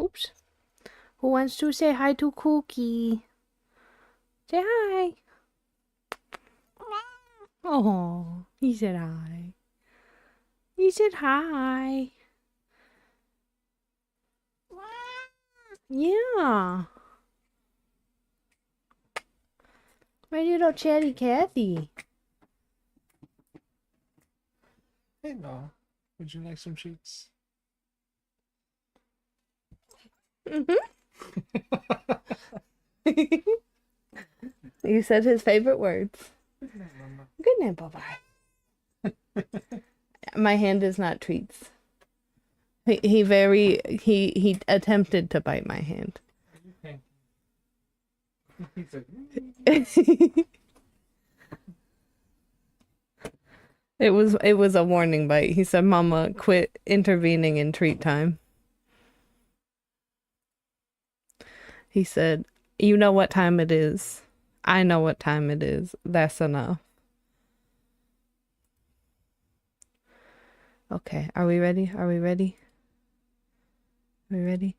Oops. Who wants to say hi to Cookie? Say hi. Oh, he said hi. He said hi. Yeah. My little chatty Cathy. Hey, no. Would you like some treats? You said his favorite words. Good night, Mama. Good night, bye-bye. My hand is not treats. He attempted to bite my hand. He's like, It was a warning bite. He said, "Mama, quit intervening in treat time." He said, "You know what time it is. I know what time it is. That's enough." Okay, are we ready? Are we ready? Are we ready?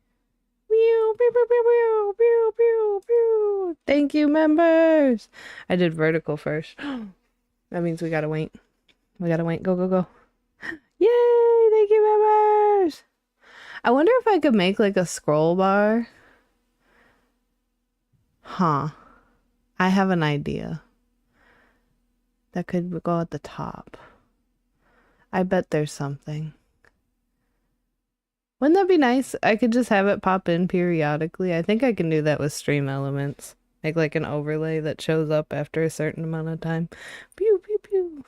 Pew, pew, pew, pew, pew, pew, pew, pew. Thank you, members. I did vertical first. That means we gotta wait. We gotta wait. Go, go, go. Yay! Thank you, members. I wonder if I could make like a scroll bar. Huh. I have an idea. That could go at the top. I bet there's something. Wouldn't that be nice? I could just have it pop in periodically. I think I can do that with Stream Elements. Make like an overlay that shows up after a certain amount of time. Pew, pew, pew.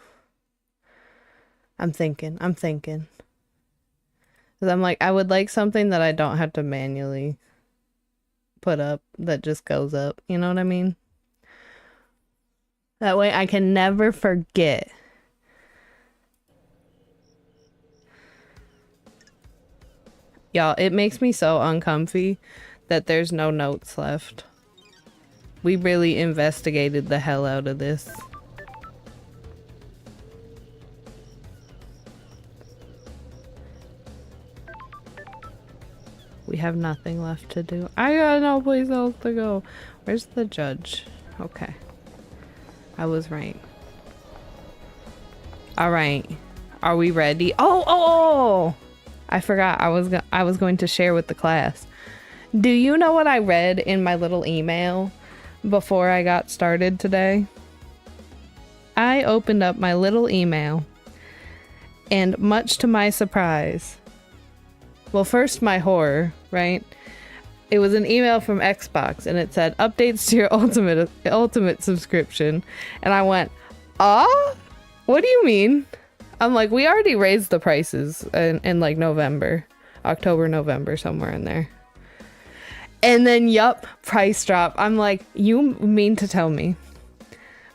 I'm thinking. Because I'm like, I would like something that I don't have to manually put up that just goes up. You know what I mean? That way I can never forget. Y'all, it makes me so uncomfy that there's no notes left. We really investigated the hell out of this. We have nothing left to do. I got no place else to go. Where's the judge? Okay. I was right. Alright. Are we ready? Oh! I forgot. I was going to share with the class. Do you know what I read in my little email before I got started today? I opened up my little email, and much to my surprise, well, first my horror, right? It was an email from Xbox, and it said updates to your ultimate subscription, and I went, what do you mean? I'm like, we already raised the prices in like November, October, November, somewhere in there. And then, yup, price drop. I'm like, you mean to tell me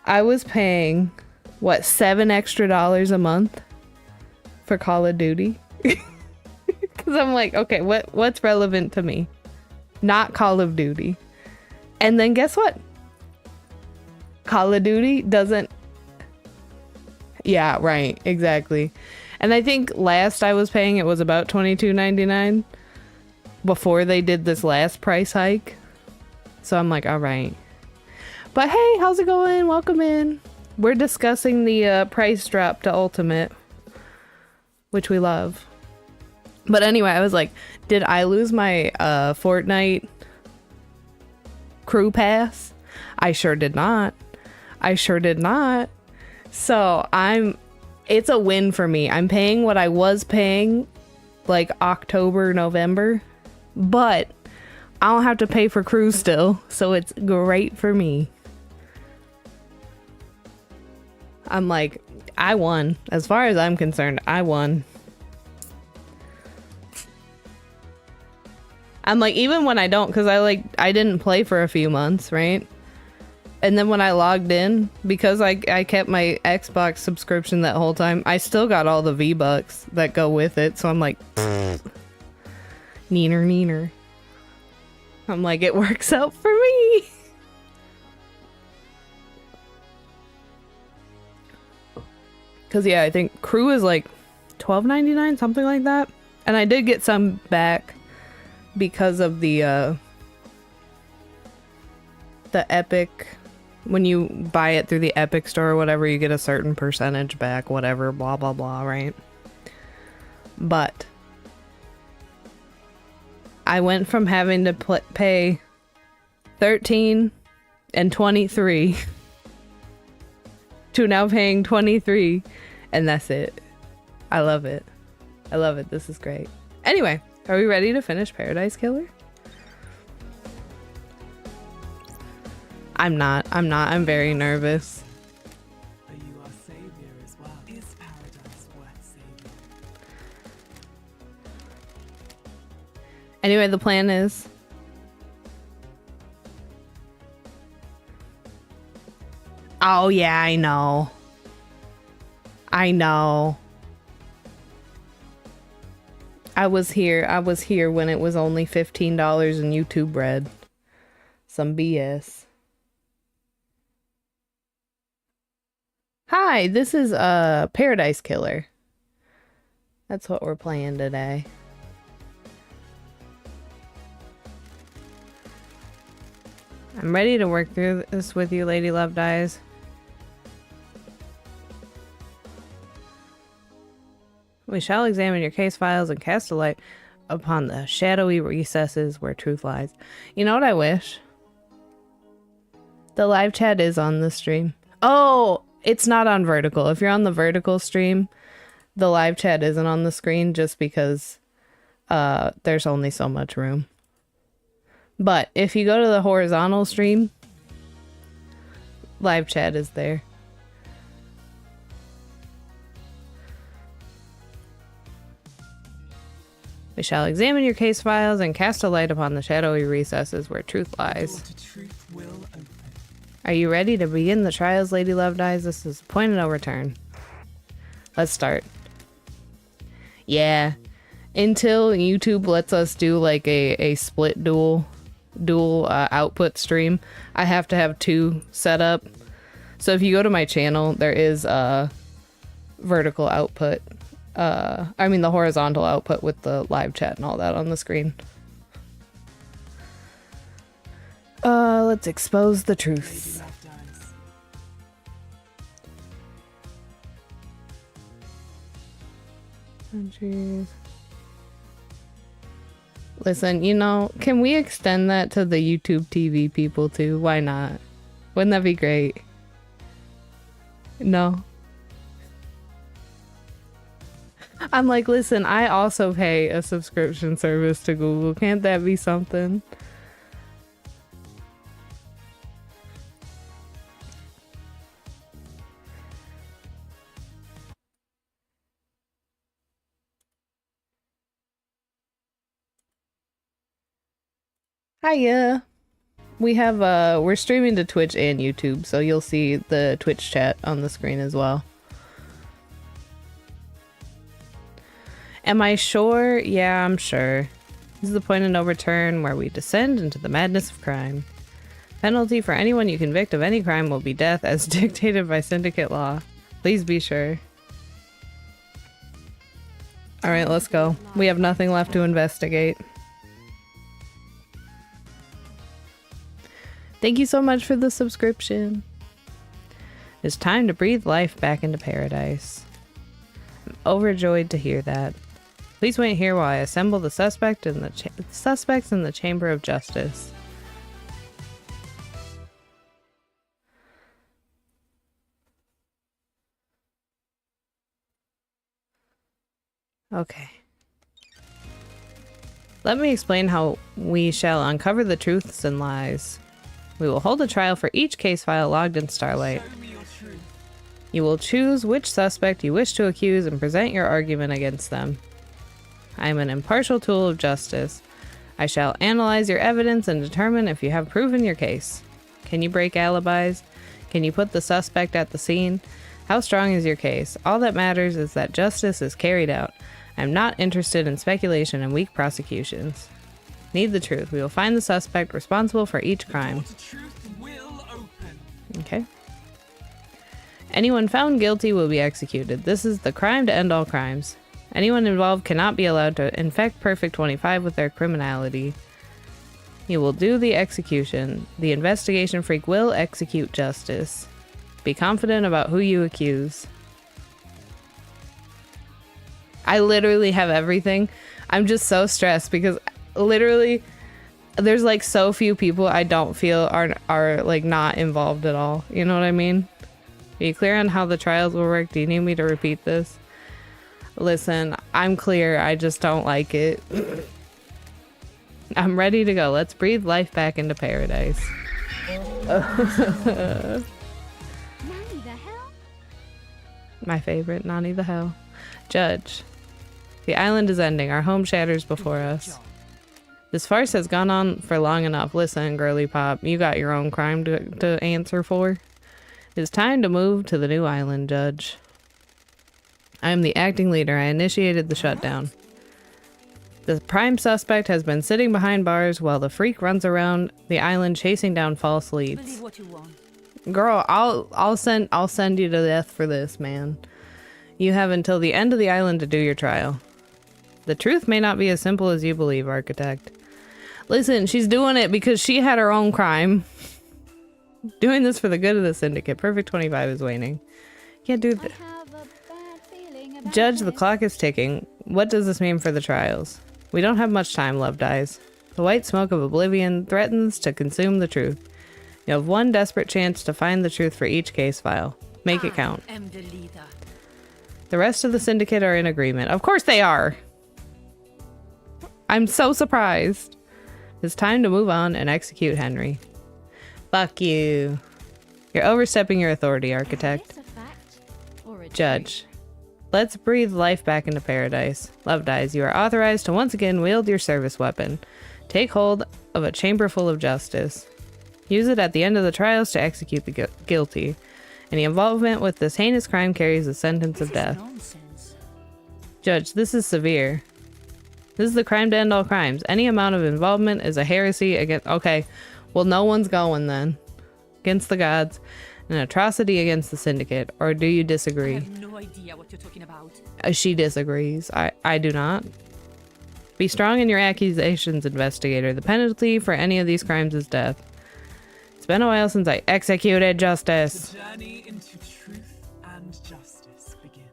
I was paying, what, $7 extra a month for Call of Duty? Because I'm like, okay, what's relevant to me? Not Call of Duty. And then guess what? Call of Duty doesn't... Yeah, right, exactly. And I think last I was paying, it was about $22.99 before they did this last price hike. So I'm like, all right. But hey, how's it going? Welcome in. We're discussing the price drop to Ultimate, which we love. But anyway, I was like, did I lose my Fortnite crew pass? I sure did not. So it's a win for me. I'm paying what I was paying like October, November, but I don't have to pay for crew still. So it's great for me. I'm like, I won. As far as I'm concerned, I won. I'm like, even when I don't, because I didn't play for a few months, right? And then when I logged in, because I kept my Xbox subscription that whole time, I still got all the V-Bucks that go with it. So I'm like, neener. I'm like, it works out for me. Because, yeah, I think crew is like $12.99, something like that. And I did get some back because of the Epic. When you buy it through the Epic store or whatever, you get a certain percentage back, whatever, blah blah blah, right? But I went from having to pay 13 and 23 to now paying 23, and that's it. I love it. I love it. This is great. Anyway, are we ready to finish Paradise Killer? I'm not. I'm very nervous. Are you our savior as well? Is paradise worth saving? Anyway, the plan is oh yeah, I know. I know. I was here when it was only $15 in YouTube Red. Some BS. Hi, this is Paradise Killer. That's what we're playing today. I'm ready to work through this with you, Lady Loved Eyes. We shall examine your case files and cast a light upon the shadowy recesses where truth lies. You know what I wish? The live chat is on the stream. Oh, it's not on vertical. If you're on the vertical stream, the live chat isn't on the screen just because there's only so much room. But if you go to the horizontal stream, live chat is there. We shall examine your case files and cast a light upon the shadowy recesses where truth lies. Truth will open. Are you ready to begin the trials, Lady Loved Eyes? This is point of no return. Let's start. Yeah. Until YouTube lets us do like a split dual output stream, I have to have two set up. So if you go to my channel, there is a vertical output. I mean the horizontal output with the live chat and all that on the screen. Let's expose the truth. Oh, jeez. Listen, you know, can we extend that to the YouTube TV people too? Why not? Wouldn't that be great? No. I'm like, listen, I also pay a subscription service to Google. Can't that be something? Hiya. We have we're streaming to Twitch and YouTube, so you'll see the Twitch chat on the screen as well. Am I sure? Yeah, I'm sure. This is the point of no return where we descend into the madness of crime. Penalty for anyone you convict of any crime will be death as dictated by syndicate law. Please be sure. Alright, let's go. We have nothing left to investigate. Thank you so much for the subscription. It's time to breathe life back into paradise. I'm overjoyed to hear that. Please wait here while I assemble the suspects in the Chamber of Justice. Okay. Let me explain how we shall uncover the truths and lies. We will hold a trial for each case file logged in Starlight. You will choose which suspect you wish to accuse and present your argument against them. I am an impartial tool of justice. I shall analyze your evidence and determine if you have proven your case. Can you break alibis? Can you put the suspect at the scene? How strong is your case? All that matters is that justice is carried out. I am not interested in speculation and weak prosecutions. Need the truth. We will find the suspect responsible for each crime. Okay. Anyone found guilty will be executed. This is the crime to end all crimes. Anyone involved cannot be allowed to infect Perfect 25 with their criminality. You will do the execution. The investigation freak will execute justice. Be confident about who you accuse. I literally have everything. I'm just so stressed because literally there's like so few people I don't feel are like not involved at all. You know what I mean? Are you clear on how the trials will work? Do you need me to repeat this? Listen, I'm clear. I just don't like it. I'm ready to go. Let's breathe life back into paradise. My favorite, Nani the hell. Judge. The island is ending. Our home shatters before us. This farce has gone on for long enough. Listen, girly pop, you got your own crime to answer for. It is time to move to the new island, Judge. I am the acting leader. I initiated the shutdown. The prime suspect has been sitting behind bars while the freak runs around the island chasing down false leads. Believe what you want. Girl, I'll send you to death for this, man. You have until the end of the island to do your trial. The truth may not be as simple as you believe, Architect. Listen, she's doing it because she had her own crime. Doing this for the good of the syndicate. Perfect 25 is waning. Can't do that. Judge, the clock is ticking. What does this mean for the trials? We don't have much time, Loved Eyes. The white smoke of oblivion threatens to consume the truth. You have one desperate chance to find the truth for each case file. Make it count. I am the leader. The rest of the syndicate are in agreement. Of course they are! I'm so surprised. It's time to move on and execute Henry. Fuck you. You're overstepping your authority, Architect. Judge. Let's breathe life back into paradise. Loved Eyes, you are authorized to once again wield your service weapon. Take hold of a chamber full of justice. Use it at the end of the trials to execute the guilty. Any involvement with this heinous crime carries a sentence of death. Judge, this is severe. This is the crime to end all crimes. Any amount of involvement is a heresy against... Okay, well, no one's going then. Against the gods. An atrocity against the syndicate. Or do you disagree? I have no idea what you're talking about. She disagrees. I do not. Be strong in your accusations, investigator. The penalty for any of these crimes is death. It's been a while since I executed justice. The journey into truth and justice begins.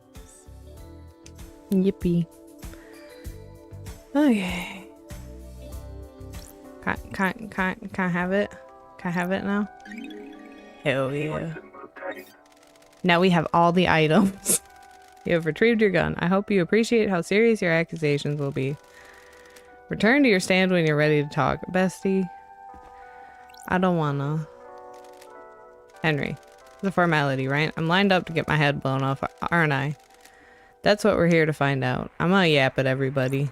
Yippee. Okay. Can I have it? Can I have it now? Hell yeah. Now we have all the items. You have retrieved your gun. I hope you appreciate how serious your accusations will be. Return to your stand when you're ready to talk. Bestie. I don't wanna. Henry. It's a formality, right? I'm lined up to get my head blown off, aren't I? That's what we're here to find out. I'm gonna yap at everybody.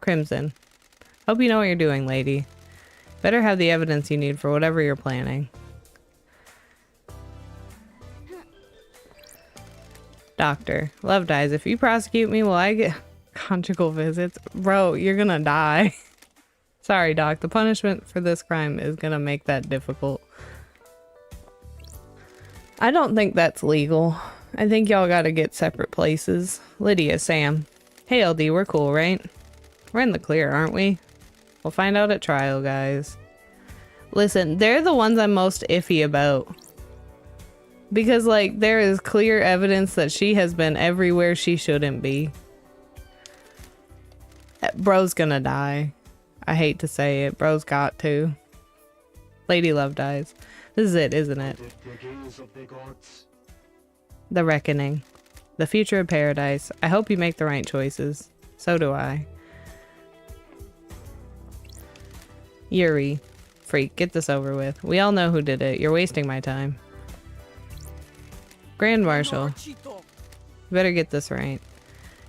Crimson. Hope you know what you're doing, lady. Better have the evidence you need for whatever you're planning. Doctor. Loved Eyes, if you prosecute me, will I get conjugal visits? Bro, you're gonna die. Sorry, Doc. The punishment for this crime is gonna make that difficult. I don't think that's legal. I think y'all gotta get separate places. Lydia, Sam. Hey, LD, we're cool, right? We're in the clear, aren't we? We'll find out at trial, guys. Listen, they're the ones I'm most iffy about. Because, like, there is clear evidence that she has been everywhere she shouldn't be. Bro's gonna die. I hate to say it. Bro's got to. Lady Loved Eyes. This is it, isn't it? The Reckoning. The future of paradise. I hope you make the right choices. So do I. Yuri. Freak, get this over with. We all know who did it. You're wasting my time. Grand Marshal. Better get this right.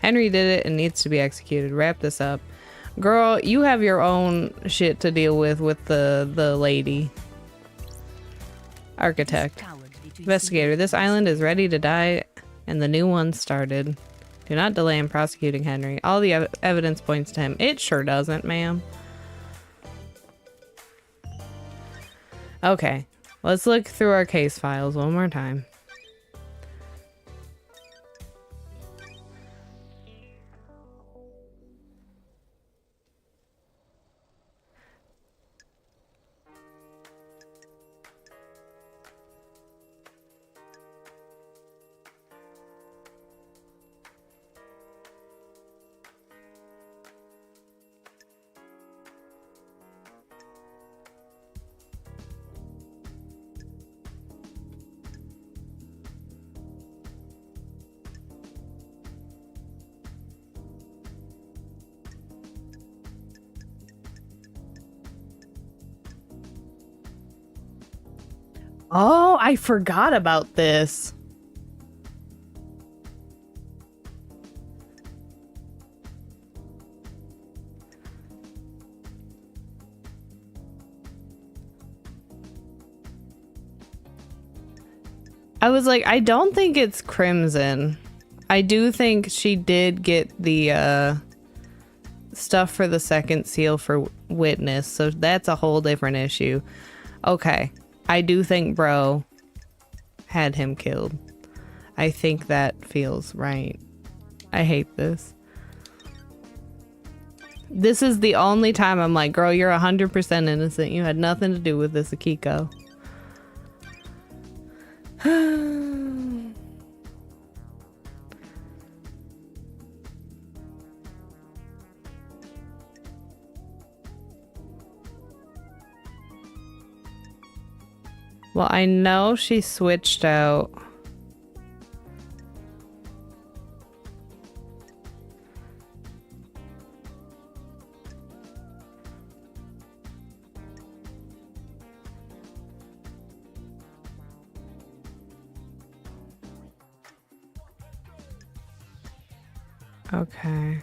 Henry did it and needs to be executed. Wrap this up. Girl, you have your own shit to deal with the lady. Architect. Investigator, this island is ready to die and the new one started. Do not delay in prosecuting Henry. All the evidence points to him. It sure doesn't, ma'am. Okay, let's look through our case files one more time. Oh, I forgot about this. I was like, I don't think it's Crimson. I do think she did get the stuff for the second seal for witness, so that's a whole different issue. Okay, I do think Bro had him killed. I think that feels right. I hate this. This is the only time I'm like, girl, you're 100% innocent. You had nothing to do with this, Akiko. Well, I know she switched out. Okay.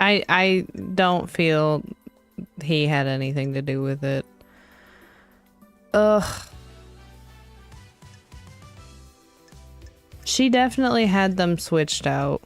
I don't feel he had anything to do with it. Ugh. She definitely had them switched out.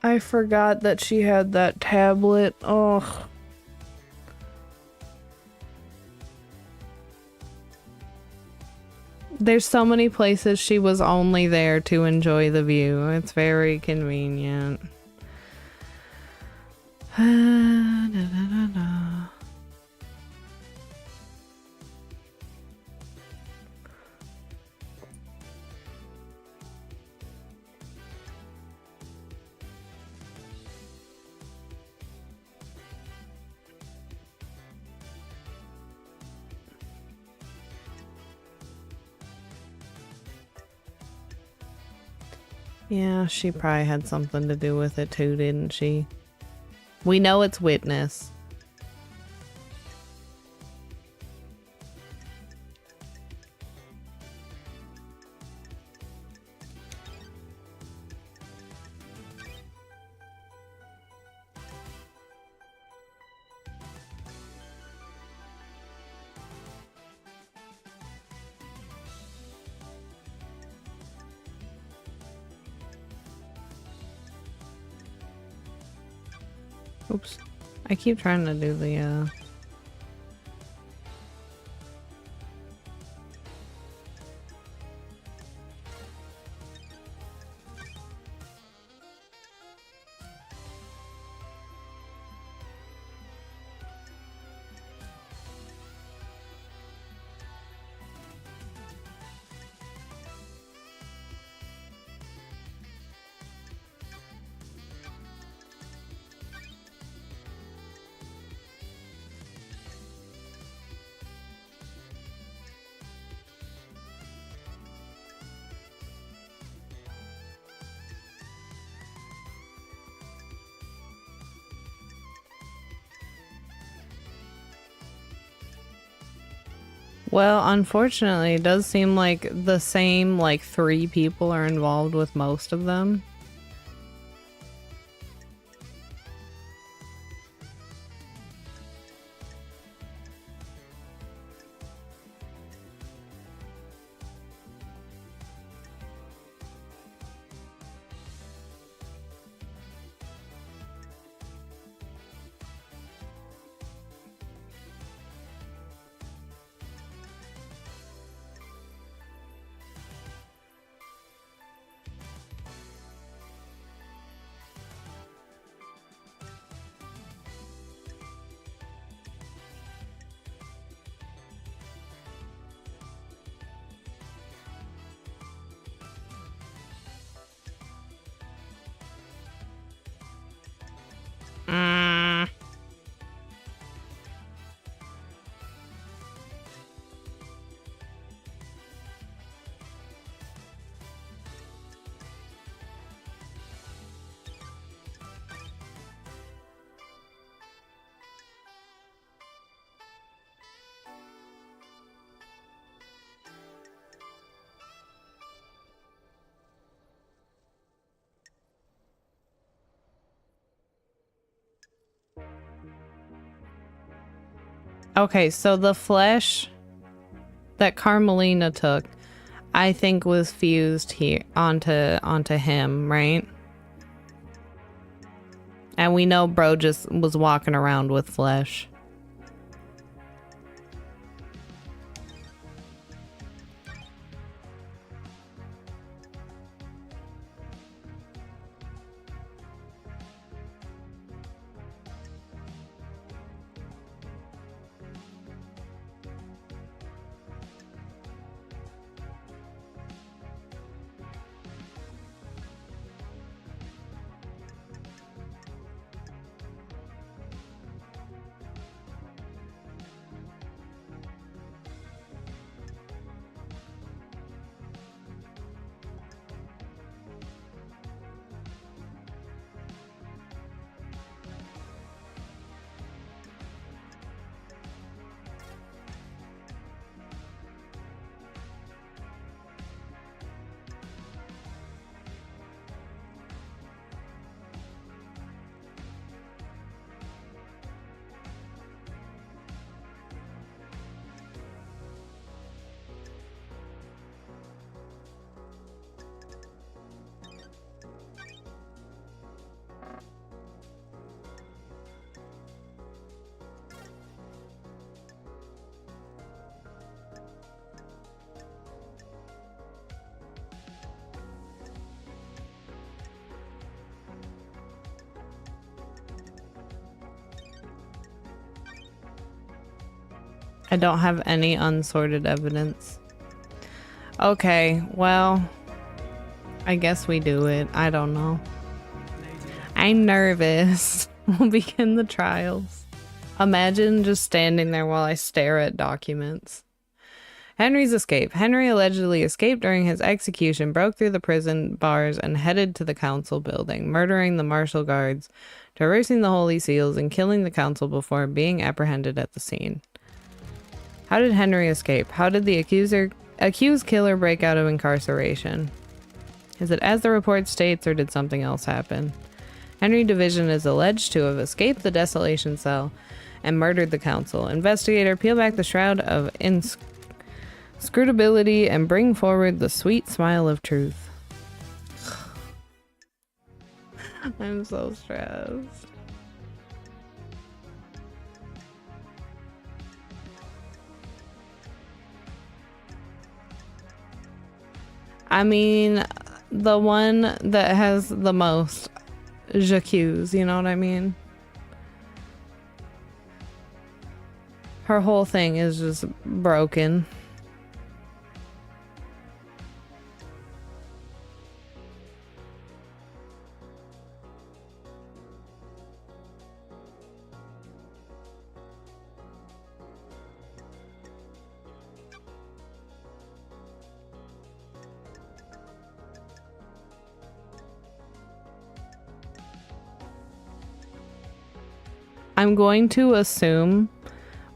I forgot that she had that tablet. Ugh. There's so many places she was only there to enjoy the view. It's very convenient. Da, da, da, da. Yeah, she probably had something to do with it too, didn't she? We know it's witness. Oops. I keep trying to do the, Well, unfortunately, it does seem like the same, like, 3 people are involved with most of them. Mm. Okay, so the flesh that Carmelina took, I think was fused here onto him, right? And we know bro just was walking around with flesh. I don't have any unsorted evidence. Okay, well, I guess we do it. I don't know. I'm nervous. We'll begin the trials. Imagine just standing there while I stare at documents. Henry's escape. Henry allegedly escaped during his execution, broke through the prison bars, and headed to the council building, murdering the martial guards, traversing the holy seals, and killing the council before being apprehended at the scene. How did Henry escape? How did the accused killer break out of incarceration? Is it as the report states, or did something else happen? Henry Division is alleged to have escaped the desolation cell and murdered the council. Investigator, peel back the shroud of inscrutability and bring forward the sweet smile of truth. I'm so stressed. I mean, the one that has the most j'accuse, you know what I mean? Her whole thing is just broken. I'm going to assume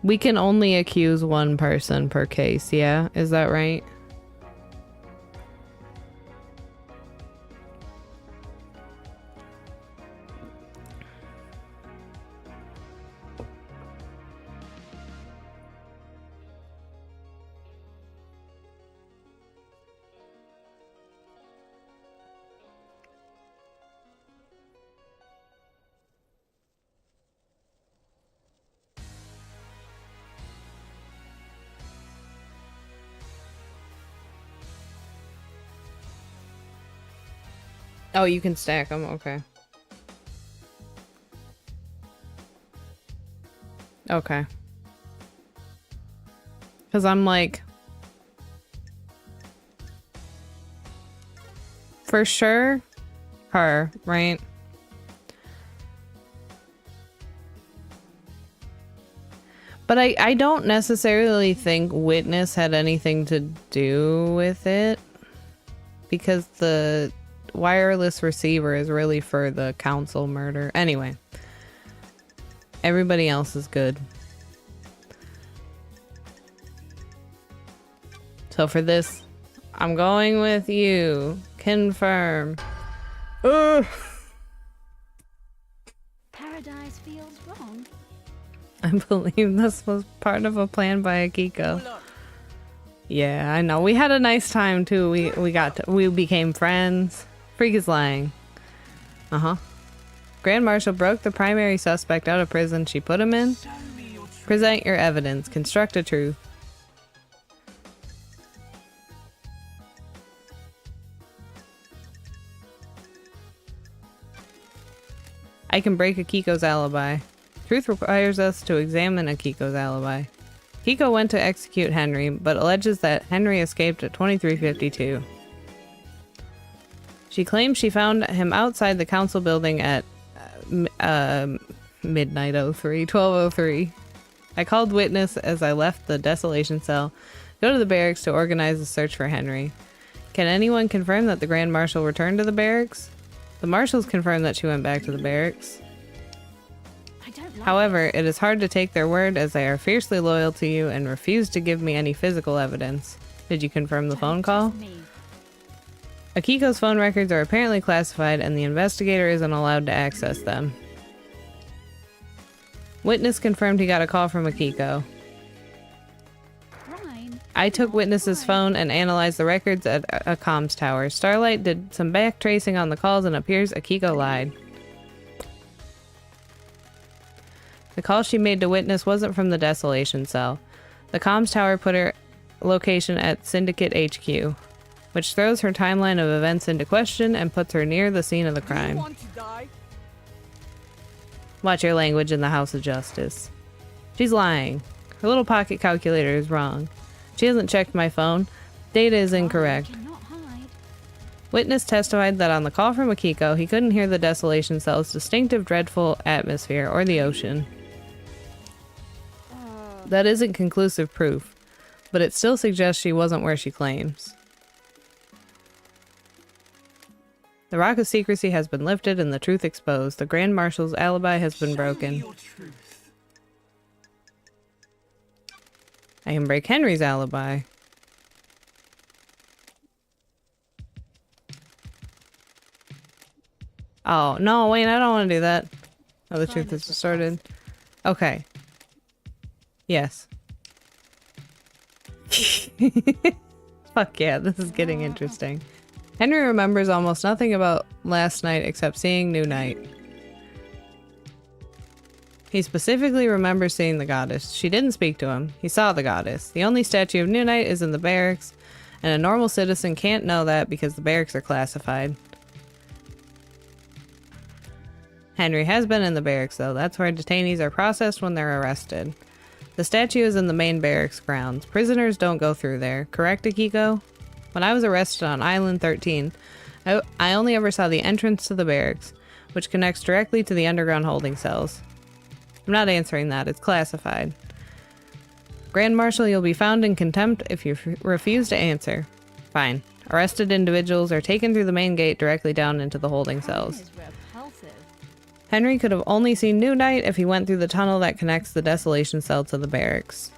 We can only accuse one person per case, yeah? Is that right? Oh, you can stack them, okay. Okay. Because I'm like... For sure, her, right? But I don't necessarily think Witness had anything to do with it. Because the wireless receiver is really for the council murder. Anyway. Everybody else is good. So for this, I'm going with you. Confirm. Ugh. Paradise feels wrong. I believe this was part of a plan by Akiko. Yeah, I know. We had a nice time too. We became friends. Freak is lying. Uh-huh. Grand Marshal broke the primary suspect out of prison she put him in. Present your evidence. Construct a truth. I can break Akiko's alibi. Truth requires us to examine Akiko's alibi. Akiko went to execute Henry, but alleges that Henry escaped at 2352. She claims she found him outside the council building at midnight 12:03. I called Witness as I left the desolation cell. Go to the barracks to organize a search for Henry. Can anyone confirm that the Grand Marshal returned to the barracks? The Marshals confirmed that she went back to the barracks. However, it is hard to take their word as they are fiercely loyal to you and refuse to give me any physical evidence. Did you confirm the phone call? Akiko's phone records are apparently classified and the investigator isn't allowed to access them. Witness confirmed he got a call from Akiko. I took Witness's phone and analyzed the records at a comms tower. Starlight did some back tracing on the calls and appears Akiko lied. The call she made to Witness wasn't from the desolation cell. The comms tower put her location at Syndicate HQ, which throws her timeline of events into question and puts her near the scene of the crime. Watch your language in the House of Justice. She's lying. Her little pocket calculator is wrong. She hasn't checked my phone. Data is incorrect. Witness testified that on the call from Akiko, he couldn't hear the desolation cell's distinctive dreadful atmosphere or the ocean. That isn't conclusive proof, but it still suggests she wasn't where she claims. The rock of secrecy has been lifted and the truth exposed. The Grand Marshal's alibi has been broken. I can break Henry's alibi. Oh, no, wait, I don't want to do that. Oh, the truth is distorted. Okay. Yes. Fuck yeah, this is getting interesting. Henry remembers almost nothing about last night except seeing New Night. He specifically remembers seeing the goddess. She didn't speak to him. He saw the goddess. The only statue of New Night is in the barracks, and a normal citizen can't know that because the barracks are classified. Henry has been in the barracks, though. That's where detainees are processed when they're arrested. The statue is in the main barracks grounds. Prisoners don't go through there. Correct, Akiko? When I was arrested on Island 13, I only ever saw the entrance to the barracks, which connects directly to the underground holding cells. I'm not answering that. It's classified. Grand Marshal, you'll be found in contempt if you refuse to answer. Fine. Arrested individuals are taken through the main gate directly down into the holding cells. Henry could have only seen New Night if he went through the tunnel that connects the Desolation Cell to the barracks.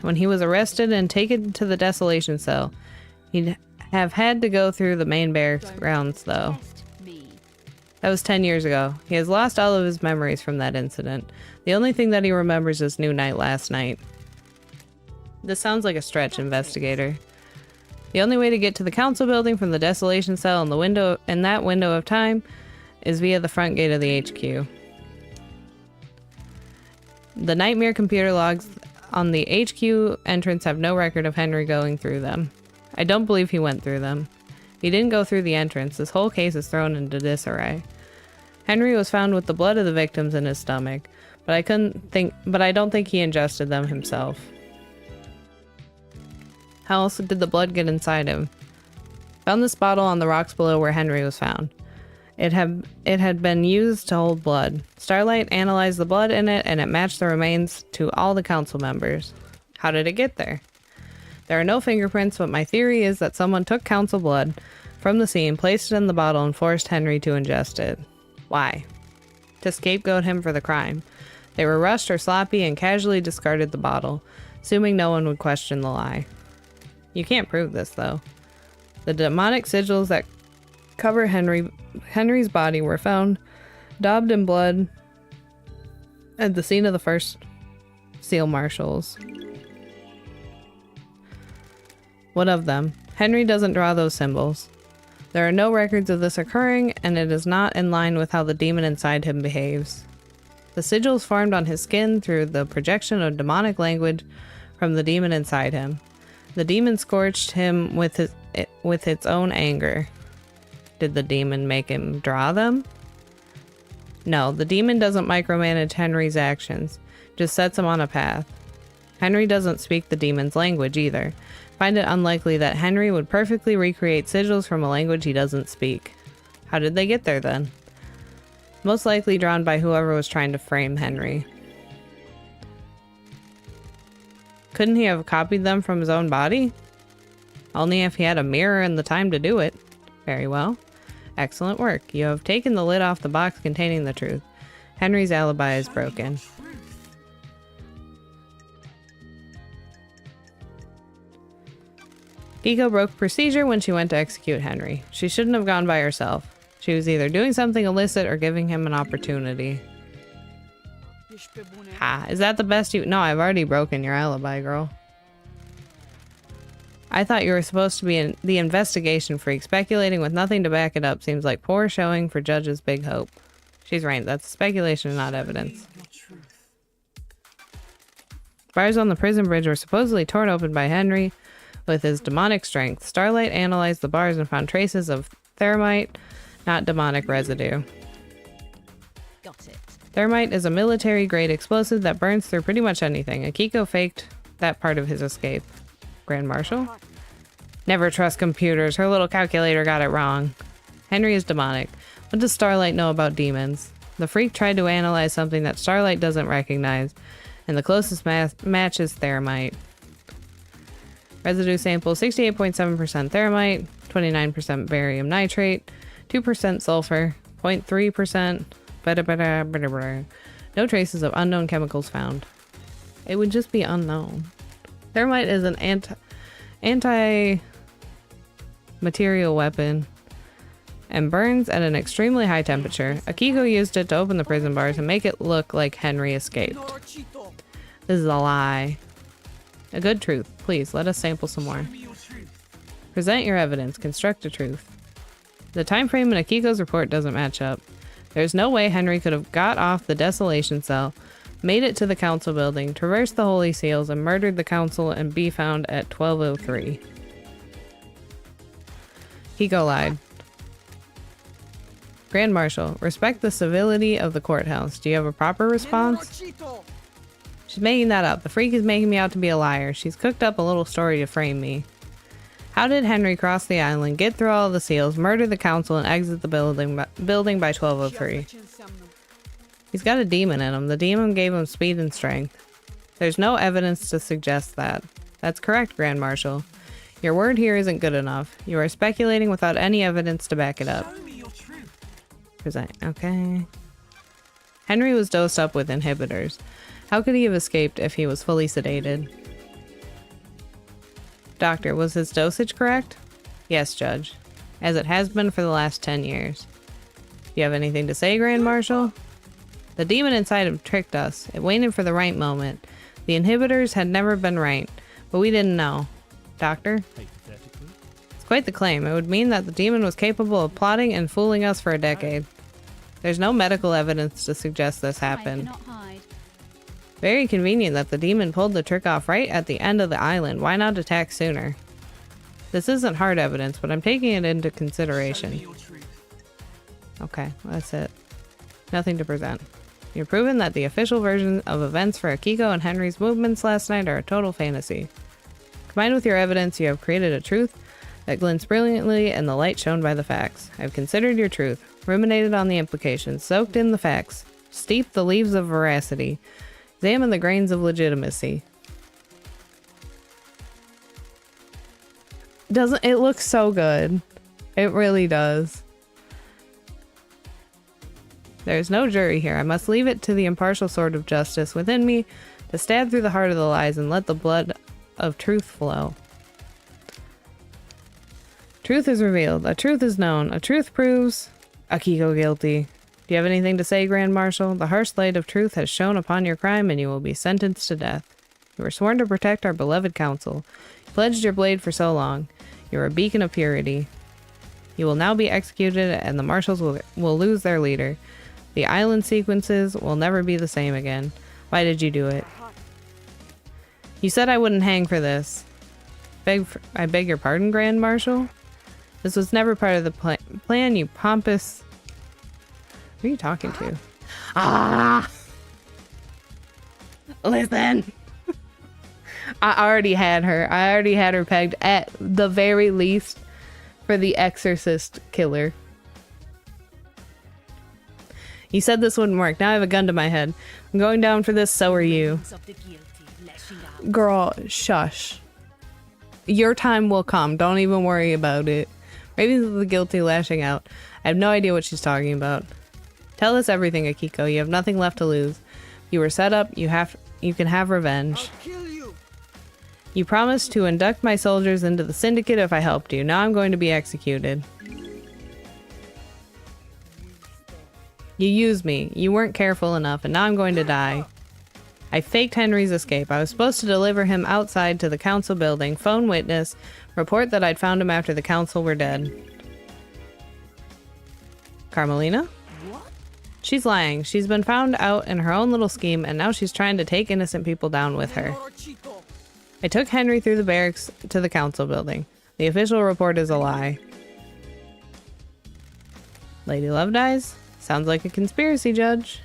When he was arrested and taken to the Desolation Cell, he'd have had to go through the main barracks grounds, though. Test me. That was 10 years ago. He has lost all of his memories from that incident. The only thing that he remembers is New Night last night. This sounds like a stretch, investigator. The only way to get to the council building from the Desolation Cell in that window of time is via the front gate of the HQ. The Nightmare computer logs on the HQ entrance have no record of Henry going through them. I don't believe he went through them. He didn't go through the entrance. This whole case is thrown into disarray. Henry was found with the blood of the victims in his stomach, but I don't think he ingested them himself. How else did the blood get inside him? Found this bottle on the rocks below where Henry was found. It had been used to hold blood. Starlight analyzed the blood in it, and it matched the remains to all the council members. How did it get there? There are no fingerprints, but my theory is that someone took council blood from the scene, placed it in the bottle, and forced Henry to ingest it. Why? To scapegoat him for the crime. They were rushed or sloppy and casually discarded the bottle, assuming no one would question the lie. You can't prove this, though. The demonic sigils that cover Henry's body were found daubed in blood at the scene of the first seal marshals. What of them? Henry doesn't draw those symbols. There are no records of this occurring, and it is not in line with how the demon inside him behaves. The sigils formed on his skin through the projection of demonic language from the demon inside him. The demon scorched him with its own anger. Did the demon make him draw them? No, the demon doesn't micromanage Henry's actions, just sets him on a path. Henry doesn't speak the demon's language either. Find it unlikely that Henry would perfectly recreate sigils from a language he doesn't speak. How did they get there then? Most likely drawn by whoever was trying to frame Henry. Couldn't he have copied them from his own body? Only if he had a mirror and the time to do it. Very well. Excellent work. You have taken the lid off the box containing the truth. Henry's alibi is broken. Kiko broke procedure when she went to execute Henry. She shouldn't have gone by herself. She was either doing something illicit or giving him an opportunity. Ha, is that the best you— No, I've already broken your alibi, girl. I thought you were supposed to be the investigation freak. Speculating with nothing to back it up seems like poor showing for Judge's big hope. She's right, that's speculation, not evidence. Bars on the prison bridge were supposedly torn open by Henry with his demonic strength. Starlight analyzed the bars and found traces of thermite, not demonic residue. Got it. Thermite is a military-grade explosive that burns through pretty much anything. Akiko faked that part of his escape. Grand Marshal? Never trust computers. Her little calculator got it wrong. Henry is demonic. What does Starlight know about demons? The freak tried to analyze something that Starlight doesn't recognize, and the closest match is thermite. Residue sample 68.7% thermite, 29% barium nitrate, 2% sulfur, 0.3%. No traces of unknown chemicals found. It would just be unknown. Thermite is an anti-material weapon and burns at an extremely high temperature. Akiko used it to open the prison bars and make it look like Henry escaped. This is a lie. A good truth. Please, let us sample some more. Present your evidence. Construct a truth. The time frame in Akiko's report doesn't match up. There's no way Henry could have got off the Desolation Cell, made it to the council building, traversed the Holy Seals, and murdered the council and be found at 12:03. Kiko lied. Grand Marshal, respect the civility of the courthouse. Do you have a proper response? She's making that up. The freak is making me out to be a liar. She's cooked up a little story to frame me. How did Henry cross the island, get through all the seals, murder the council, and exit the building by 12:03? He's got a demon in him. The demon gave him speed and strength. There's no evidence to suggest that. That's correct, Grand Marshal. Your word here isn't good enough. You are speculating without any evidence to back it up. Present. Okay. Henry was dosed up with inhibitors. How could he have escaped if he was fully sedated? Doctor, was his dosage correct? Yes, Judge. As it has been for the last 10 years. Do you have anything to say, Grand Marshal? The demon inside him tricked us. It waited for the right moment. The inhibitors had never been right, but we didn't know. Doctor? It's quite the claim. It would mean that the demon was capable of plotting and fooling us for a decade. There's no medical evidence to suggest this happened. Very convenient that the demon pulled the trick off right at the end of the island. Why not attack sooner? This isn't hard evidence, but I'm taking it into consideration. Okay, that's it. Nothing to present. You're proven that the official version of events for Akiko and Henry's movements last night are a total fantasy. Combined with your evidence, you have created a truth that glints brilliantly in the light shown by the facts. I've considered your truth, ruminated on the implications, soaked in the facts, steeped the leaves of veracity, examined the grains of legitimacy. Doesn't it look so good? It really does. There's no jury here. I must leave it to the impartial sword of justice within me to stab through the heart of the lies and let the blood of truth flow. Truth is revealed. A truth is known. A truth proves Akiko guilty. Do you have anything to say, Grand Marshal? The harsh light of truth has shone upon your crime and you will be sentenced to death. You were sworn to protect our beloved council. You pledged your blade for so long. You are a beacon of purity. You will now be executed and the marshals will lose their leader. The island sequences will never be the same again. Why did you do it? You said I wouldn't hang for this. I beg your pardon, Grand Marshal? This was never part of the plan, you pompous... Who are you talking to? Ah! Listen! I already had her. I already had her pegged at the very least for the Exorcist killer. You said this wouldn't work. Now I have a gun to my head. I'm going down for this, so are you. Girl, shush. Your time will come. Don't even worry about it. Maybe the guilty lashing out. I have no idea what she's talking about. Tell us everything, Akiko. You have nothing left to lose. You were set up. You can have revenge. I'll kill you. You promised to induct my soldiers into the syndicate if I helped you. Now I'm going to be executed. You used me. You weren't careful enough, and now I'm going to die. I faked Henry's escape. I was supposed to deliver him outside to the council building, phone witness, report that I'd found him after the council were dead. Carmelina? What? She's lying. She's been found out in her own little scheme, and now she's trying to take innocent people down with her. I took Henry through the barracks to the council building. The official report is a lie. Lady Love dies? Sounds like a conspiracy, Judge.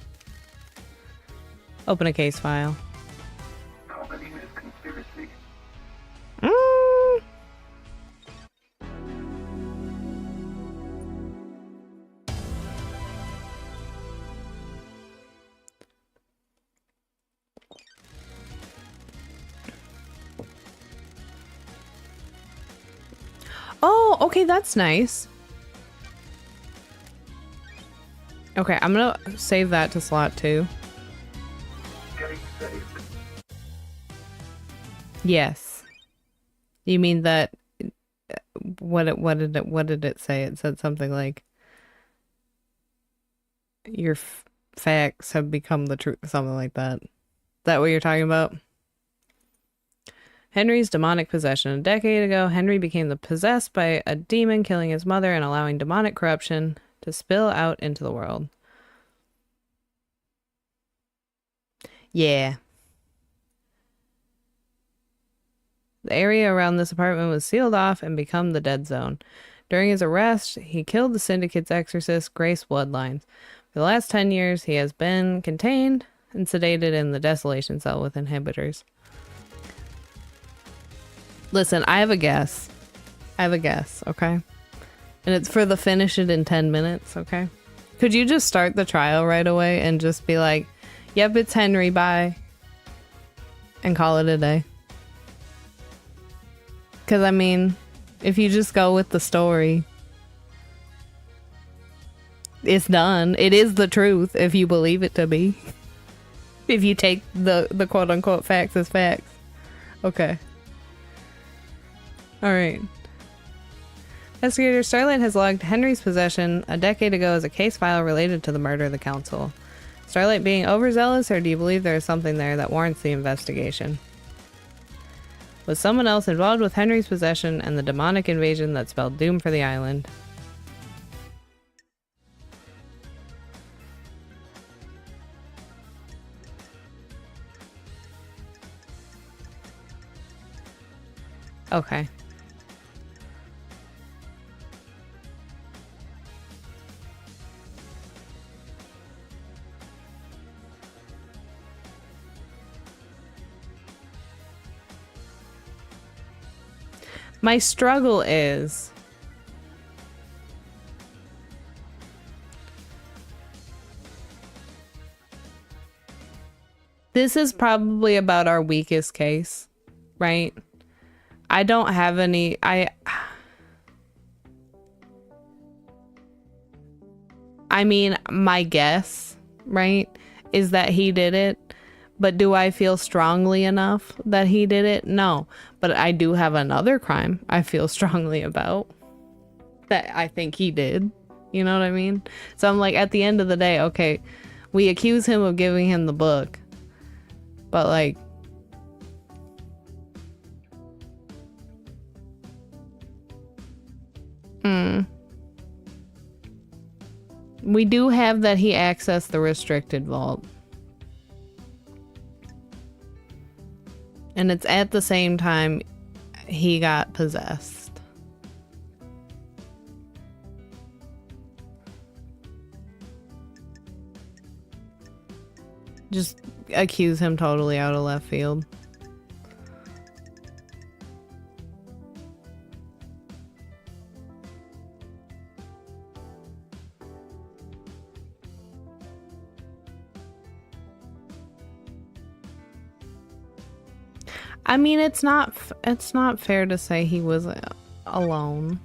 Open a case file. Oh, okay, that's nice. Okay, I'm gonna save that to slot 2. Yes. You mean that what did it say? It said something like your facts have become the truth, something like that. Is that what you're talking about? Henry's demonic possession. A decade ago, Henry became possessed by a demon, killing his mother and allowing demonic corruption to spill out into the world. Yeah. The area around this apartment was sealed off and become the dead zone. During his arrest, he killed the syndicate's exorcist, Grace Bloodlines. For the last 10 years, he has been contained and sedated in the desolation cell with inhibitors. Listen, I have a guess. Okay? And it's for the finish it in 10 minutes, okay? Could you just start the trial right away and just be like, yep, it's Henry, bye. And call it a day? Because, I mean, if you just go with the story. It's done. It is the truth if you believe it to be. If you take the quote unquote facts as facts. Okay. Alright. Investigator Starlight has logged Henry's possession a decade ago as a case file related to the murder of the council. Starlight being overzealous, or do you believe there is something there that warrants the investigation? Was someone else involved with Henry's possession and the demonic invasion that spelled doom for the island? Okay. My struggle is this is probably about our weakest case, right? I don't have any I mean, my guess, right, is that he did it. But do I feel strongly enough that he did it? No. But I do have another crime I feel strongly about that I think he did. You know what I mean? So I'm like, at the end of the day, okay, we accuse him of giving him the book. But like, we do have that he accessed the restricted vault. And it's at the same time he got possessed. Just accuse him totally out of left field. I mean, it's not fair to say he was alone.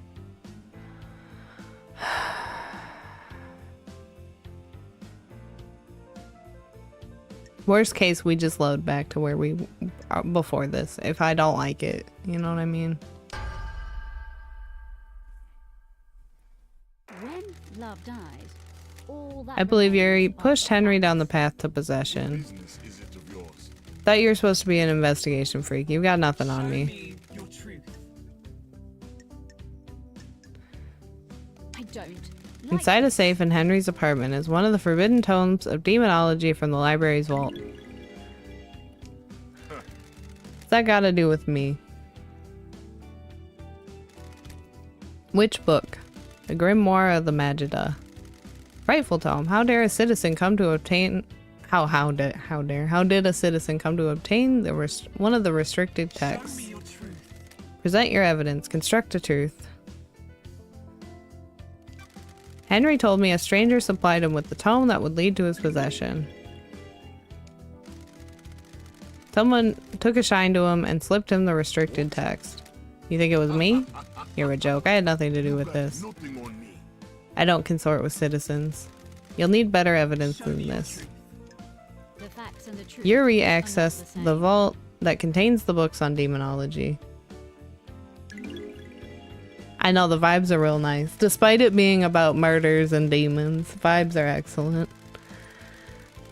Worst case, we just load back to where we before this. If I don't like it, you know what I mean? When love dies, all that I believe Yuri pushed Henry down the path to possession. Thought you were supposed to be an investigation freak. You've got nothing on me. Your truth. I don't. Like Inside a safe in Henry's apartment is one of the forbidden tomes of demonology from the library's vault. What's that got to do with me? Which book? The Grimoire of the Magida. Frightful tome. How dare a citizen come to obtain... How did a citizen come to obtain one of the restricted texts? Present your evidence. Construct a truth. Henry told me a stranger supplied him with the tome that would lead to his possession. Someone took a shine to him and slipped him the restricted text. You think it was me? You're a joke. I had nothing to do with this. I don't consort with citizens. You'll need better evidence than this. the facts and the truth Yuri are not accessed the the same. vault that contains the books on demonology. I know the vibes are real nice. Despite it being about murders and demons, vibes are excellent.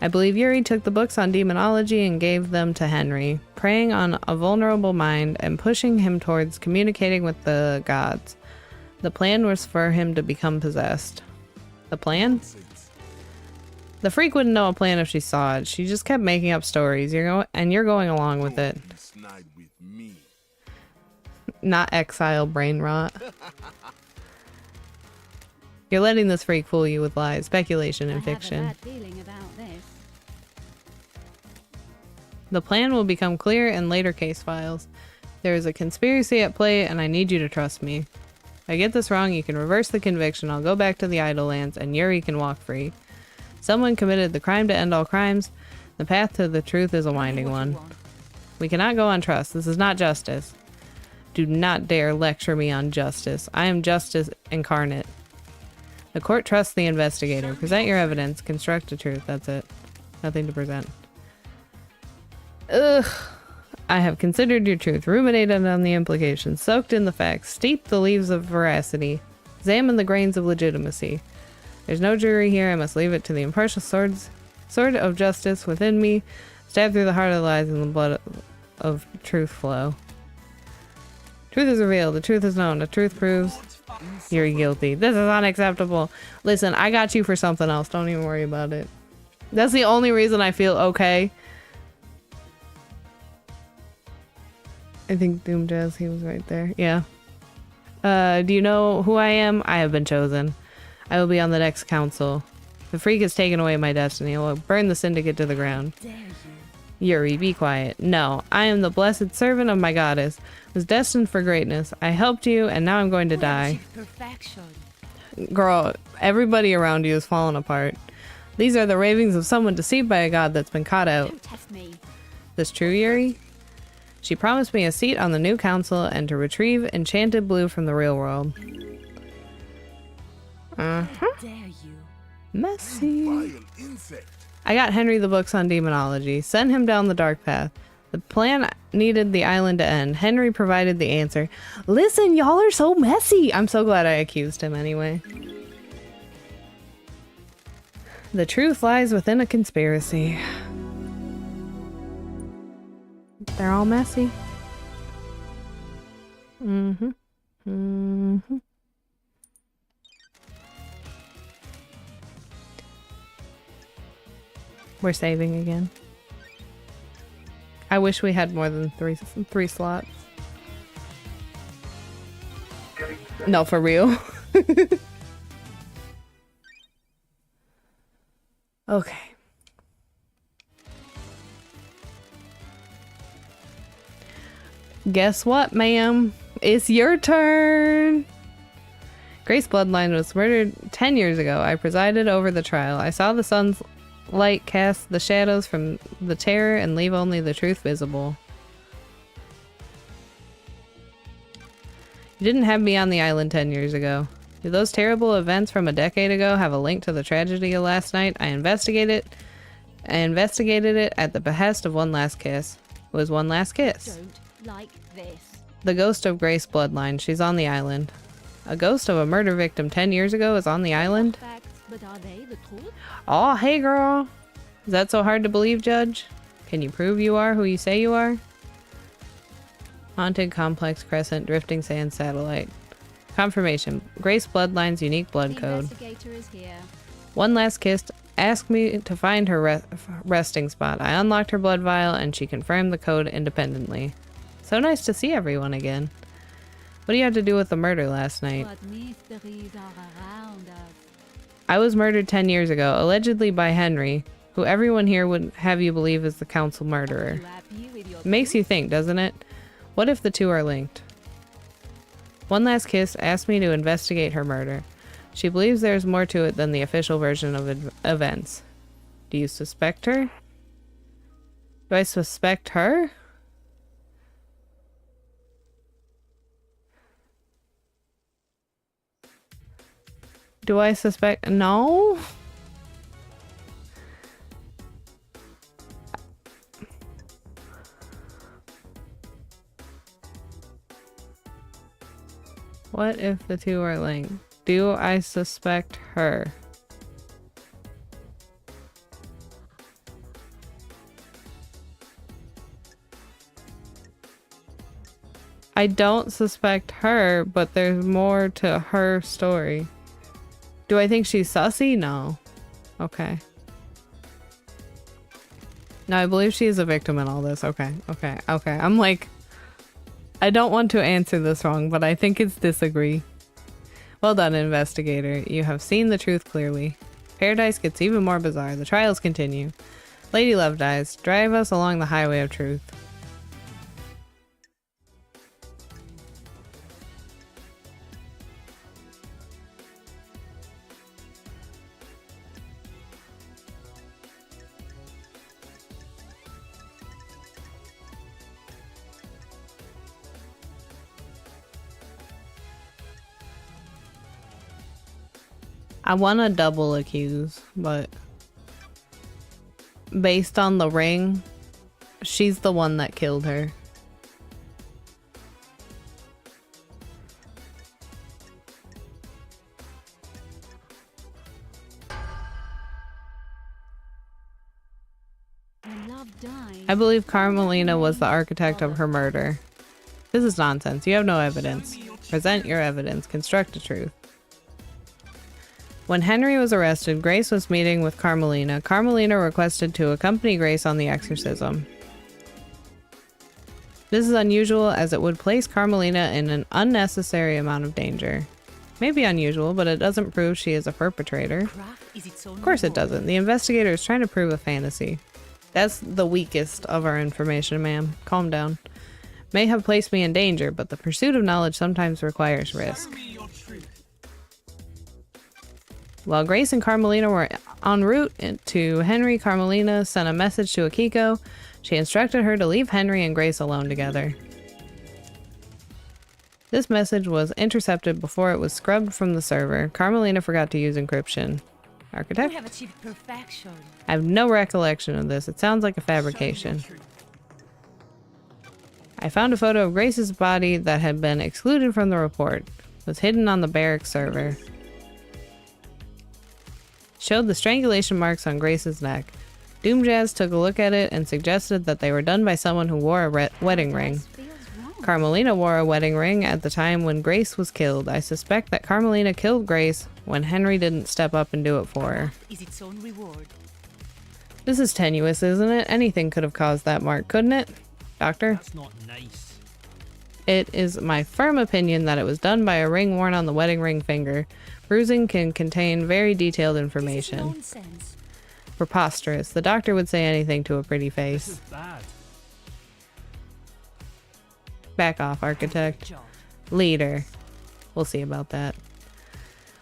I believe Yuri took the books on demonology and gave them to Henry, preying on a vulnerable mind and pushing him towards communicating with the gods. The plan was for him to become possessed. The plan? The freak wouldn't know a plan if she saw it. She just kept making up stories. You're going along with it. Not exile brain rot. You're letting this freak fool you with lies, speculation, and I have a fiction. bad feeling about this. The plan will become clear in later case files. There is a conspiracy at play, and I need you to trust me. If I get this wrong, you can reverse the conviction. I'll go back to the Idle Lands, and Yuri can walk free. Someone committed the crime to end all crimes. The path to the truth is a winding one. We cannot go on trust. This is not justice. Do not dare lecture me on justice. I am justice incarnate. The court trusts the investigator. Present your evidence. Construct the truth. That's it. Nothing to present. Ugh. I have considered your truth, ruminated on the implications, soaked in the facts, steeped the leaves of veracity, examined the grains of legitimacy. There's no jury here. I must leave it to the impartial sword of justice within me. Stab through the heart of the lies and the blood of truth flow. Truth is revealed. The truth is known. The truth proves you're guilty. This is unacceptable. Listen, I got you for something else. Don't even worry about it. That's the only reason I feel okay. I think Doom Jazz, he was right there. Yeah. Do you know who I am? I have been chosen. I will be on the next council. The freak has taken away my destiny. I will burn the syndicate to the ground. Dare you? Yuri, be quiet. No, I am the blessed servant of my goddess, was destined for greatness. I helped you, and now I'm going to die. Perfection. Girl, everybody around you is falling apart. These are the ravings of someone deceived by a god that's been caught out. Don't test me. This true, Yuri? She promised me a seat on the new council and to retrieve enchanted blue from the real world. Uh-huh. Dare you? Messy. I got Henry the books on demonology. Sent him down the dark path. The plan needed the island to end. Henry provided the answer. Listen, y'all are so messy. I'm so glad I accused him anyway. The truth lies within a conspiracy. They're all messy. Mm-hmm. Mm-hmm. We're saving again. I wish we had more than three slots. No, for real. Okay. Guess what, ma'am? It's your turn. Grace Bloodline was murdered 10 years ago. I presided over the trial. I saw the sun's light cast the shadows from the terror and leave only the truth visible. You didn't have me on the island 10 years ago. Do those terrible events from a decade ago have a link to the tragedy of last night? I investigated it at the behest of One Last Kiss. It was One Last Kiss. Don't like this. The ghost of Grace Bloodline. She's on the island. A ghost of a murder victim 10 years ago is on the island? Facts, but are they the truth? Oh, hey girl. Is that so hard to believe, Judge? Can you prove you are who you say you are? Haunted Complex Crescent Drifting Sand Satellite. Confirmation. Grace Bloodline's unique blood The code. investigator is here. One Last Kiss asked me to find her resting spot. I unlocked her blood vial and she confirmed the code independently. So nice to see everyone again. What do you have to do with the murder last night? What mysteries are around us? I was murdered 10 years ago, allegedly by Henry, who everyone here would have you believe is the council murderer. You happy with your Makes you think, doesn't it? What if the two are linked? One Last Kiss asked me to investigate her murder. She believes there's more to it than the official version of events. Do you suspect her? Do I suspect her? Do I suspect? No? What if the two are linked? Do I suspect her? I don't suspect her, but there's more to her story. Do I think she's sussy? No. Okay. No, I believe she is a victim in all this. Okay. I'm like, I don't want to answer this wrong, but I think it's disagree. Well done, investigator. You have seen the truth clearly. Paradise gets even more bizarre. The trials continue. Lady Love dies. Drive us along the highway of truth. I want to double accuse, but based on the ring, she's the one that killed her. When love dies, I believe Carmelina was the architect of her murder. This is nonsense. You have no evidence. Present your evidence. Construct a truth. When Henry was arrested, Grace was meeting with Carmelina. Carmelina requested to accompany Grace on the exorcism. This is unusual as it would place Carmelina in an unnecessary amount of danger. Maybe unusual, but it doesn't prove she is a perpetrator. Of course it doesn't. The investigator is trying to prove a fantasy. That's the weakest of our information, ma'am. Calm down. May have placed me in danger, but the pursuit of knowledge sometimes requires risk. While Grace and Carmelina were en route to Henry, Carmelina sent a message to Akiko. She instructed her to leave Henry and Grace alone together. This message was intercepted before it was scrubbed from the server. Carmelina forgot to use encryption. Architect? You have achieved perfection. I have no recollection of this. It sounds like a fabrication. I found a photo of Grace's body that had been excluded from the report. It was hidden on the barracks server. Showed the strangulation marks on Grace's neck. Doomjazz took a look at it and suggested that they were done by someone who wore a wedding ring. feels wrong. Carmelina wore a wedding ring at the time when Grace was killed. I suspect that Carmelina killed Grace when Henry didn't step up and do it for her. Is its own reward. This is tenuous, isn't it? Anything could have caused that mark, couldn't it? Doctor? That's not nice. It is my firm opinion that it was done by a ring worn on the wedding ring finger. Bruising can contain very detailed This is information. nonsense. Preposterous. The doctor would say anything to a pretty This face. is bad. Back off, architect. Job. Leader. We'll see about that.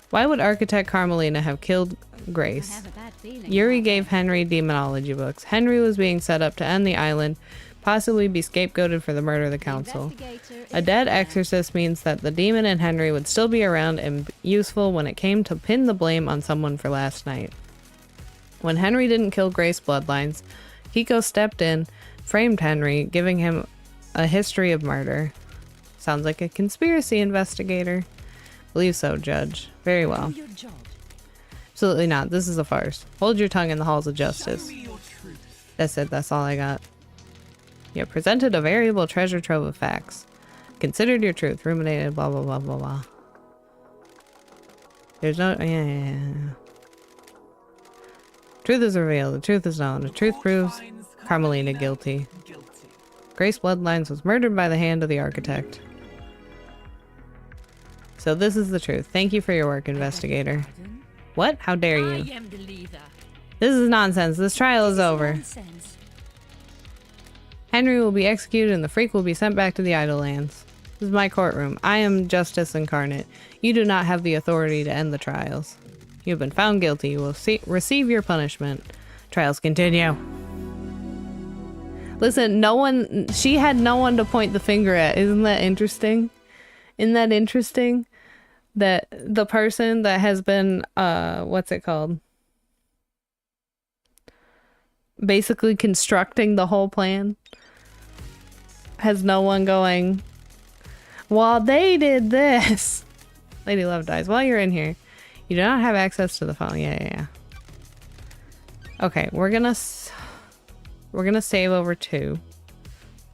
Why would architect Carmelina have killed I Grace? have a bad feeling. Yuri gave Henry demonology books. Henry was being set up to end the island, possibly be scapegoated for the murder of the council. Investigator A is dead there. exorcist means that the demon and Henry would still be around and useful when it came to pin the blame on someone for last night. When Henry didn't kill Grace bloodlines, Hiko stepped in, framed Henry, giving him a history of murder. Sounds like a conspiracy investigator. Believe so, Judge. Very well. Do your job. Absolutely not. This is a farce. Hold your tongue in the halls of justice. That's it. That's all I got. You have presented a variable treasure trove of facts. Considered your truth. Ruminated. Blah, blah, blah, blah, blah. There's no... Yeah. Truth is revealed. The truth is known. The truth proves Carmelina guilty. Grace Bloodlines was murdered by the hand of the architect. So this is the truth. Thank you for your work, investigator. Pardon? What? How dare I you? am the leader. This is nonsense. This trial is This over. nonsense. Henry will be executed and the freak will be sent back to the Idle Lands. This is my courtroom. I am justice incarnate. You do not have the authority to end the trials. You have been found guilty. You will receive your punishment. Trials continue. Listen, no one... She had no one to point the finger at. Isn't that interesting? Isn't that interesting? That the person that has been... what's it called? Basically constructing the whole plan has no one going, well, they did this. Lady Love dies. While you're in here, you do not have access to the phone. Yeah. Okay, we're gonna save over 2.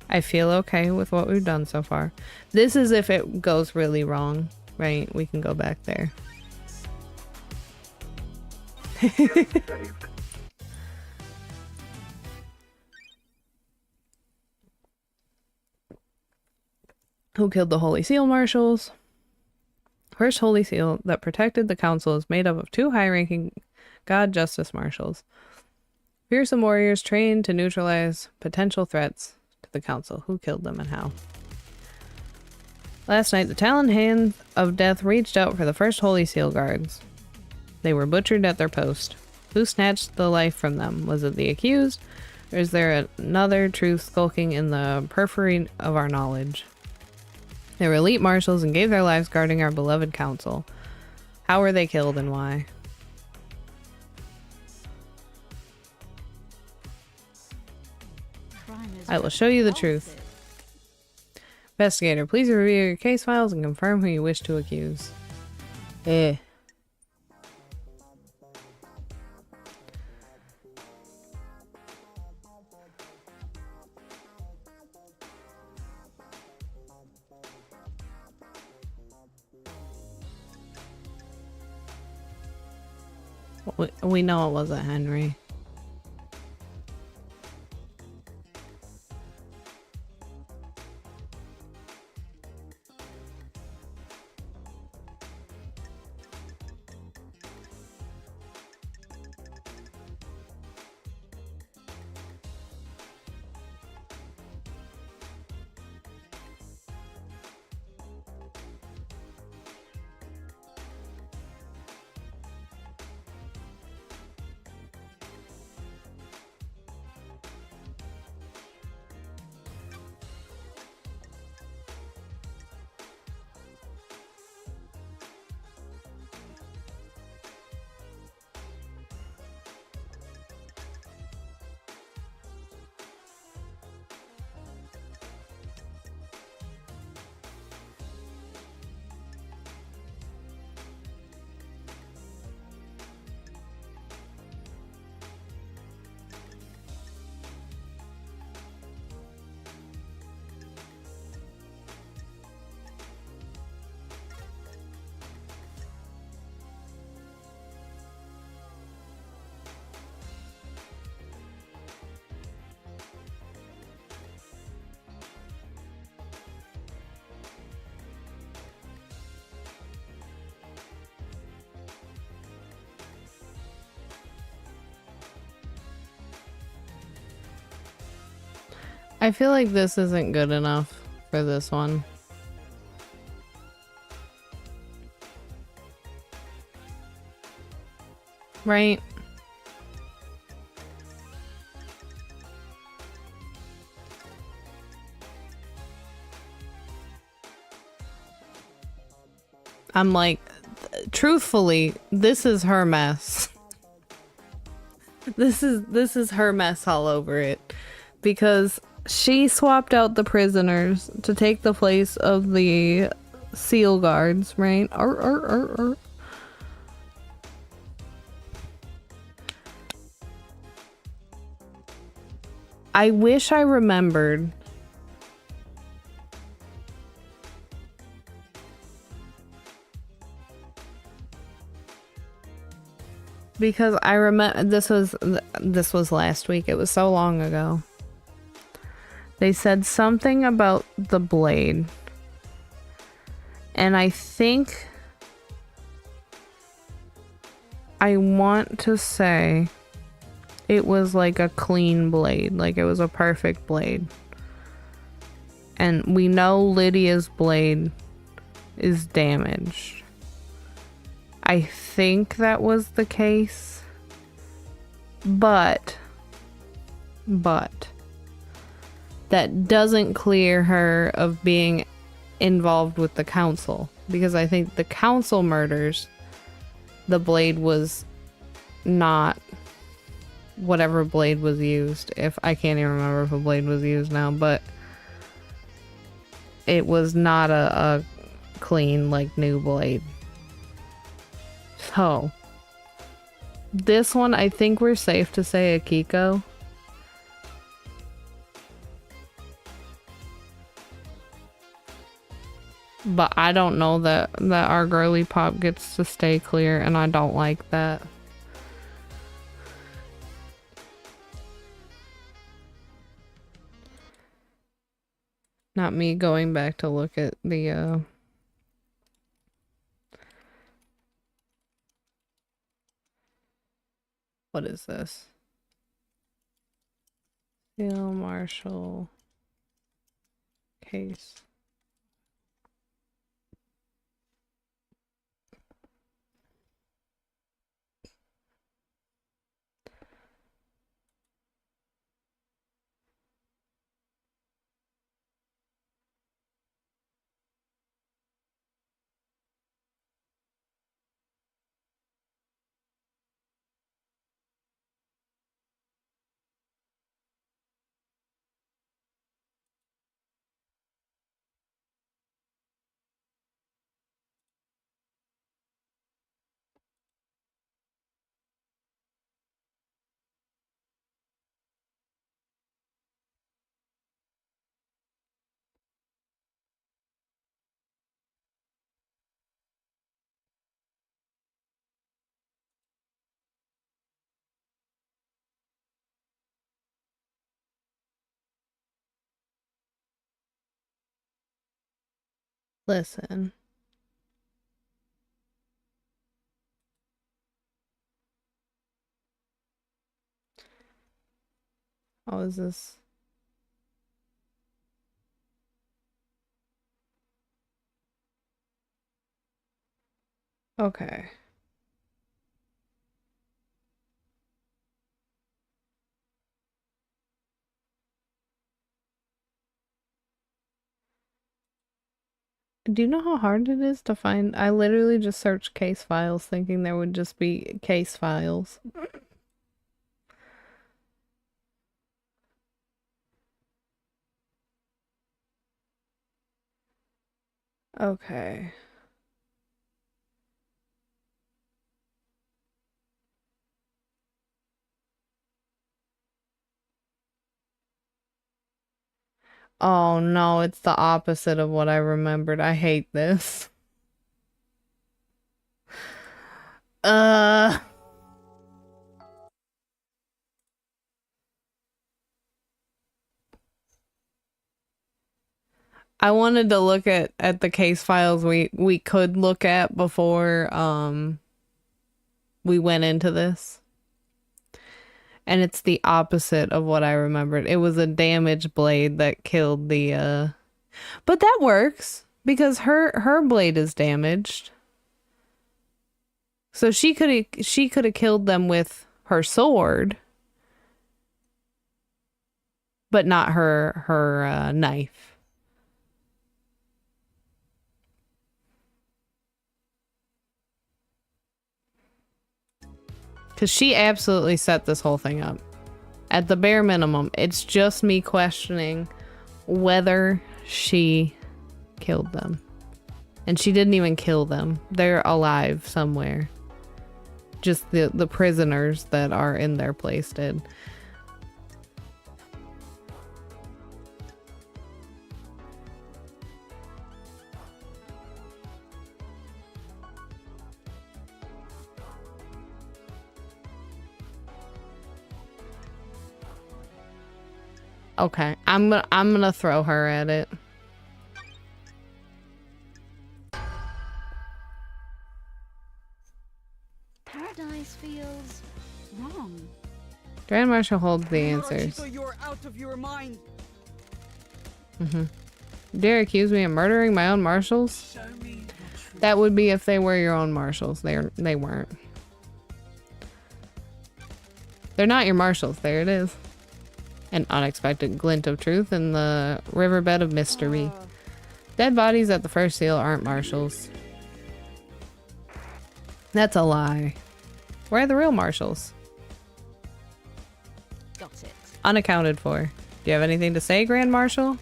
I feel okay with what we've done so far. This is if it goes really wrong, right? We can go back there. Who killed the Holy Seal Marshals? First Holy Seal that protected the council is made up of 2 high-ranking God Justice Marshals. Fearsome warriors trained to neutralize potential threats to the council. Who killed them and how? Last night, the Talon Hand of Death reached out for the first Holy Seal guards. They were butchered at their post. Who snatched the life from them? Was it the accused? Or is there another truth skulking in the periphery of our knowledge? They were elite marshals and gave their lives guarding our beloved council. How were they killed and why? crime is I will show you the repulsive. truth. Investigator, please review your case files and confirm who you wish to accuse. Eh. We know it wasn't Henry. I feel like this isn't good enough for this one. Right? I'm like, truthfully, this is her mess. This is her mess all over it. Because she swapped out the prisoners to take the place of the seal guards, right? I wish I remembered. Because I remember this was last week. It was so long ago. They said something about the blade. And I think I want to say it was like a clean blade, like it was a perfect blade. And we know Lydia's blade is damaged. I think that was the case. But that doesn't clear her of being involved with the council, because I think the council murders, the blade was not whatever blade was used. If I can't even remember if a blade was used now, but it was not a clean, like, new blade. So this one, I think we're safe to say Akiko. But I don't know that our girly pop gets to stay clear, and I don't like that. Not me going back to look at the what is this? Field Marshal case. Listen. Oh, is this? Okay. Do you know how hard it is to find? I literally just searched case files thinking there would just be case files. Okay. Oh no, it's the opposite of what I remembered. I hate this. Uh, I wanted to look at the case files we could look at before we went into this. And it's the opposite of what I remembered. It was a damaged blade that killed the but that works because her blade is damaged. So she could have killed them with her sword, but not her knife. Because she absolutely set this whole thing up. At the bare minimum, it's just me questioning whether she killed them. And she didn't even kill them. They're alive somewhere. Just the prisoners that are in their place did. Okay, I'm gonna throw her at it. Paradise feels wrong. Grand Marshal holds the answers. You're out of your mind. Dare accuse me of murdering my own marshals? Show me the truth. That would be if they were your own marshals. They weren't. They're not your marshals. There it is. An unexpected glint of truth in the riverbed of mystery. Dead bodies at the first seal aren't marshals. That's a lie. Where are the real marshals? Got it. Unaccounted for. Do you have anything to say, Grand Marshal?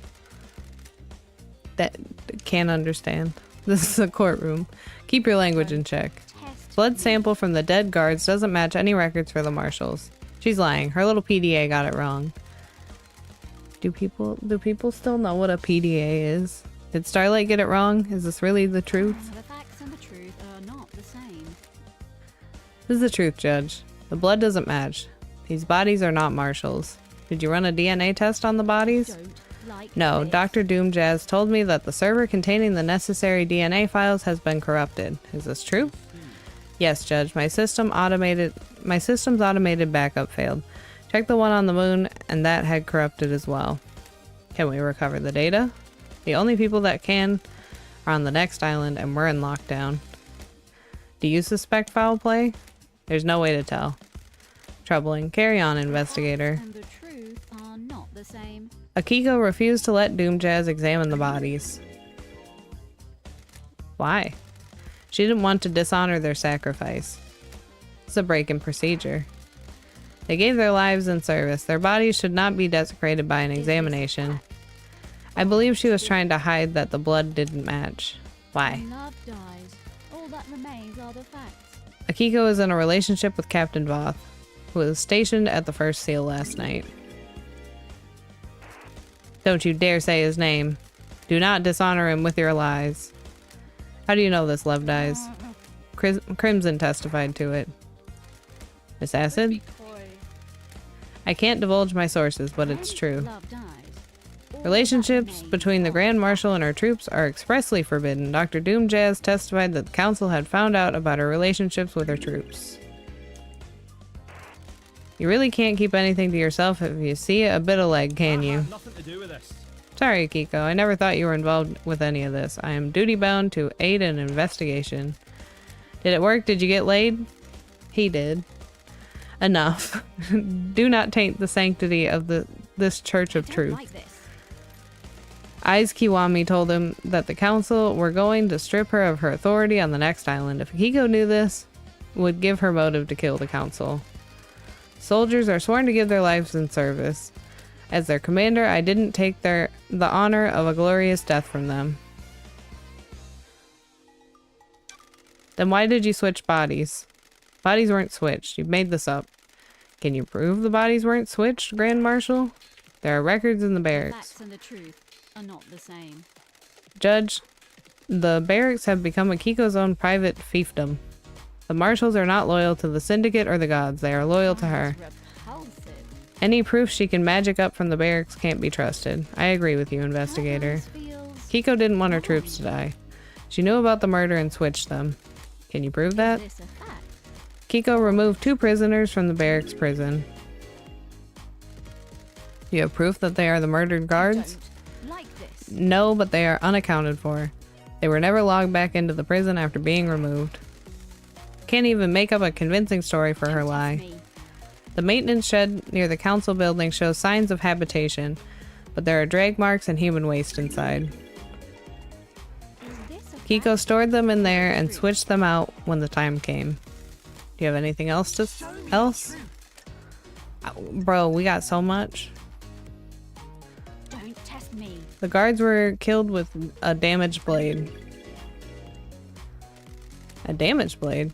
That can't understand. This is a courtroom. Keep your language in check. Test. Blood sample from the dead guards doesn't match any records for the marshals. She's lying. Her little PDA got it wrong. Do people still know what a PDA is? Did Starlight get it wrong? Is this really the truth? The facts and the truth are not the same. This is the truth, Judge. The blood doesn't match. These bodies are not marshals. Did you run a DNA test on the bodies? Don't like No, this. Dr. Doomjazz told me that the server containing the necessary DNA files has been corrupted. Is this true? Yes, Judge. My system's automated backup failed. Check the one on the moon, and that had corrupted as well. Can we recover the data? The only people that can are on the next island, and we're in lockdown. Do you suspect foul play? There's no way to tell. Troubling. Carry on, investigator. And the truth are not the same. Akiko refused to let Doomjazz examine the bodies. Why? She didn't want to dishonor their sacrifice. It's a break in procedure. They gave their lives in service. Their bodies should not be desecrated by an examination. I believe she was trying to hide that the blood didn't match. Why? When love dies, all that remains are the facts. Akiko is in a relationship with Captain Voth, who was stationed at the first seal last night. Don't you dare say his name. Do not dishonor him with your lies. How do you know this, Love Dies? Crimson testified to it. Miss Acid? I can't divulge my sources, but it's true. Love dies. Relationships between the Grand Marshal and her troops are expressly forbidden. Dr. Doomjazz testified that the council had found out about her relationships with her troops. You really can't keep anything to yourself if you see a bit of leg, can you? Nothing to do with this. Sorry, Kiko. I never thought you were involved with any of this. I am duty-bound to aid an investigation. Did it work? Did you get laid? He did. Enough. Do not taint the sanctity of this Church of Truth. Like this. Aiz Kiwami told him that the council were going to strip her of her authority on the next island. If Kiko knew this, would give her motive to kill the council. Soldiers are sworn to give their lives in service. As their commander, I didn't take the honor of a glorious death from them. Then why did you switch bodies? Bodies weren't switched. You made this up. Can you prove the bodies weren't switched, Grand Marshal? There are records in the barracks. Facts and the truth are not the same. Judge, the barracks have become Akiko's own private fiefdom. The marshals are not loyal to the syndicate or the gods. They are loyal to her. Repulsive. Any proof she can magic up from the barracks can't be trusted. I agree with you, investigator. This feels Kiko didn't want her troops to die. She knew about the murder and switched them. Can you prove that? this a fact? Kiko removed 2 prisoners from the barracks prison. Do you have proof that they are the murdered guards? Don't like this. No, but they are unaccounted for. They were never logged back into the prison after being removed. Can't even make up a convincing story for her lie. Me. The maintenance shed near the council building shows signs of habitation, but there are drag marks and human waste inside. Is this a Kiko fact? stored them in there and switched them out when the time came. Do you have anything else else? Bro, we got so much. Don't test me. The guards were killed with a damaged blade. A damaged blade?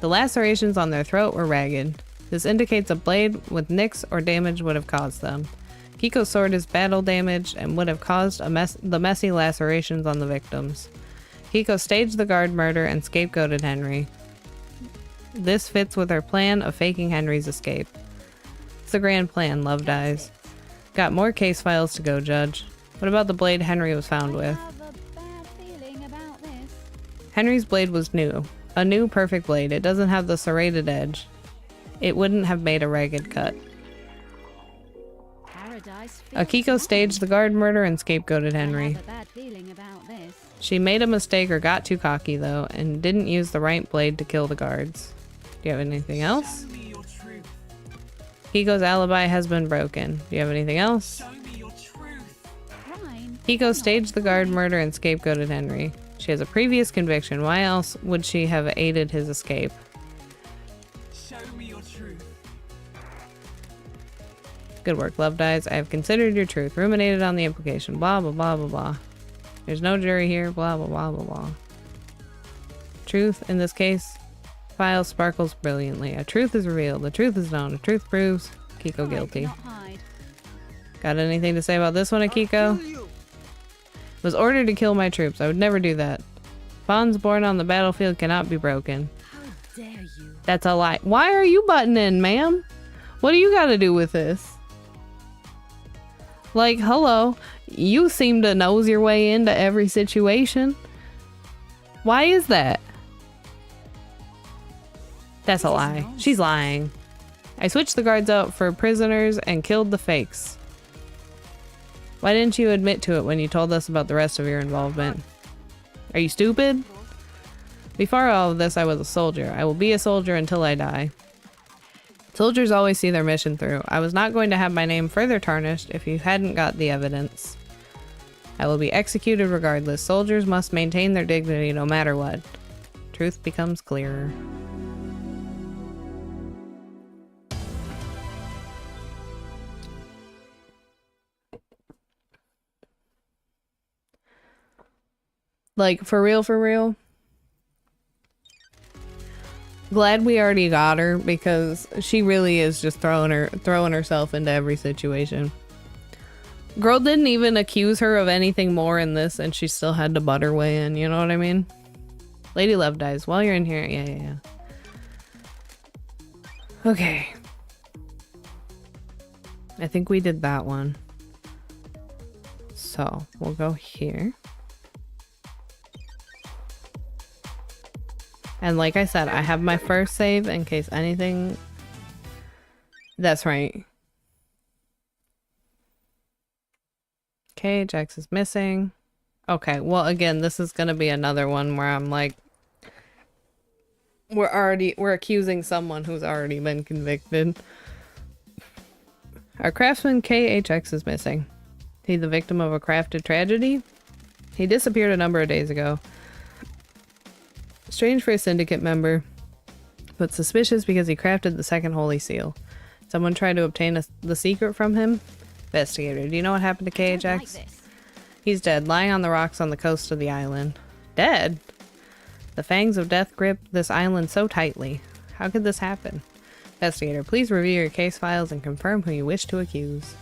The lacerations on their throat were ragged. This indicates a blade with nicks or damage would have caused them. Kiko's sword is battle damaged and would have caused the messy lacerations on the victims. Kiko staged the guard murder and scapegoated Henry. This fits with her plan of faking Henry's escape. It's a grand plan, Love Dies. Got more case files to go, Judge. What about the blade Henry was found I with? have a bad feeling about this. Henry's blade was new. A new perfect blade. It doesn't have the serrated edge. It wouldn't have made a ragged cut. Paradise feels Akiko staged the guard murder and scapegoated I Henry. have a bad feeling about this. She made a mistake or got too cocky, though, and didn't use the right blade to kill the guards. Do you have anything else? Show me your truth. Kiko's alibi has been broken. Do you have anything else? Show me your truth. Crime. Kiko staged the guard murder and scapegoated Henry. She has a previous conviction. Why else would she have aided his escape? Show me your truth. Good work, Love Dies. I have considered your truth, ruminated on the implication, blah, blah, blah, blah, blah. There's no jury here, blah, blah, blah, blah, blah. Truth, in this case, file sparkles brilliantly. A truth is revealed. The truth is known. A truth proves Kiko I guilty. cannot hide. Got anything to say about this one, Akiko? Kill you. Was ordered to kill my troops. I would never do that. Bonds born on the battlefield cannot be broken. How dare you? That's a lie. Why are you butting in, ma'am? What do you got to do with this? Like, hello. You seem to nose your way into every situation. Why is that? That's a lie. She's lying. I switched the guards out for prisoners and killed the fakes. Why didn't you admit to it when you told us about the rest of your involvement? Are you stupid? Before all of this, I was a soldier. I will be a soldier until I die. Soldiers always see their mission through. I was not going to have my name further tarnished if you hadn't got the evidence. I will be executed regardless. Soldiers must maintain their dignity no matter what. Truth becomes clearer. Like, for real, for real? Glad we already got her, because she really is just throwing herself into every situation. Girl didn't even accuse her of anything more in this, and she still had to butt her way in, you know what I mean? Lady Love Dies. While you're in here, yeah. Okay. I think we did that one. So we'll go here. And like I said, I have my first save in case anything. That's right. KHX is missing. Okay, well again, this is gonna be another one where I'm like, we're accusing someone who's already been convicted. Our craftsman KHX is missing. He the victim of a crafted tragedy? He disappeared a number of days ago. Strange for a syndicate member, but suspicious because he crafted the second holy seal. Someone tried to obtain the secret from him? Investigator, do you know what happened to I don't KHX? like this. He's dead, lying on the rocks on the coast of the island. Dead? The fangs of death grip this island so tightly. How could this happen? Investigator, please review your case files and confirm who you wish to accuse.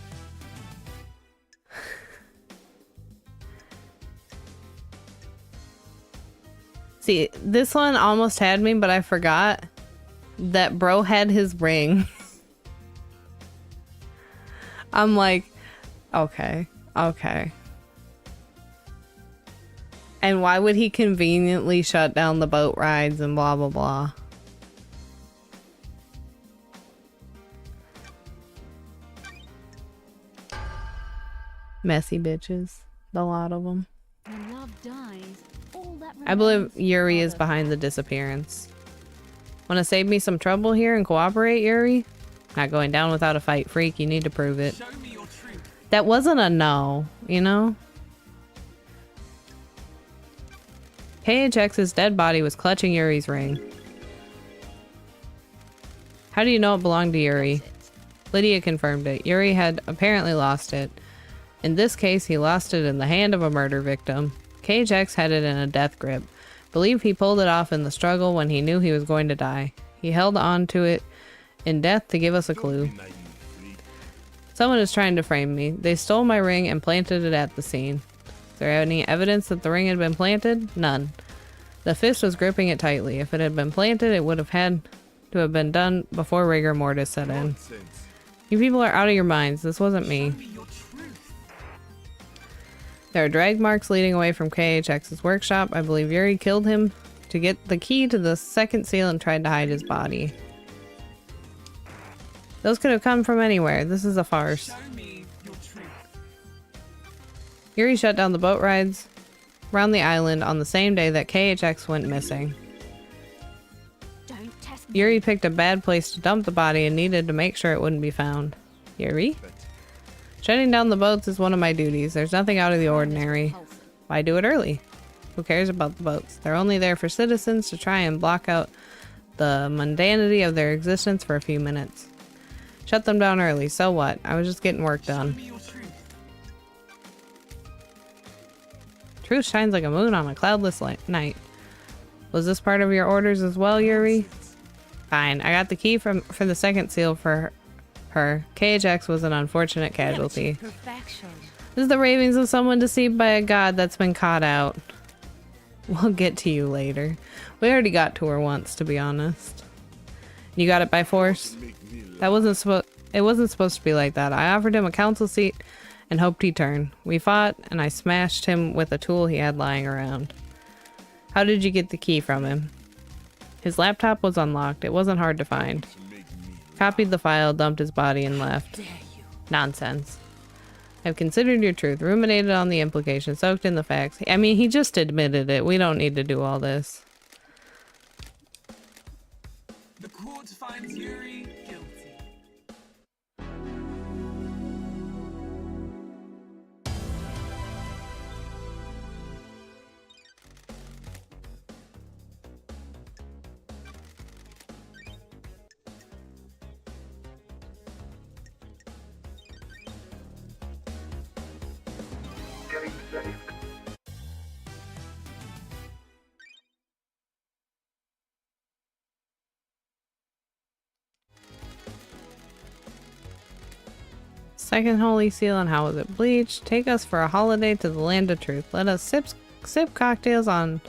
See, this one almost had me, but I forgot that bro had his ring. I'm like, okay, okay. And why would he conveniently shut down the boat rides and blah, blah, blah? Messy bitches. A lot of them. When love dies, all that I believe remains Yuri are is the behind the facts. disappearance. Want to save me some trouble here and cooperate, Yuri? Not going down without a fight, freak. You need to prove it. Show me your truth. That wasn't a no, you know? KHX's dead body was clutching Yuri's ring. How do you know it belonged to Yuri? Lydia confirmed it. Yuri had apparently lost it. In this case, he lost it in the hand of a murder victim. KHX had it in a death grip. Believe he pulled it off in the struggle when he knew he was going to die. He held on to it in death to give us a clue. Someone is trying to frame me. They stole my ring and planted it at the scene. Is there any evidence that the ring had been planted? None. The fist was gripping it tightly. If it had been planted, it would have had to have been done before rigor mortis set in. You people are out of your minds. This wasn't me. Show me your truth. There are drag marks leading away from KHX's workshop. I believe Yuri killed him to get the key to the second seal and tried to hide his body. Those could have come from anywhere. This is a farce. Show me your truth. Yuri shut down the boat rides around the island on the same day that KHX went missing. Don't test me. Yuri picked a bad place to dump the body and needed to make sure it wouldn't be found. Yuri? Shutting down the boats is one of my duties. There's nothing out of the ordinary. Why do it early? Who cares about the boats? They're only there for citizens to try and block out the mundanity of their existence for a few minutes. Shut them down early. So what? I was just getting work Show done. me your truth. Truth shines like a moon on a cloudless night. Was this part of your orders as well, Yuri? Fine. I got the key for the second seal for her. KHX was an unfortunate casualty. Perfection. This is the ravings of someone deceived by a god that's been caught out. We'll get to you later. We already got to her once, to be honest. You got it by force? That wasn't supposed. It wasn't supposed to be like that. I offered him a council seat and hoped he'd turn. We fought, and I smashed him with a tool he had lying around. How did you get the key from him? His laptop was unlocked. It wasn't hard to find. Copied the file, dumped his body, and left. Nonsense. I've considered your truth, ruminated on the implications, soaked in the facts. I mean, he just admitted it. We don't need to do all this. The court finds Yuri guilty. Second holy seal and how was it bleached? Take us for a holiday to the land of truth. Let us sip cocktails of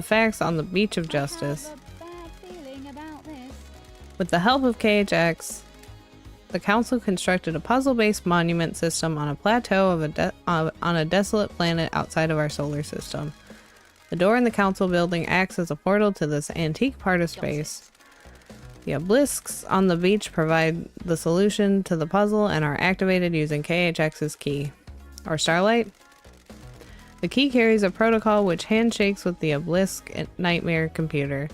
facts on the beach of justice. I have a bad feeling about this. With the help of KHX, the council constructed a puzzle-based monument system on a plateau on a desolate planet outside of our solar system. The door in the council building acts as a portal to this antique part of space. The obelisks on the beach provide the solution to the puzzle and are activated using KHX's key. Or Starlight? The key carries a protocol which handshakes with the obelisk nightmare computer.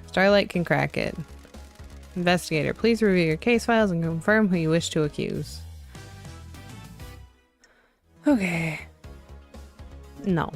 Starlight can crack it. Investigator, please review your case files and confirm who you wish to accuse. Okay. No.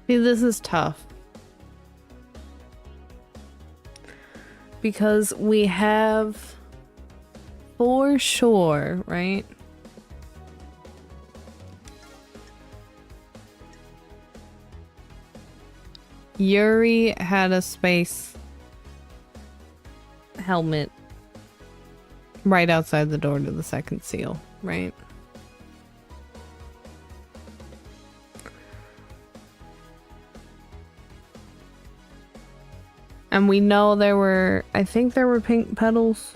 See, this is tough. Because we have for sure, right? Yuri had a space helmet right outside the door to the second seal, right? And we know there were, I think there were pink petals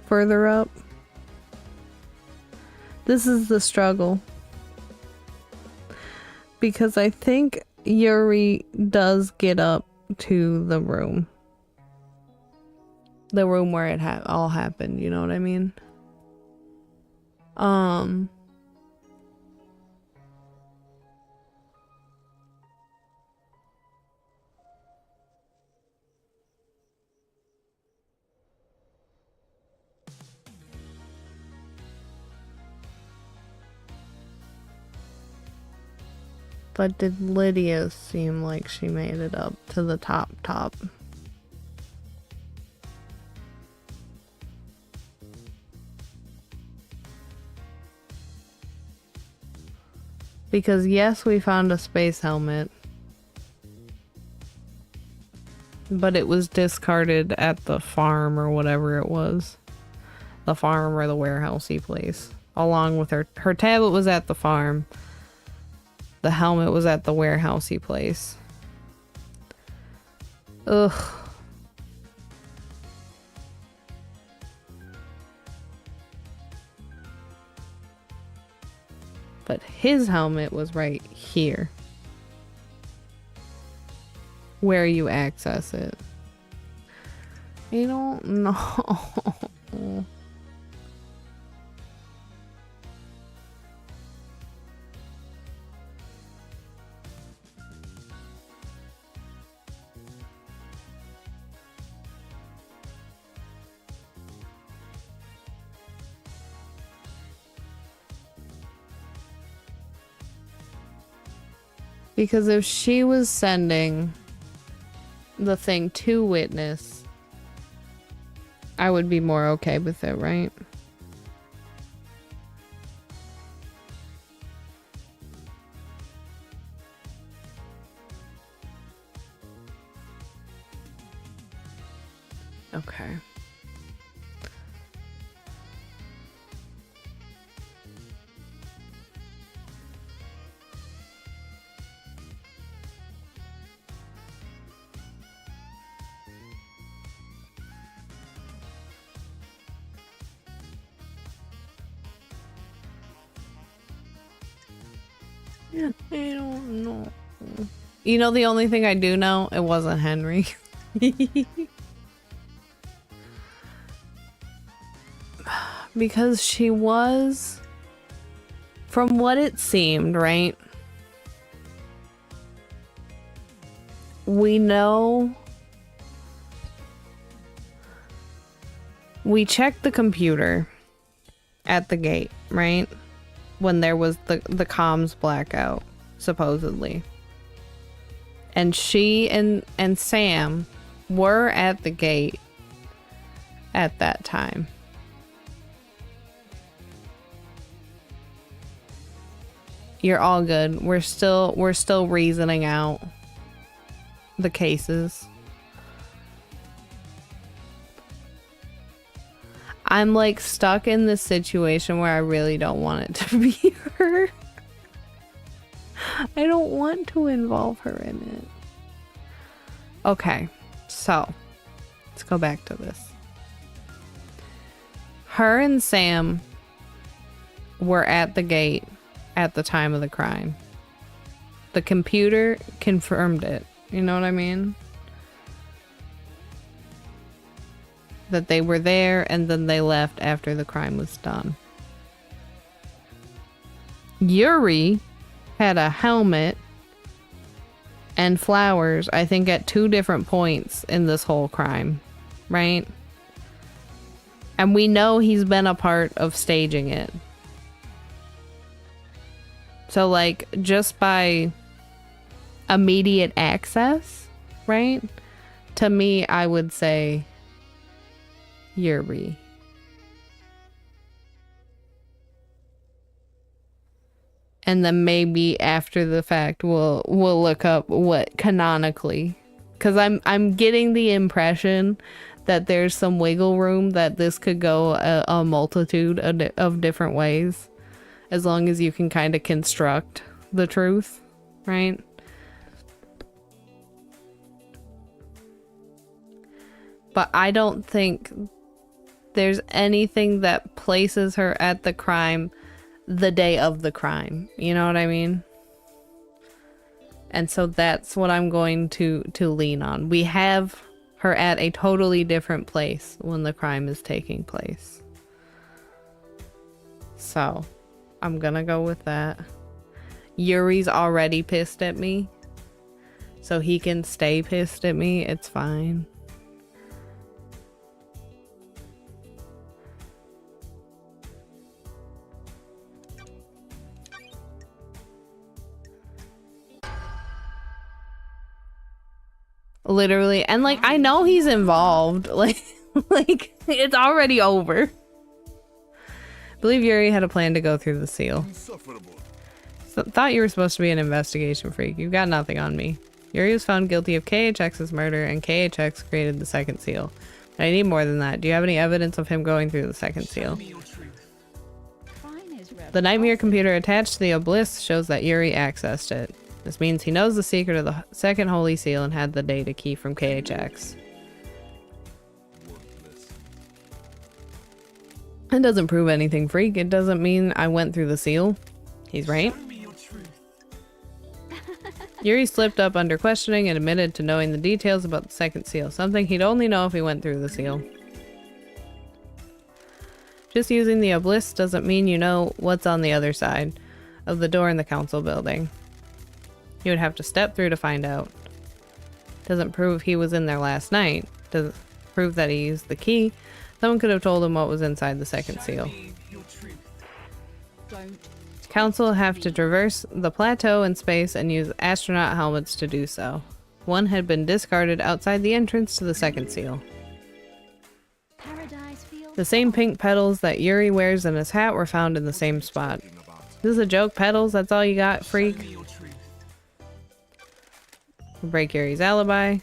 further up. This is the struggle. Because I think Yuri does get up to the room. The room where it all happened, you know what I mean? But did Lydia seem like she made it up to the top? Because yes, we found a space helmet. But it was discarded at the farm or whatever it was. The farm or the warehousey place. Along with her tablet was at the farm. The helmet was at the warehousey place. Ugh. But his helmet was right here. Where you access it. You don't know. Because if she was sending the thing to witness, I would be more okay with it, right? Okay. Yeah, I don't know. You know, the only thing I do know, it wasn't Henry. Because she was, from what it seemed, right? We know. We checked the computer at the gate, right? When there was the comms blackout, supposedly. And she and Sam were at the gate at that time. You're all good. We're still reasoning out the cases. I'm like stuck in this situation where I really don't want it to be her. I don't want to involve her in it. Okay, so let's go back to this. Her and Sam were at the gate at the time of the crime. The computer confirmed it. You know what I mean? That they were there and then they left after the crime was done. Yuri had a helmet and flowers, I think, at 2 different points in this whole crime, right? And we know he's been a part of staging it. So, like, just by immediate access, right? To me, I would say Yuri. And then maybe after the fact we'll look up what canonically, because I'm getting the impression that there's some wiggle room that this could go a multitude of different ways, as long as you can kind of construct the truth, right? But I don't think there's anything that places her at the crime the day of the crime. You know what I mean? And so that's what I'm going to lean on. We have her at a totally different place when the crime is taking place. So I'm gonna go with that. Yuri's already pissed at me, so he can stay pissed at me. It's fine. Literally. And like, I know he's involved. Like it's already over. I believe Yuri had a plan to go through the seal. So, thought you were supposed to be an investigation freak. You've got nothing on me. Yuri was found guilty of KHX's murder, and KHX created the second seal. But I need more than that. Do you have any evidence of him going through the second seal? The Nightmare computer attached to the obelisk shows that Yuri accessed it. This means he knows the secret of the second holy seal and had the data key from KHX. It doesn't prove anything, freak. It doesn't mean I went through the seal. He's right. Yuri slipped up under questioning and admitted to knowing the details about the second seal, something he'd only know if he went through the seal. Just using the obelisk doesn't mean you know what's on the other side of the door in the council building. You would have to step through to find out. Doesn't prove he was in there last night. Doesn't prove that he used the key. Someone could have told him what was inside the second seal. Don't. Council have to traverse the plateau in space and use astronaut helmets to do so. One had been discarded outside the entrance to the second seal. Paradise feels The same pink petals that Yuri wears in his hat were found in the same spot. This is a joke, petals? That's all you got, freak? Show me your truth. Break Yuri's alibi.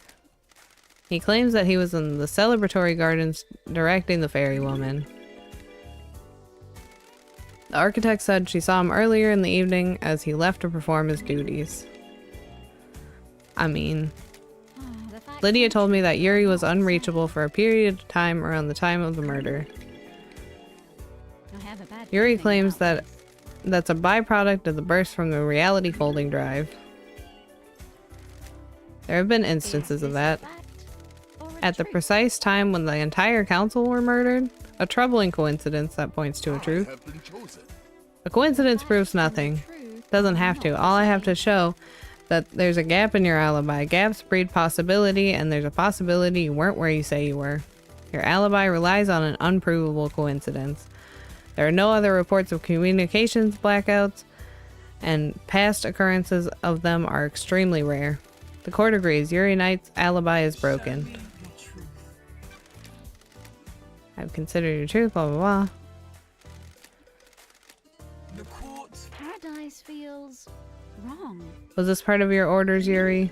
He claims that he was in the celebratory gardens directing the fairy woman. The architect said she saw him earlier in the evening as he left to perform his duties. I mean, the fact Lydia told me that Yuri was unreachable for a period of time around the time of the murder. I have a bad Yuri feeling claims about that that's a byproduct of the burst from the reality folding drive. There have been this. instances Is of this that. a fact or a At the trick? precise time when the entire council were murdered, a troubling coincidence that points to a truth. have been chosen. A coincidence Facts proves and the nothing. truth Doesn't are have to. not All I have the to show that there's a gap in your alibi. Gaps breed possibility, and there's a possibility you weren't where you say you were. Your alibi relies on an unprovable coincidence. There are no other reports of communications blackouts, and past occurrences of them are extremely rare. The court agrees. Yuri Knight's alibi is broken. Show me your truth. I've considered your truth, blah blah blah. The court. Paradise feels wrong. Was this part of your orders, Yuri?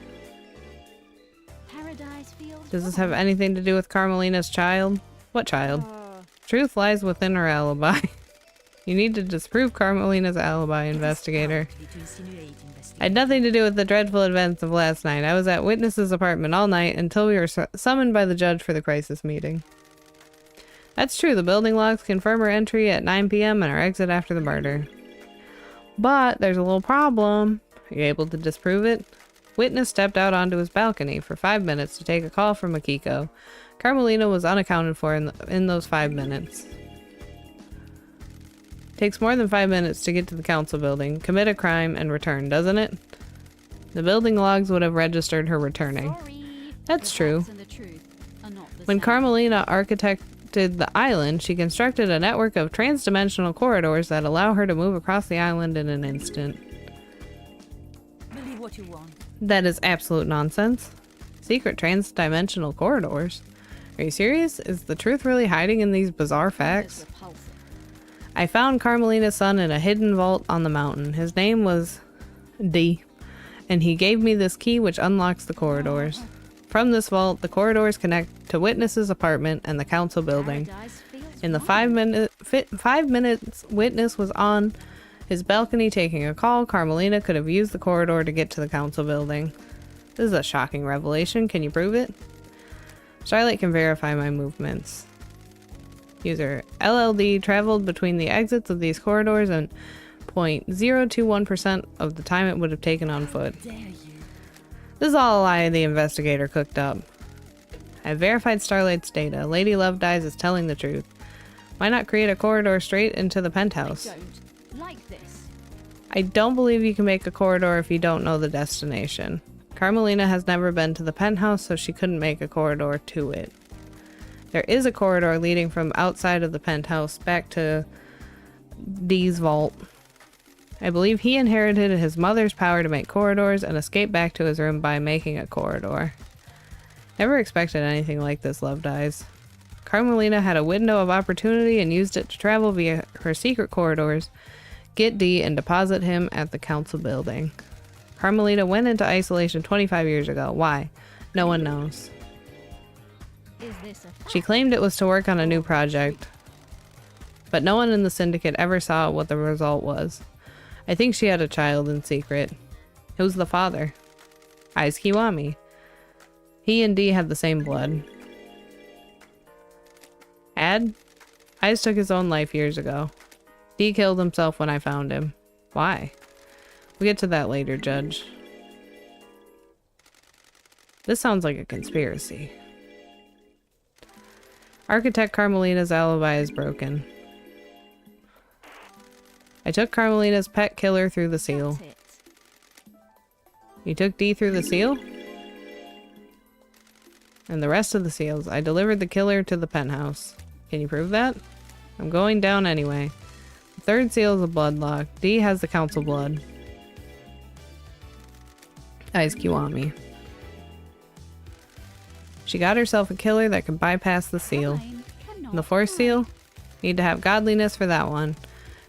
Paradise feels Does this wrong. have anything to do with Carmelina's child? What child? Truth lies within her alibi. You need to disprove Carmelina's alibi, investigator. I had nothing to do with the dreadful events of last night. I was at witness's apartment all night until we were summoned by the judge for the crisis meeting. That's true. The building logs confirm her entry at 9 p.m. and her exit after the murder. But there's a little problem. Are you able to disprove it? Witness stepped out onto his balcony for 5 minutes to take a call from Akiko. Carmelina was unaccounted for in those 5 minutes. Takes more than 5 minutes to get to the council building, commit a crime, and return, doesn't it? The building logs would have registered her returning. Sorry. That's The true. facts and the truth are not the When same. Carmelina architected the island, she constructed a network of trans-dimensional corridors that allow her to move across the island in an instant. Believe what you want. That is absolute nonsense. Secret trans-dimensional corridors? Are you serious? Is the truth really hiding in these bizarre It's facts? repulsive. I found Carmelina's son in a hidden vault on the mountain. His name was D, and he gave me this key which unlocks the corridors. From this vault, the corridors connect to Witness's apartment and the council building. Paradise feels In the wrong. 5 minutes Witness was on his balcony taking a call, Carmelina could have used the corridor to get to the council building. This is a shocking revelation. Can you prove it? Starlight can verify my movements. User LLD traveled between the exits of these corridors and 0.021% of the time it would have taken on foot. Dare you? This is all a lie the investigator cooked up. I verified Starlight's data. Lady Love Dies is telling the truth. Why not create a corridor straight into the penthouse? Don't like this. I don't believe you can make a corridor if you don't know the destination. Carmelina has never been to the penthouse, so she couldn't make a corridor to it. There is a corridor leading from outside of the penthouse back to D's vault. I believe he inherited his mother's power to make corridors and escaped back to his room by making a corridor. Never expected anything like this, Love Dies. Carmelina had a window of opportunity and used it to travel via her secret corridors, get D, and deposit him at the council building. Carmelina went into isolation 25 years ago. Why? No one knows. Is this a fact? She claimed it was to work on a new project, but no one in the syndicate ever saw what the result was. I think she had a child in secret. Who's the father? Aiz Kiwami. He and D had the same blood. Aiz took his own life years ago. D killed himself when I found him. Why? We'll get to that later, Judge. This sounds like a conspiracy. Architect Carmelina's alibi is broken. I took Carmelina's pet killer through the seal. That's it. You took D through the seal? And the rest of the seals. I delivered the killer to the penthouse. Can you prove that? I'm going down anyway. third seal is a blood lock. D has the council blood. Ice Kiwami. She got herself a killer that could bypass the seal. Kind cannot And the fourth lie. seal? Need to have godliness for that one.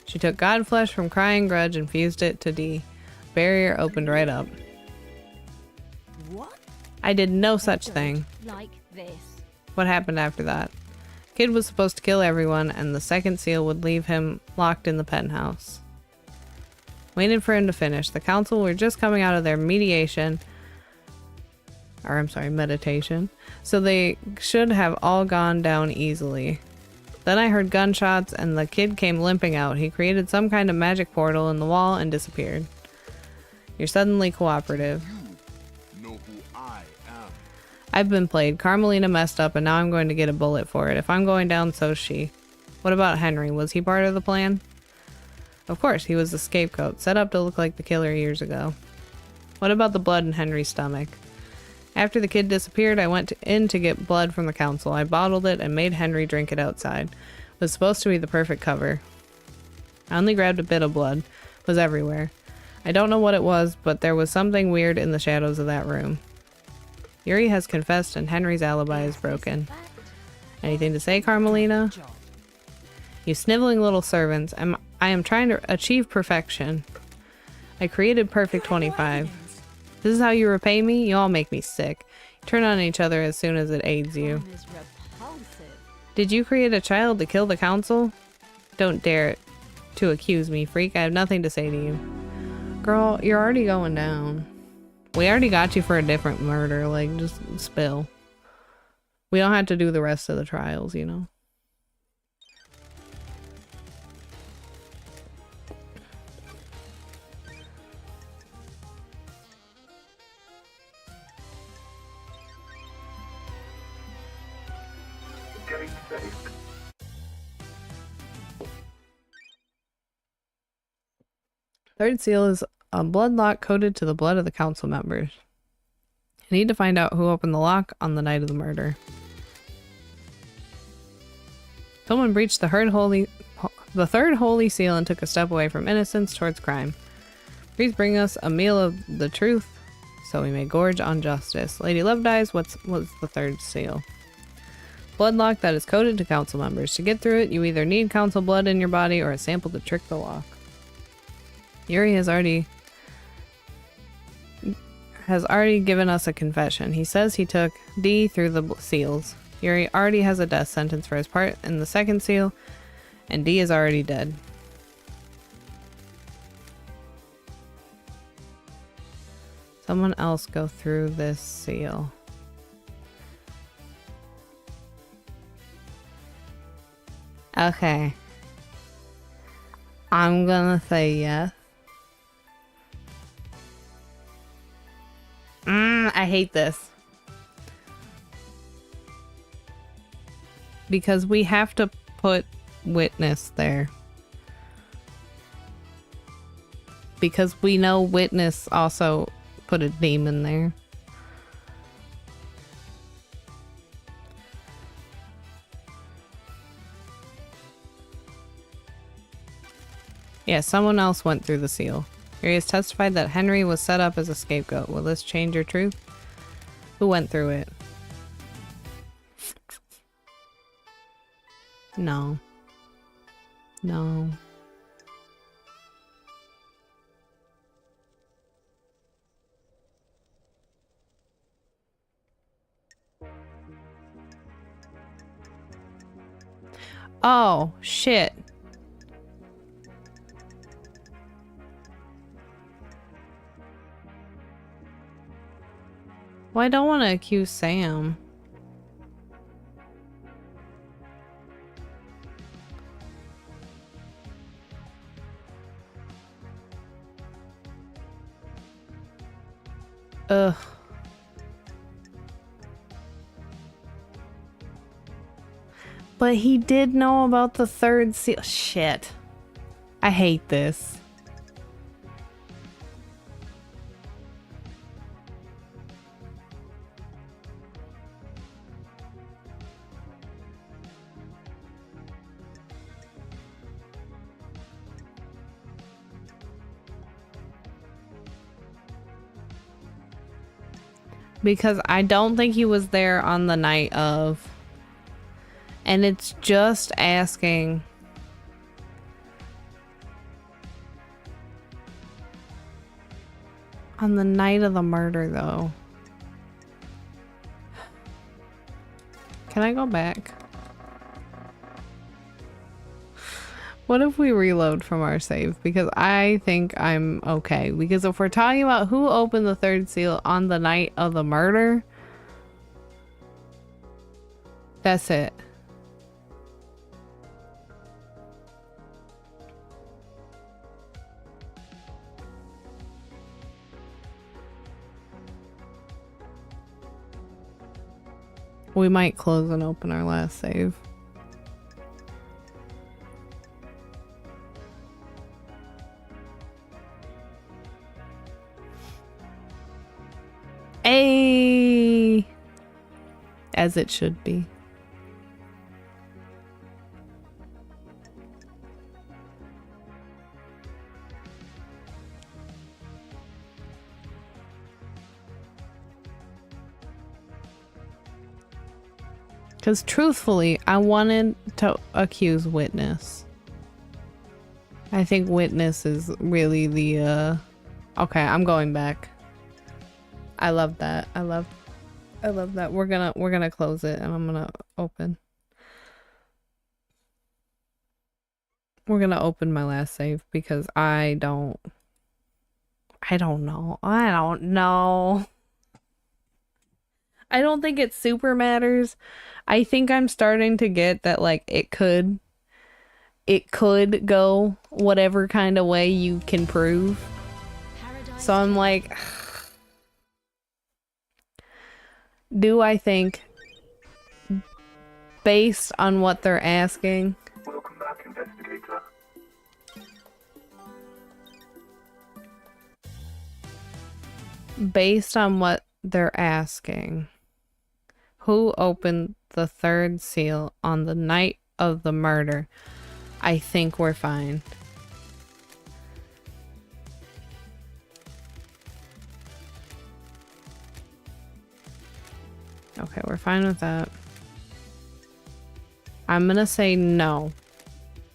She took god flesh from Crying Grudge and fused it to D. Barrier opened right up. What? I did no such thing. Like this. What happened after that? Kid was supposed to kill everyone, and the second seal would leave him locked in the penthouse. Waited for him to finish. The council were just coming out of their meditation. Or, I'm sorry, meditation. So they should have all gone down easily. Then I heard gunshots, and the kid came limping out. He created some kind of magic portal in the wall and disappeared. You're suddenly cooperative. Know who I am. I've been played. Carmelina messed up and now I'm going to get a bullet for it. If I'm going down, so's she. What about Henry? Was he part of the plan? Of course, he was the scapegoat, set up to look like the killer years ago. What about the blood in Henry's stomach? After the kid disappeared, I went in to get blood from the council. I bottled it and made Henry drink it outside. It was supposed to be the perfect cover. I only grabbed a bit of blood. It was everywhere. I don't know what it was, but there was something weird in the shadows of that room. Yuri has confessed and Henry's alibi is broken. Anything to say, Carmelina? Job. You sniveling little servants. I am trying to achieve perfection. I created Perfect 25. This is how you repay me? You all make me sick. You turn on each other as soon as it aids you. One is repulsive. Did you create a child to kill the council? Don't dare to accuse me, freak. I have nothing to say to you. Girl, you're already going down. We already got you for a different murder. Like, just spill. We don't have to do the rest of the trials, you know? Getting safe. Third seal is a blood lock coded to the blood of the council members. I need to find out who opened the lock on the night of the murder. Someone breached the third holy seal and took a step away from innocence towards crime. Please bring us a meal of the truth, so we may gorge on justice. Lady Love Dies, what's the third seal? Blood lock that is coded to council members. To get through it, you either need council blood in your body or a sample to trick the lock. Yuri has already given us a confession. He says he took D through the seals. Yuri already has a death sentence for his part in the second seal, and D is already dead. Someone else go through this seal. Okay. I'm gonna say yes. I hate this. Because we have to put witness there. Because we know witness also put a demon there. Yeah, someone else went through the seal. Yuri has testified that Henry was set up as a scapegoat. Will this change your truth? Who went through it? No. No. Oh, shit. Well, I don't want to accuse Sam. Ugh. But he did know about the third seal. Shit. I hate this. Because I don't think he was there on the night of. And it's just asking. On the night of the murder, though. Can I go back? What if we reload from our save? Because I think I'm okay. Because if we're talking about who opened the third seal on the night of the murder, that's it. We might close and open our last save. Hey, as it should be. Because truthfully, I wanted to accuse Witness. I think Witness is really the, okay, I'm going back. I love that. I love that. We're gonna close it and I'm gonna open. We're gonna open my last save because I don't know. I don't know. I don't think it super matters. I think I'm starting to get that, like, it could go whatever kind of way you can prove. So I'm like, do I think, based on what they're asking, Welcome back, investigator. based on what they're asking, who opened the third seal on the night of the murder, I think we're fine. Okay, we're fine with that. I'm gonna say no,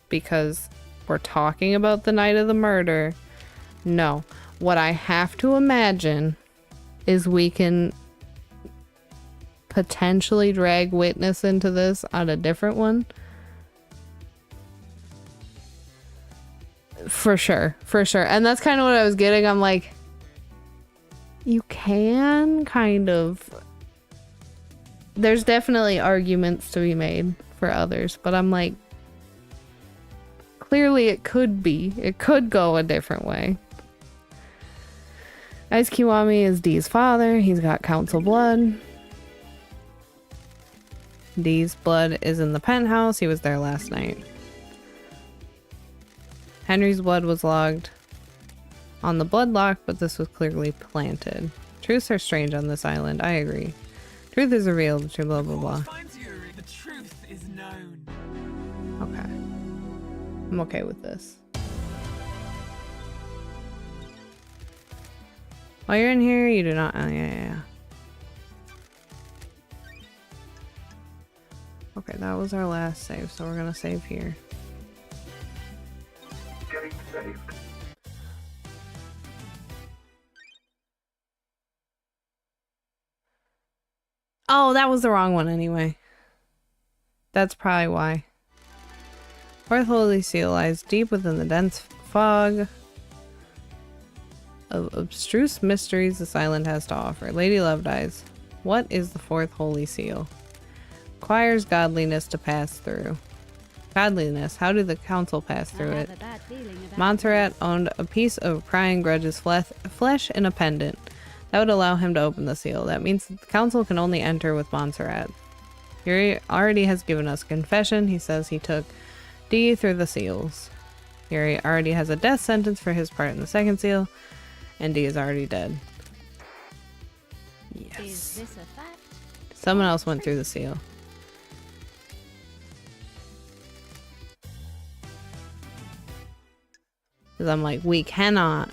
because we're talking about the night of the murder. No. What I have to imagine is we can potentially drag Witness into this on a different one. For sure. For sure. And that's kind of what I was getting. I'm like, you can kind of... There's definitely arguments to be made for others, but I'm like, clearly it could be. It could go a different way. Ice Kiwami is Dee's father. He's got council blood. Dee's blood is in the penthouse. He was there last night. Henry's blood was logged on the blood lock, but this was clearly planted. Truths are strange on this island. I agree. Truth is revealed. Blah blah blah. The truth is known. Okay. I'm okay with this. While you're in here, you do not... Oh, yeah. Okay, that was our last save, so we're gonna save here. Getting saved. Oh, that was the wrong one anyway. That's probably why. Fourth Holy Seal lies deep within the dense fog of abstruse mysteries this island has to offer. Lady Love dies. What is the Fourth Holy Seal? Requires godliness to pass through. Godliness. How did the council pass through it? Montserrat owned a piece of Crying Grudge's flesh in a pendant. That would allow him to open the seal. That means the council can only enter with Montserrat. Yuri already has given us confession. He says he took Dee through the seals. Yuri already has a death sentence for his part in the second seal, and Dee is already dead. Yes. Is this a fact? Someone else went through the seal. Because I'm like, we cannot.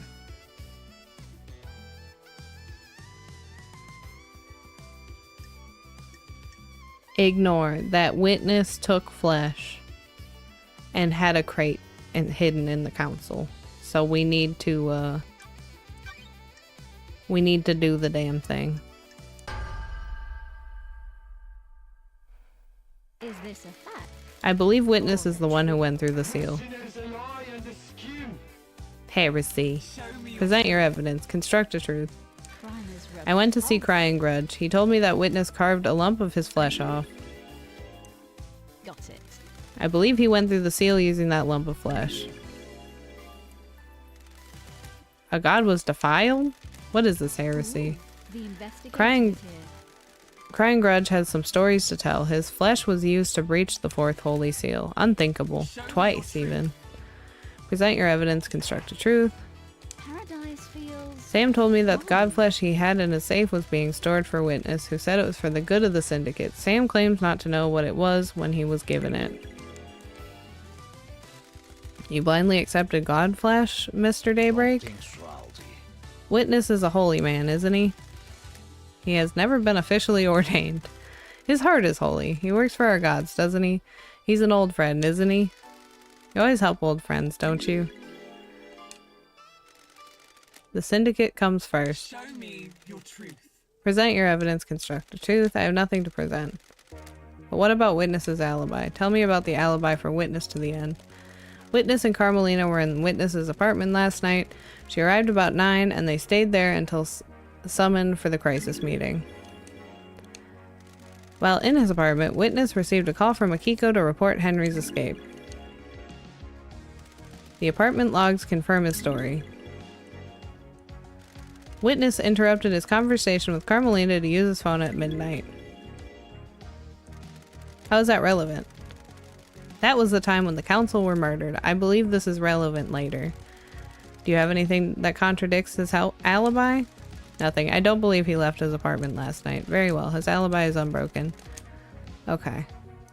ignore that witness took flesh and had a crate and hidden in the council. So we need to do the damn thing. Is this a fact? I believe witness is the one who went through the seal. Heresy. Present your evidence. Construct a truth. Crime is I went to see Crying Grudge. He told me that witness carved a lump of his flesh off. Got it. I believe he went through the seal using that lump of flesh. A god was defiled? What is this heresy? The investigation Crying- is here. Crying Grudge has some stories to tell. His flesh was used to breach the fourth holy seal. Unthinkable. Twice, even. Present your evidence. Construct a truth. Paradise feels... Sam told me that the god flesh he had in his safe was being stored for witness, who said it was for the good of the syndicate. Sam claims not to know what it was when he was given it. You blindly accepted god flesh, Mr. Daybreak? Witness is a holy man, isn't he? He has never been officially ordained. His heart is holy. He works for our gods, doesn't he? He's an old friend, isn't he? You always help old friends, don't you? The syndicate comes first. Show me your truth. Present your evidence, construct a truth. I have nothing to present. But what about Witness's alibi? Tell me about the alibi for Witness to the end. Witness and Carmelina were in Witness's apartment last night. She arrived about 9 and they stayed there until summoned for the crisis meeting. While in his apartment, Witness received a call from Akiko to report Henry's escape. The apartment logs confirm his story. Witness interrupted his conversation with Carmelina to use his phone at midnight. How is that relevant? That was the time when the council were murdered. I believe this is relevant later. Do you have anything that contradicts his alibi? Nothing. I don't believe he left his apartment last night. Very well. His alibi is unbroken. Okay.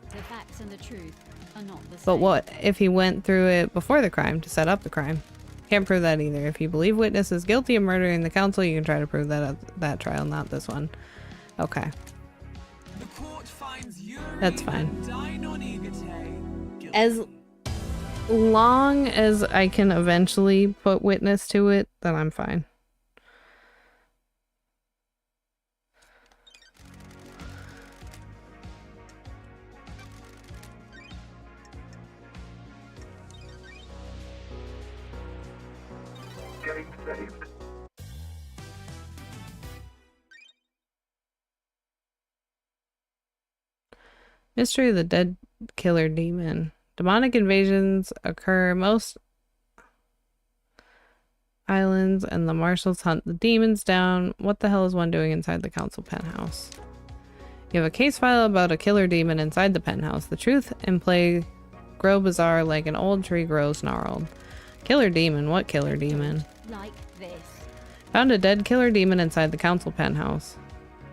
The facts and the truth are not the same. But what if he went through it before the crime to set up the crime? Can't prove that either. If you believe Witness is guilty of murdering the council, you can try to prove that at that trial, not this one. Okay. The court finds Yuri That's fine. and Dainon Igate guilty. As long as I can eventually put Witness to it, then I'm fine. Getting saved. Mystery of the Dead Killer Demon. Demonic invasions occur most islands and the marshals hunt the demons down. What the hell is one doing inside the council penthouse? You have a case file about a killer demon inside the penthouse. The truth and play grow bizarre like an old tree grows gnarled. Killer demon? What killer demon? Like this. Found a dead killer demon inside the council penthouse.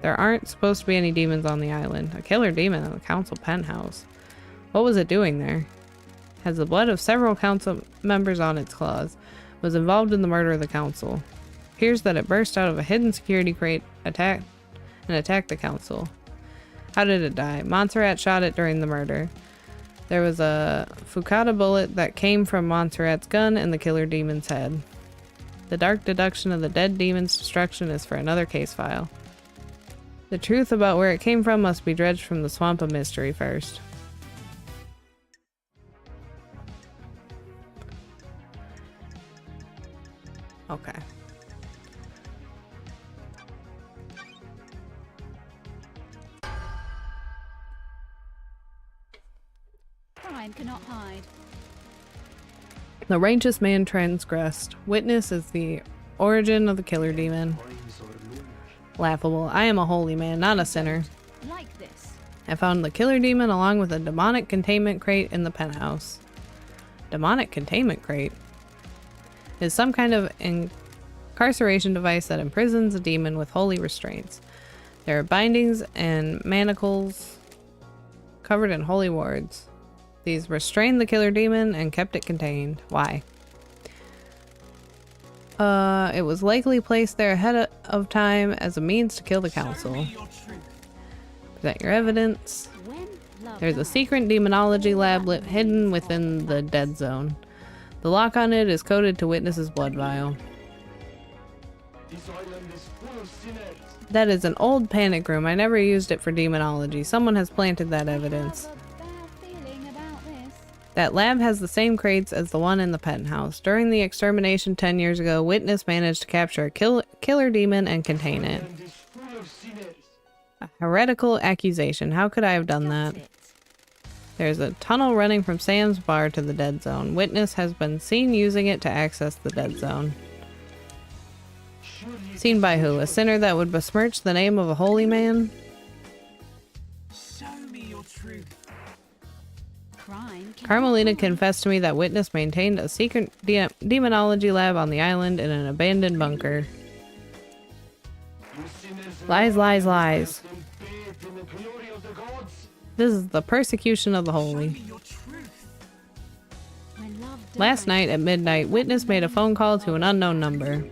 There aren't supposed to be any demons on the island. A killer demon in the council penthouse. What was it doing there? Has the blood of several council members on its claws. Was involved in the murder of the council. Appears that it burst out of a hidden security crate, attacked the council. How did it die? Montserrat shot it during the murder. There was a Fukada bullet that came from Montserrat's gun in the killer demon's head. The dark deduction of the dead demon's destruction is for another case file. The truth about where it came from must be dredged from the swamp of mystery first. Okay. Crime cannot hide. The righteous man transgressed. Witness is the origin of the killer demon. Laughable. I am a holy man, not a sinner. Like this. I found the killer demon along with a demonic containment crate in the penthouse. Demonic containment crate? Is some kind of incarceration device that imprisons a demon with holy restraints. There are bindings and manacles covered in holy wards. These restrained the killer demon and kept it contained. Why? It was likely placed there ahead of time as a means to kill the Show council. me your truth. Present your evidence. When love There's a dies, secret demonology lab hidden within the dead zone. The lock on it is coded to Witness's blood vial. This island is full of sinners. That is an old panic room. I never used it for demonology. Someone has planted that evidence. I have a bad feeling about this. That lab has the same crates as the one in the penthouse. During the extermination 10 years ago, Witness managed to capture a killer demon and contain it. Island is full of sinners. A heretical accusation. How could I have done that? Got it. There's a tunnel running from Sam's bar to the dead zone. Witness has been seen using it to access the dead zone. Surely Seen by who? A sinner that would besmirch the name of a holy man? Show me your truth. Crime can Carmelina confessed to me that Witness maintained a secret demonology lab on the island in an abandoned bunker. you sinners Lies, lies, lies. stand bathed in the glory of the gods. This is the persecution of the Show holy. me your truth. when love Last dies, night at midnight, Witness made a phone call to an unknown number.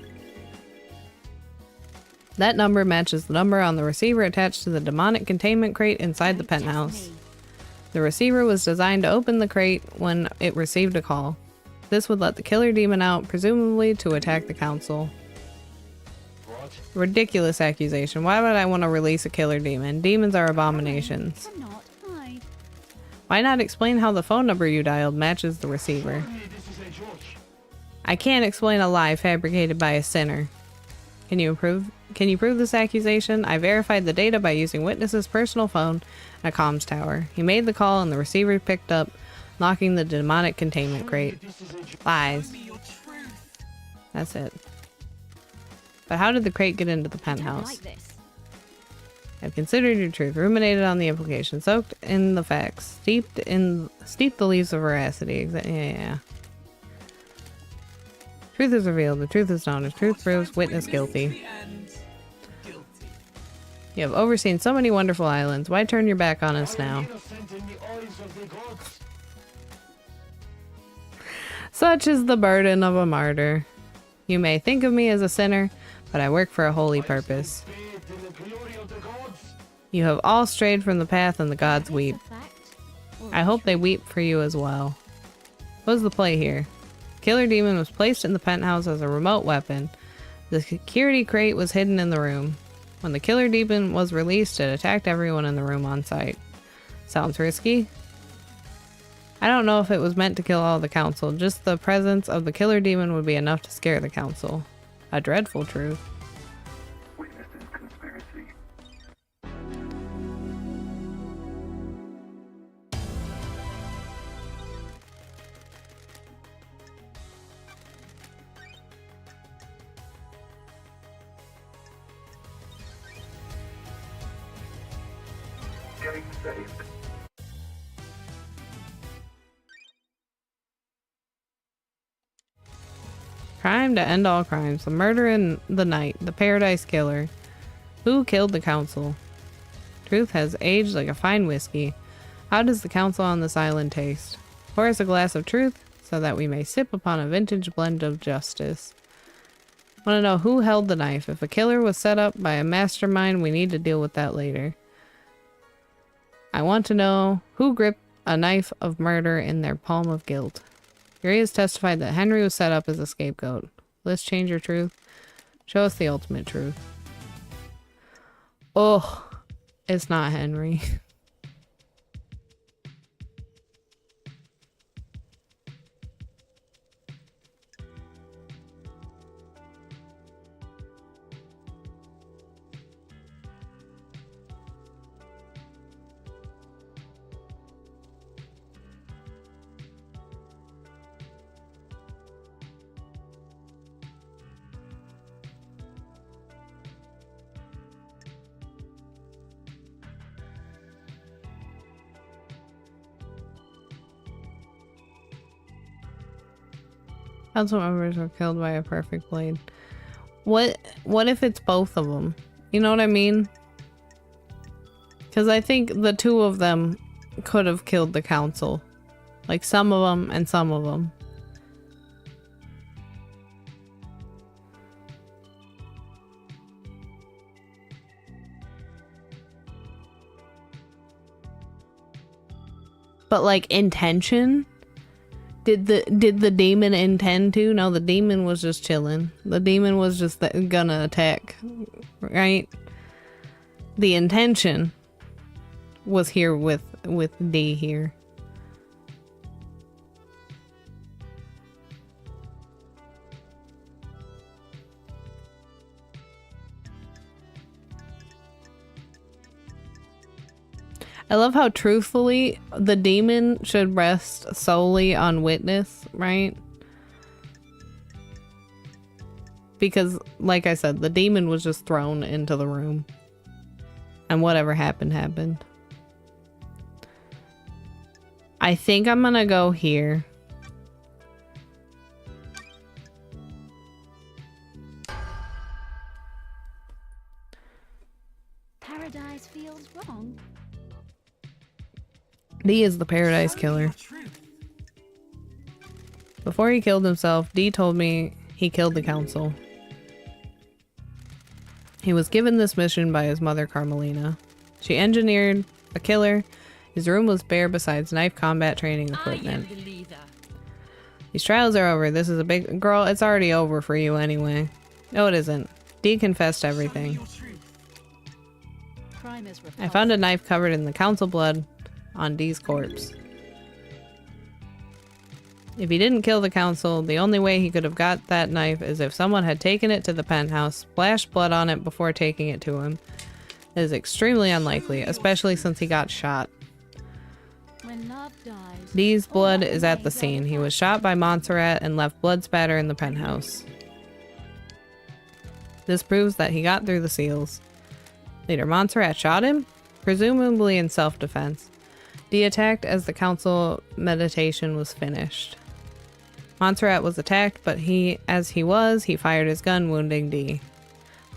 That number matches the number on the receiver attached to the demonic containment crate inside the don't test penthouse. me. The receiver was designed to open the crate when it received a call. This would let the killer demon out, presumably to attack the council. What? Ridiculous accusation. Why would I want to release a killer demon? Demons are abominations. Cannot hide. Why not explain how the phone number you dialed matches the receiver? Surely this is a joke. I can't explain a lie fabricated by a sinner. Can you prove this accusation? I verified the data by using Witness's personal phone and a comms tower. He made the call and the receiver picked up, locking the demonic containment crate. This is a joke. Lies. Show me your truth. That's it. But how did the crate get into the Don't penthouse? like this. I've considered your truth, ruminated on the implications, soaked in the facts, steeped the leaves of veracity. Yeah. Truth is revealed, the truth is known, as truth proves Witness guilty. The end. Guilty. You have overseen so many wonderful islands. Why turn your back on us now? Innocent in the eyes of the gods. Such is the burden of a martyr. You may think of me as a sinner, but I work for a holy purpose. Bathed in the glory of the gods. You have all strayed from the path and the gods Is weep. this a fact or I a hope they trick? weep for you as well. What was the play here? Killer demon was placed in the penthouse as a remote weapon. The security crate was hidden in the room. When the killer demon was released, it attacked everyone in the room on sight. Sounds risky. I don't know if it was meant to kill all the council. Just the presence of the killer demon would be enough to scare the council. A dreadful truth. Witnesses conspiracy. Getting saved. Crime to end all crimes. The murder in the night. The paradise killer. Who killed the council? Truth has aged like a fine whiskey. How does the council on this island taste? Pour us a glass of truth so that we may sip upon a vintage blend of justice. Want to know who held the knife? If a killer was set up by a mastermind, we need to deal with that later. I want to know who gripped a knife of murder in their palm of guilt. Yuri has testified that Henry was set up as a scapegoat. Let's change your truth. Show us the ultimate truth. Oh, it's not Henry. Council members were killed by a perfect blade. What if it's both of them? You know what I mean? Because I think the two of them could have killed the council. Like some of them and some of them. But like intention? Did the demon intend to? No, the demon was just chilling. The demon was just gonna attack, right? The intention was here with D here. I love how truthfully the demon should rest solely on witness, right? Because, like I said, the demon was just thrown into the room. And whatever happened, happened. I think I'm gonna go here. Paradise feels wrong. D is the Paradise Killer. Before he killed himself, D told me he killed the council. He was given this mission by his mother, Carmelina. She engineered a killer. His room was bare besides knife combat training equipment. These trials are over. This is a big... Girl, it's already over for you anyway. No, it isn't. D confessed everything. Crime is I found a knife covered in the council blood on D's corpse. If he didn't kill the council, the only way he could have got that knife is if someone had taken it to the penthouse, splashed blood on it before taking it to him. It is extremely unlikely, especially since he got shot. When love dies, D's blood is at the scene. He was shot by Montserrat and left blood spatter in the penthouse. This proves that he got through the seals. Later, Montserrat shot him, presumably in self-defense. D attacked as the council meditation was finished. Montserrat was attacked, but he fired his gun, wounding D.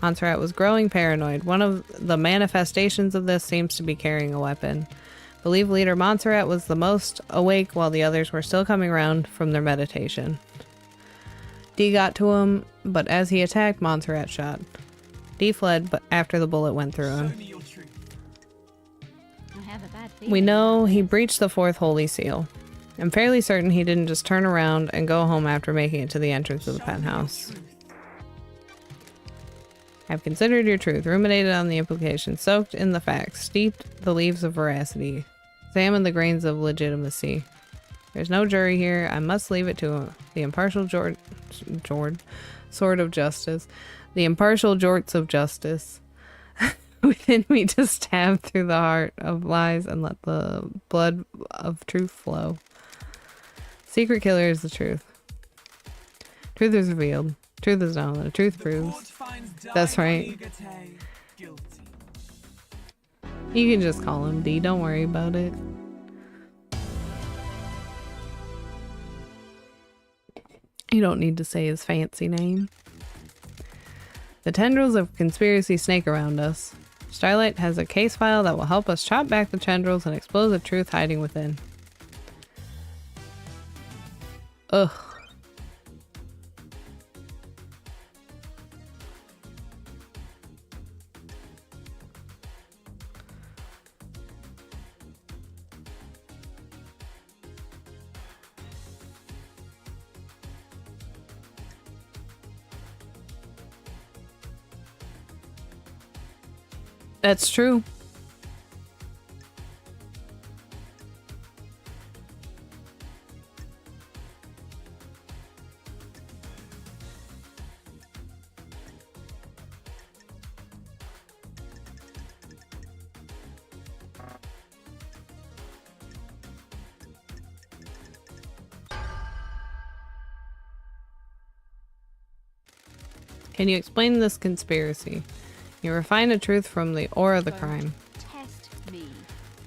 Montserrat was growing paranoid. One of the manifestations of this seems to be carrying a weapon. Believe leader Montserrat was the most awake while the others were still coming around from their meditation. D got to him, but as he attacked, Montserrat shot. D fled, but after the bullet went through him. I have a bad feeling. We know he breached the fourth holy seal. I'm fairly certain he didn't just turn around and go home after making it to the entrance of the penthouse. I've considered your truth, ruminated on the implications, soaked in the facts, steeped the leaves of veracity, examined the grains of legitimacy. There's no jury here. I must leave it to the impartial sword of justice. The impartial jorts of justice within me to stab through the heart of lies and let the blood of truth flow. Secret killer is the truth. Truth is revealed. Truth is known. The truth proves. That's right. You can just call him D. Don't worry about it. You don't need to say his fancy name. The tendrils of conspiracy snake around us. Starlight has a case file that will help us chop back the tendrils and expose the truth hiding within. Ugh. That's true. Can you explain this conspiracy? You refine the truth from the ore of the crime. Test me.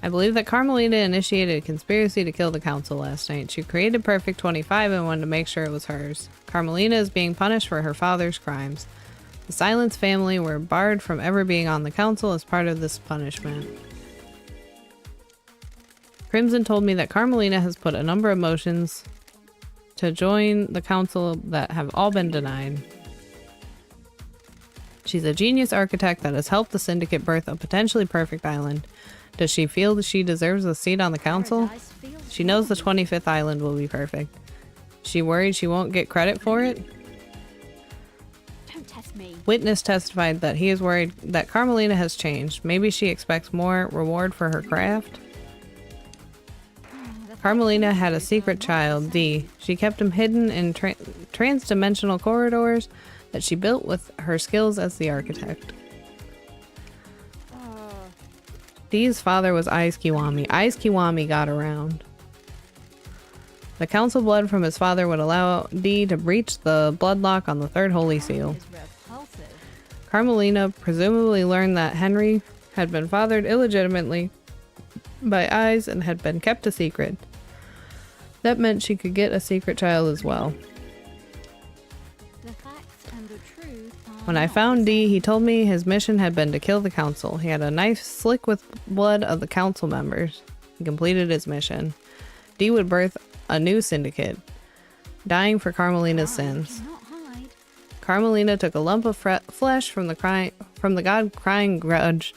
I believe that Carmelita initiated a conspiracy to kill the council last night. She created Perfect 25 and wanted to make sure it was hers. Carmelita is being punished for her father's crimes. The Silence family were barred from ever being on the council as part of this punishment. Crimson told me that Carmelita has put a number of motions to join the council that have all been denied. She's a genius architect that has helped the Syndicate birth a potentially perfect island. Does she feel that she deserves a seat on the council? Paradise feels She knows the wrong. 25th island will be perfect. She worried she won't get credit for it? Don't test me. Witness testified that he is worried that Carmelina has changed. Maybe she expects more reward for her craft? The facts Carmelina and had a truth are secret not the child, same. D. She kept him hidden in trans-dimensional corridors that she built with her skills as the architect. Dee's father was Ice Kiwami. Ice Kiwami got around. The council blood from his father would allow Dee to breach the bloodlock on the third holy seal. Is repulsive. Carmelina presumably learned that Henry had been fathered illegitimately by Eyes and had been kept a secret. That meant she could get a secret child as well. The facts and the truth are When I not found the Dee, same. he told me his mission had been to kill the council. He had a knife slick with blood of the council members. He completed his mission. Dee would birth a new syndicate, dying for Carmelina's sins. Cannot hide. Carmelina took a lump of flesh from the god crying grudge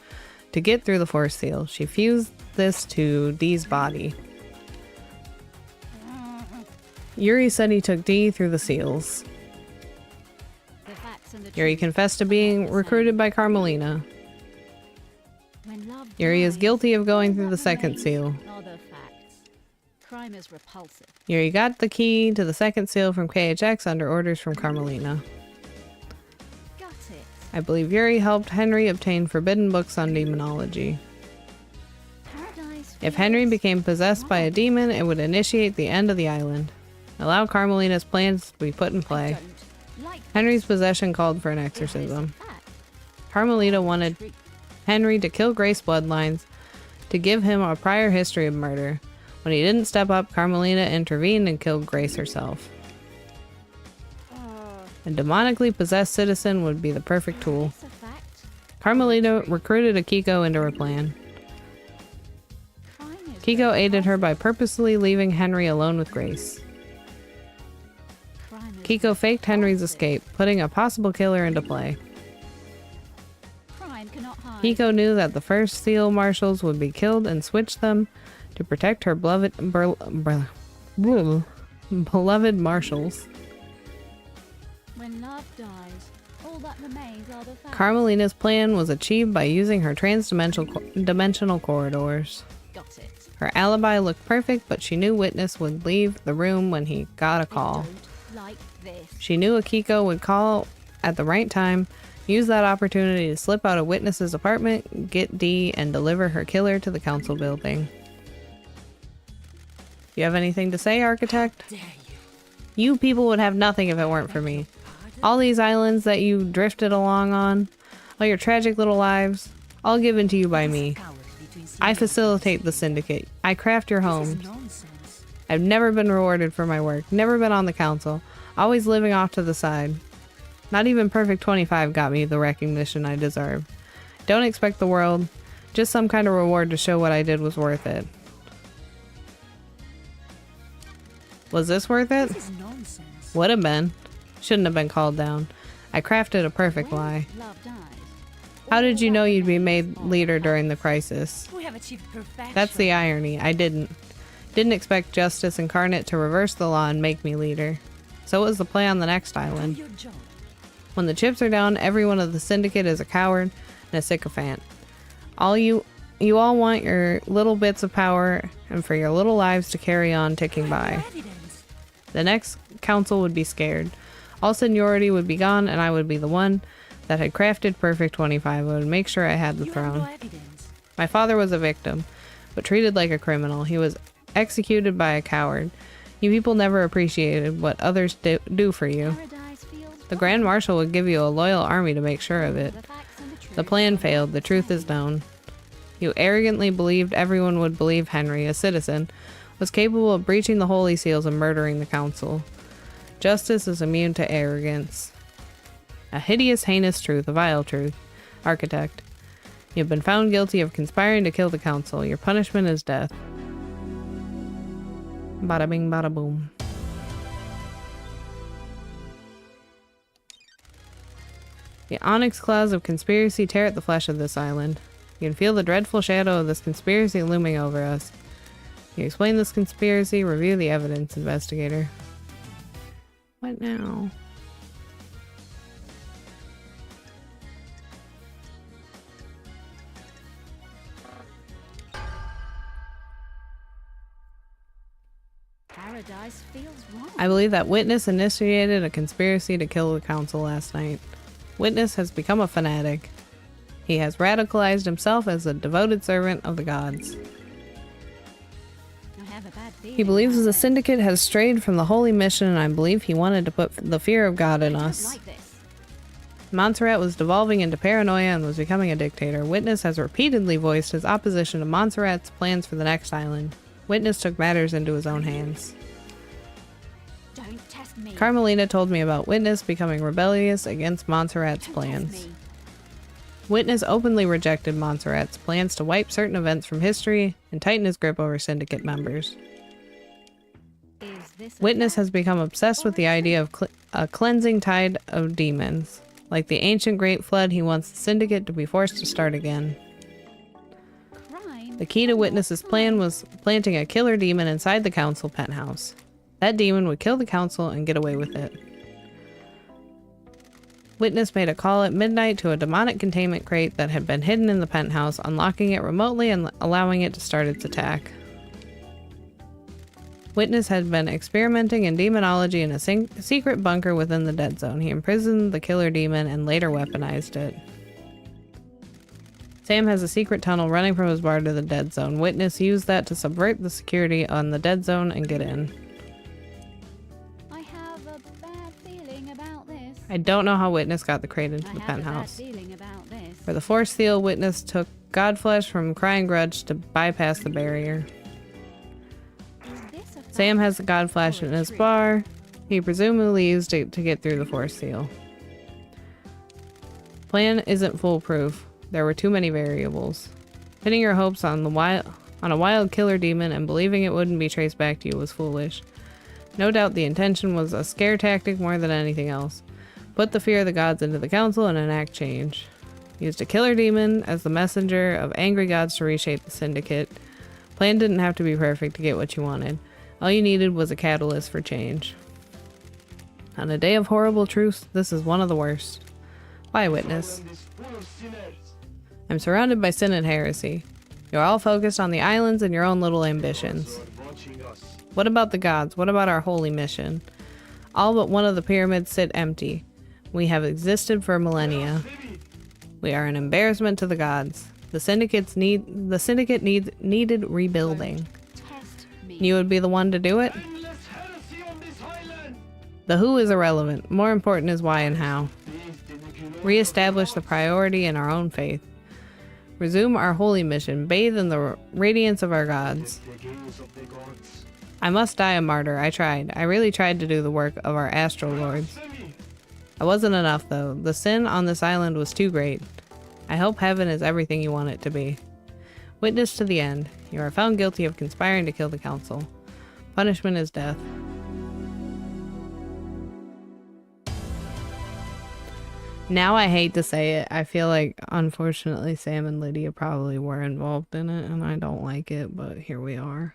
to get through the force seal. She fused this to Dee's body. Yuri said he took Dee through the seals. The facts and the Yuri truth confessed to are being not the recruited same. by Carmelina. When love Yuri is dies, guilty of going all through that the second remains seal. are the facts. Crime is repulsive. Yuri got the key to the second seal from KHX under orders from Carmelina. Got it. I believe Yuri helped Henry obtain forbidden books on demonology. Paradise If Henry feels became possessed by a wrong. demon, it would initiate the end of the island. Allow Carmelina's plans to be put in I play. don't like Henry's this. possession called for an It is a exorcism. fact. Carmelina wanted Truth. Henry to kill Grace Bloodlines to give him a prior history of murder. When he didn't step up, Carmelina intervened and killed Grace herself. A demonically possessed citizen would be the perfect tool. It's a fact. Carmelina recruited Akiko into her plan. Crime is Kiko aided her by repulsive. purposely leaving Henry alone with Grace. Crime is Kiko faked Henry's repulsive. escape, putting a possible killer into play. Crime cannot hide. Kiko knew that the first seal marshals would be killed and switched them to protect her beloved marshals. When love dies, all that remains are the facts. Carmelina's plan was achieved by using her trans-dimensional corridors. Got it. Her alibi looked perfect, but she knew Witness would leave the room when he got a call. Don't like this. She knew Akiko would call at the right time, use that opportunity to slip out of Witness's apartment, get Dee, and deliver her killer to the council building. You have anything to say, Architect? Dare you? You people would have nothing if it weren't for me. All these islands that you drifted along on, all your tragic little lives, all given to you by me. I facilitate the syndicate. I craft your homes. Nonsense. I've never been rewarded for my work, never been on the council, always living off to the side. Not even Perfect 25 got me the recognition I deserve. Don't expect the world, just some kind of reward to show what I did was worth it. Was this worth it? This is nonsense. Would have been. Shouldn't have been called down. I crafted a perfect lie. When love dies, How did all you that know you'd be remains made are the leader facts. during the crisis? We have achieved perfection. That's the irony. I didn't. Didn't expect Justice Incarnate to reverse the law and make me leader. So was the play on the next Do island. your job. When the chips are down, everyone of the syndicate is a coward and a sycophant. You all want your little bits of power and for your little lives to carry on ticking by. Evidence. The next council would be scared. All seniority would be gone, and I would be the one that had crafted Perfect 25. I would make sure I had the You have no throne. evidence. My father was a victim, but treated like a criminal. He was executed by a coward. You people never appreciated what others do for you. Paradise feels The Grand Marshal would give you a loyal army to make sure of it. The facts and the truth The plan are failed. The not truth is same. known. You arrogantly believed everyone would believe Henry, a citizen, was capable of breaching the holy seals and murdering the council. Justice is immune to arrogance. A hideous, heinous truth, a vile truth. Architect, you have been found guilty of conspiring to kill the council. Your punishment is death. Bada bing, bada boom. The onyx clouds of conspiracy tear at the flesh of this island. You can feel the dreadful shadow of this conspiracy looming over us. Can you explain this conspiracy? Review the evidence, investigator. What now? Paradise feels wrong. I believe that Witness initiated a conspiracy to kill the council last night. Witness has become a fanatic. He has radicalized himself as a devoted servant of the gods. I have a bad feeling He believes about the this. syndicate has strayed from the holy mission, and I believe he wanted to put the fear of God in I don't us. like this. Montserrat was devolving into paranoia and was becoming a dictator. Witness has repeatedly voiced his opposition to Montserrat's plans for the next island. Witness took matters into his own hands. Don't test me. Carmelina told me about Witness becoming rebellious against Montserrat's Don't plans. test me. Witness openly rejected Montserrat's plans to wipe certain events from history and tighten his grip over syndicate members. Is this a Witness fact? has become obsessed with the idea of a cleansing tide of demons. Like the ancient Great Flood, he wants the syndicate to be forced to start again. crime? The key to Witness's plan was planting a killer demon inside the council penthouse. That demon would kill the council and get away with it. Witness made a call at midnight to a demonic containment crate that had been hidden in the penthouse, unlocking it remotely and allowing it to start its attack. Witness had been experimenting in demonology in a secret bunker within the dead zone. He imprisoned the killer demon and later weaponized it. Sam has a secret tunnel running from his bar to the dead zone. Witness used that to subvert the security on the dead zone and get in. I have a bad feeling about this. I don't know how Witness got the crate into I the have a bad penthouse. feeling about this. For the force seal, Witness took Godflesh from Crying Grudge to bypass the barrier. Is this a Sam fact has the Godflesh or a in his trick? bar. He presumably used it to get through the force seal. Plan isn't foolproof. There were too many variables. Pinning your hopes on a wild killer demon and believing it wouldn't be traced back to you was foolish. No doubt the intention was a scare tactic more than anything else. Put the fear of the gods into the council and enact change. Used a killer demon as the messenger of angry gods to reshape the syndicate. Plan didn't have to be perfect to get what you wanted. All you needed was a catalyst for change. On a day of horrible truth, this is one of the worst. Why, Witness? Island is full of sinners. I'm surrounded by sin and heresy. You're all focused on the islands and your own little ambitions. Gods are watching us. What about the gods? What about our holy mission? All but one of the pyramids sit empty. We have existed for millennia. We are an embarrassment to the gods. The syndicate needed rebuilding. Test me. You would be the one to do it? Endless heresy on this island. The who is irrelevant. More important is why and how. These dedicated Re-establish the priority in our own faith. Resume our holy mission. Bathe in the radiance of our gods. the gaze of the gods. I must die a martyr. I tried. I really tried to do the work of our astral lords. Semi. I wasn't enough, though. The sin on this island was too great. I hope heaven is everything you want it to be. Witness to the end. You are found guilty of conspiring to kill the council. Punishment is death. Now I hate to say it. I feel like, unfortunately, Sam and Lydia probably were involved in it, and I don't like it, but here we are.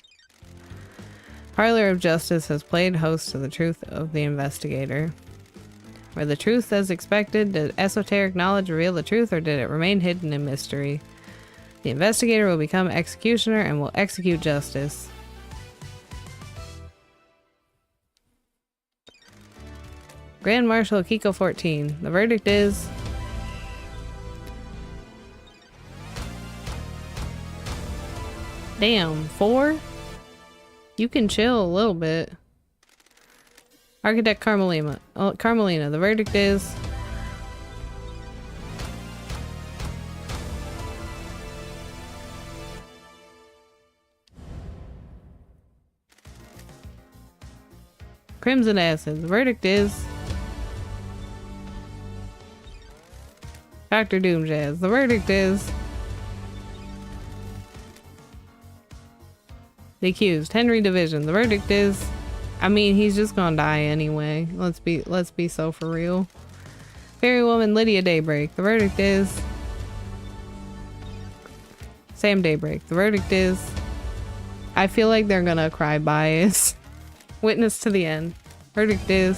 Parlor of Justice has played host to the truth of the investigator. Were the truth as expected? Did esoteric knowledge reveal the truth, or did it remain hidden in mystery? The investigator will become executioner and will execute justice. Grand Marshal Kiko 14. The verdict is... Damn, 4? You can chill a little bit. Architect Carmelina. Carmelina, the verdict is... Crimson Acid. The verdict is... Dr. Doomjazz. The verdict is... The accused, Henry Division. The verdict is... I mean, he's just gonna die anyway. Let's be so for real. Fairy Woman Lydia Daybreak. The verdict is... Sam Daybreak. The verdict is... I feel like they're gonna cry bias. Witness to the end. Verdict is...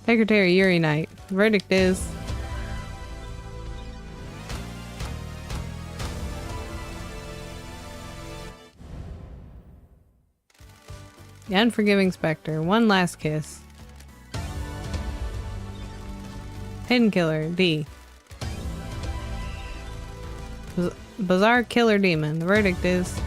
Secretary Yuri Knight. The verdict is... The Unforgiving Spectre. One last kiss. Hidden Killer. D. Bizarre Killer Demon. The verdict is...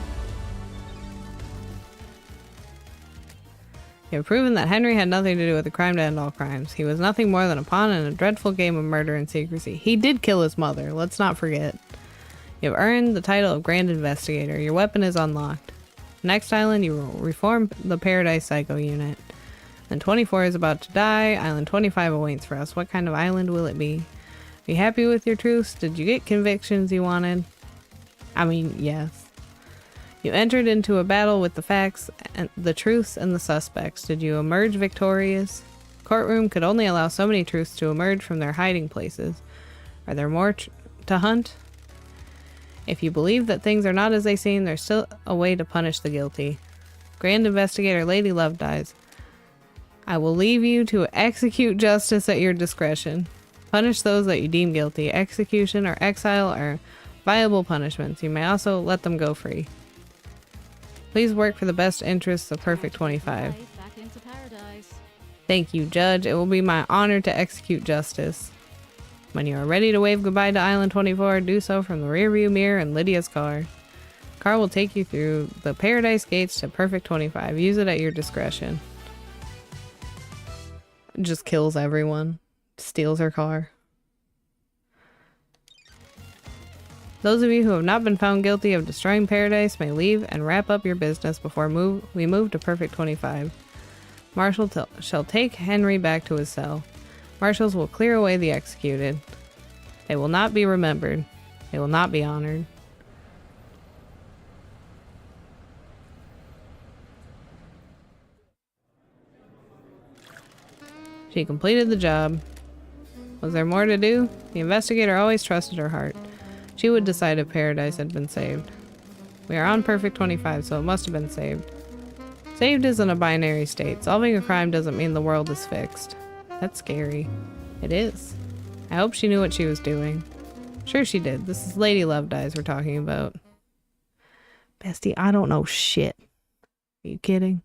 You have proven that Henry had nothing to do with the crime to end all crimes. He was nothing more than a pawn in a dreadful game of murder and secrecy. He did kill his mother. Let's not forget. You have earned the title of Grand Investigator. Your weapon is unlocked. Next island, you will reform the Paradise Psycho unit. Then 24 is about to die. Island 25 awaits for us. What kind of island will it be? Are you happy with your truths? Did you get convictions you wanted? I mean, yes. You entered into a battle with the facts, and the truths, and the suspects. Did you emerge victorious? Courtroom could only allow so many truths to emerge from their hiding places. Are there more to hunt? If you believe that things are not as they seem, there's still a way to punish the guilty. Grand Investigator Lady Love dies. I will leave you to execute justice at your discretion. Punish those that you deem guilty. Execution or exile are viable punishments. You may also let them go free. Please work for the best interests of Perfect 25. Back into paradise. Thank you, Judge. It will be my honor to execute justice. When you are ready to wave goodbye to Island 24, do so from the rearview mirror in Lydia's car. The car will take you through the Paradise Gates to Perfect 25. Use it at your discretion. Just kills everyone. Steals her car. Those of you who have not been found guilty of destroying Paradise may leave and wrap up your business before we move to Perfect 25. Marshal shall take Henry back to his cell. Marshals will clear away the executed. They will not be remembered. They will not be honored. She completed the job. Was there more to do? The investigator always trusted her heart. She would decide if Paradise had been saved. We are on Perfect 25, so it must have been saved. Saved isn't a binary state. Solving a crime doesn't mean the world is fixed. That's scary. It is. I hope she knew what she was doing. Sure she did. This is Lady Love Dies we're talking about. Bestie, I don't know shit. Are you kidding?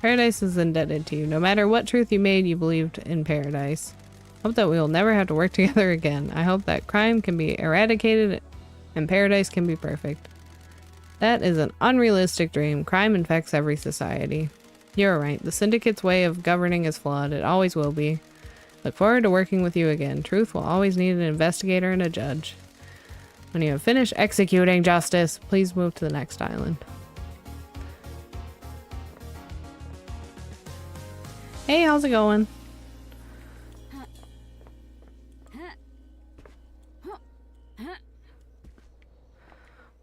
Paradise is indebted to you. No matter what truth you made, you believed in Paradise. Hope that we will never have to work together again. I hope that crime can be eradicated and Paradise can be perfect. That is an unrealistic dream. Crime infects every society. You're right. The Syndicate's way of governing is flawed. It always will be. Look forward to working with you again. Truth will always need an investigator and a judge. When you have finished executing justice, please move to the next island. Hey, how's it going?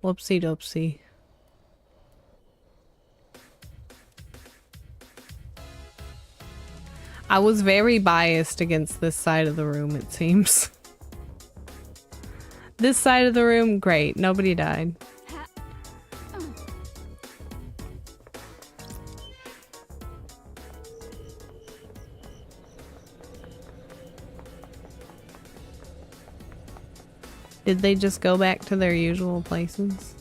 Whoopsie doopsie. I was very biased against this side of the room, it seems. This side of the room, great. Nobody died. Did they just go back to their usual places?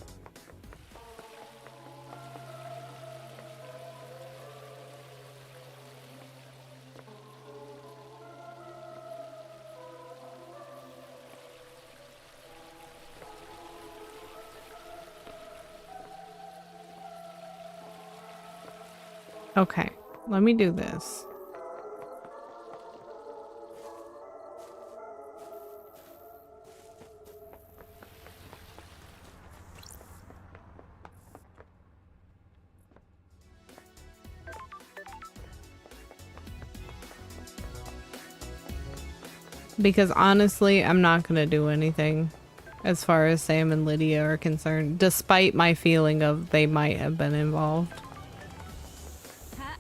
Okay, let me do this. Because honestly, I'm not gonna do anything as far as Sam and Lydia are concerned, despite my feeling of they might have been involved. Ha.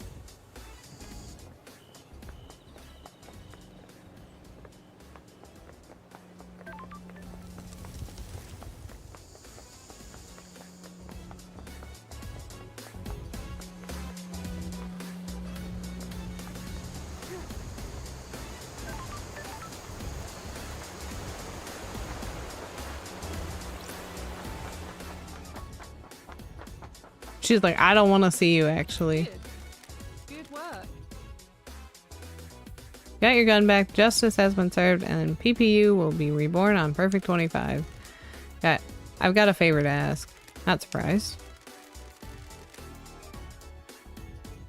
She's like, I don't want to see you, actually. Good work. Got your gun back, justice has been served, and PPU will be reborn on Perfect 25. I've got a favor to ask. Not surprised.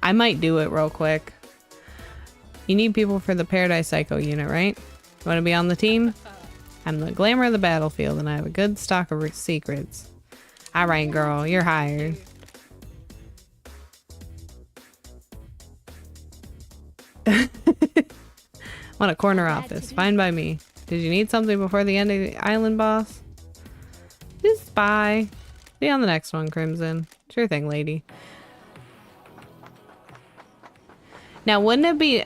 I might do it real quick. You need people for the Paradise Psycho unit, right? You want to be on the team? I'm the glamour of the battlefield, and I have a good stock of secrets. Alright, girl, you're hired. Want a corner office. Fine by me. Did you need something before the end of the island, boss? Just bye. See you on the next one, Crimson. Sure thing, lady. Now, wouldn't it be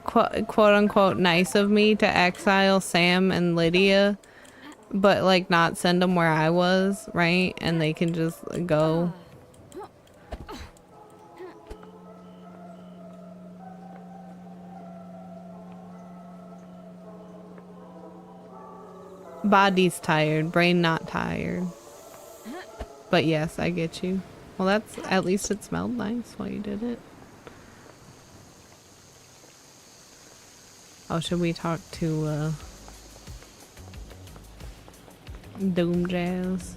quote unquote nice of me to exile Sam and Lydia, but like not send them where I was, right? And they can just go. Body's tired, brain not tired. But yes, I get you. Well, that's, at least it smelled nice while you did it. Oh, should we talk to Doom Jazz?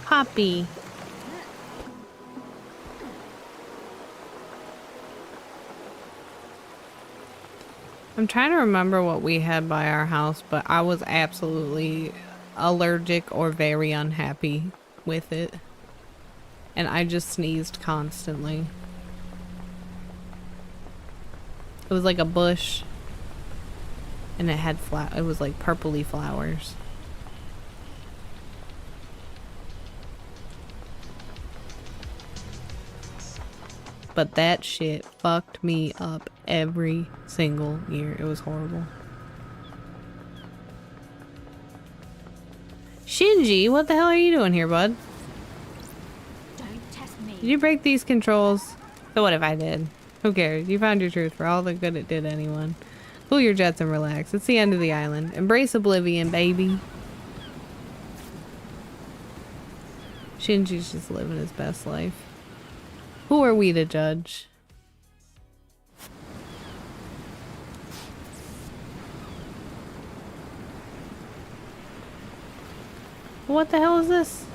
Poppy. I'm trying to remember what we had by our house, but I was absolutely allergic or very unhappy with it. And I just sneezed constantly. It was like a bush. And it had it was like purpley flowers. But that shit fucked me up every single year. It was horrible. Shinji, what the hell are you doing here, bud? Don't test me. Did you break these controls? So what if I did? Who cares? You found your truth for all the good it did anyone. Cool your jets and relax. It's the end of the island. Embrace oblivion, baby. Shinji's just living his best life. Who are we to judge? What the hell is this?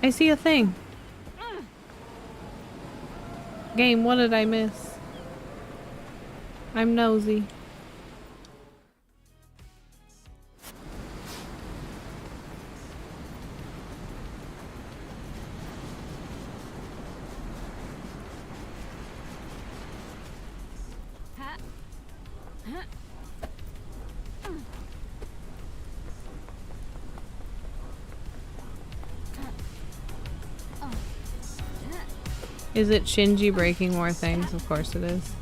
I see a thing. Game, what did I miss? I'm nosy. Is it Shinji breaking more things? Of course it is.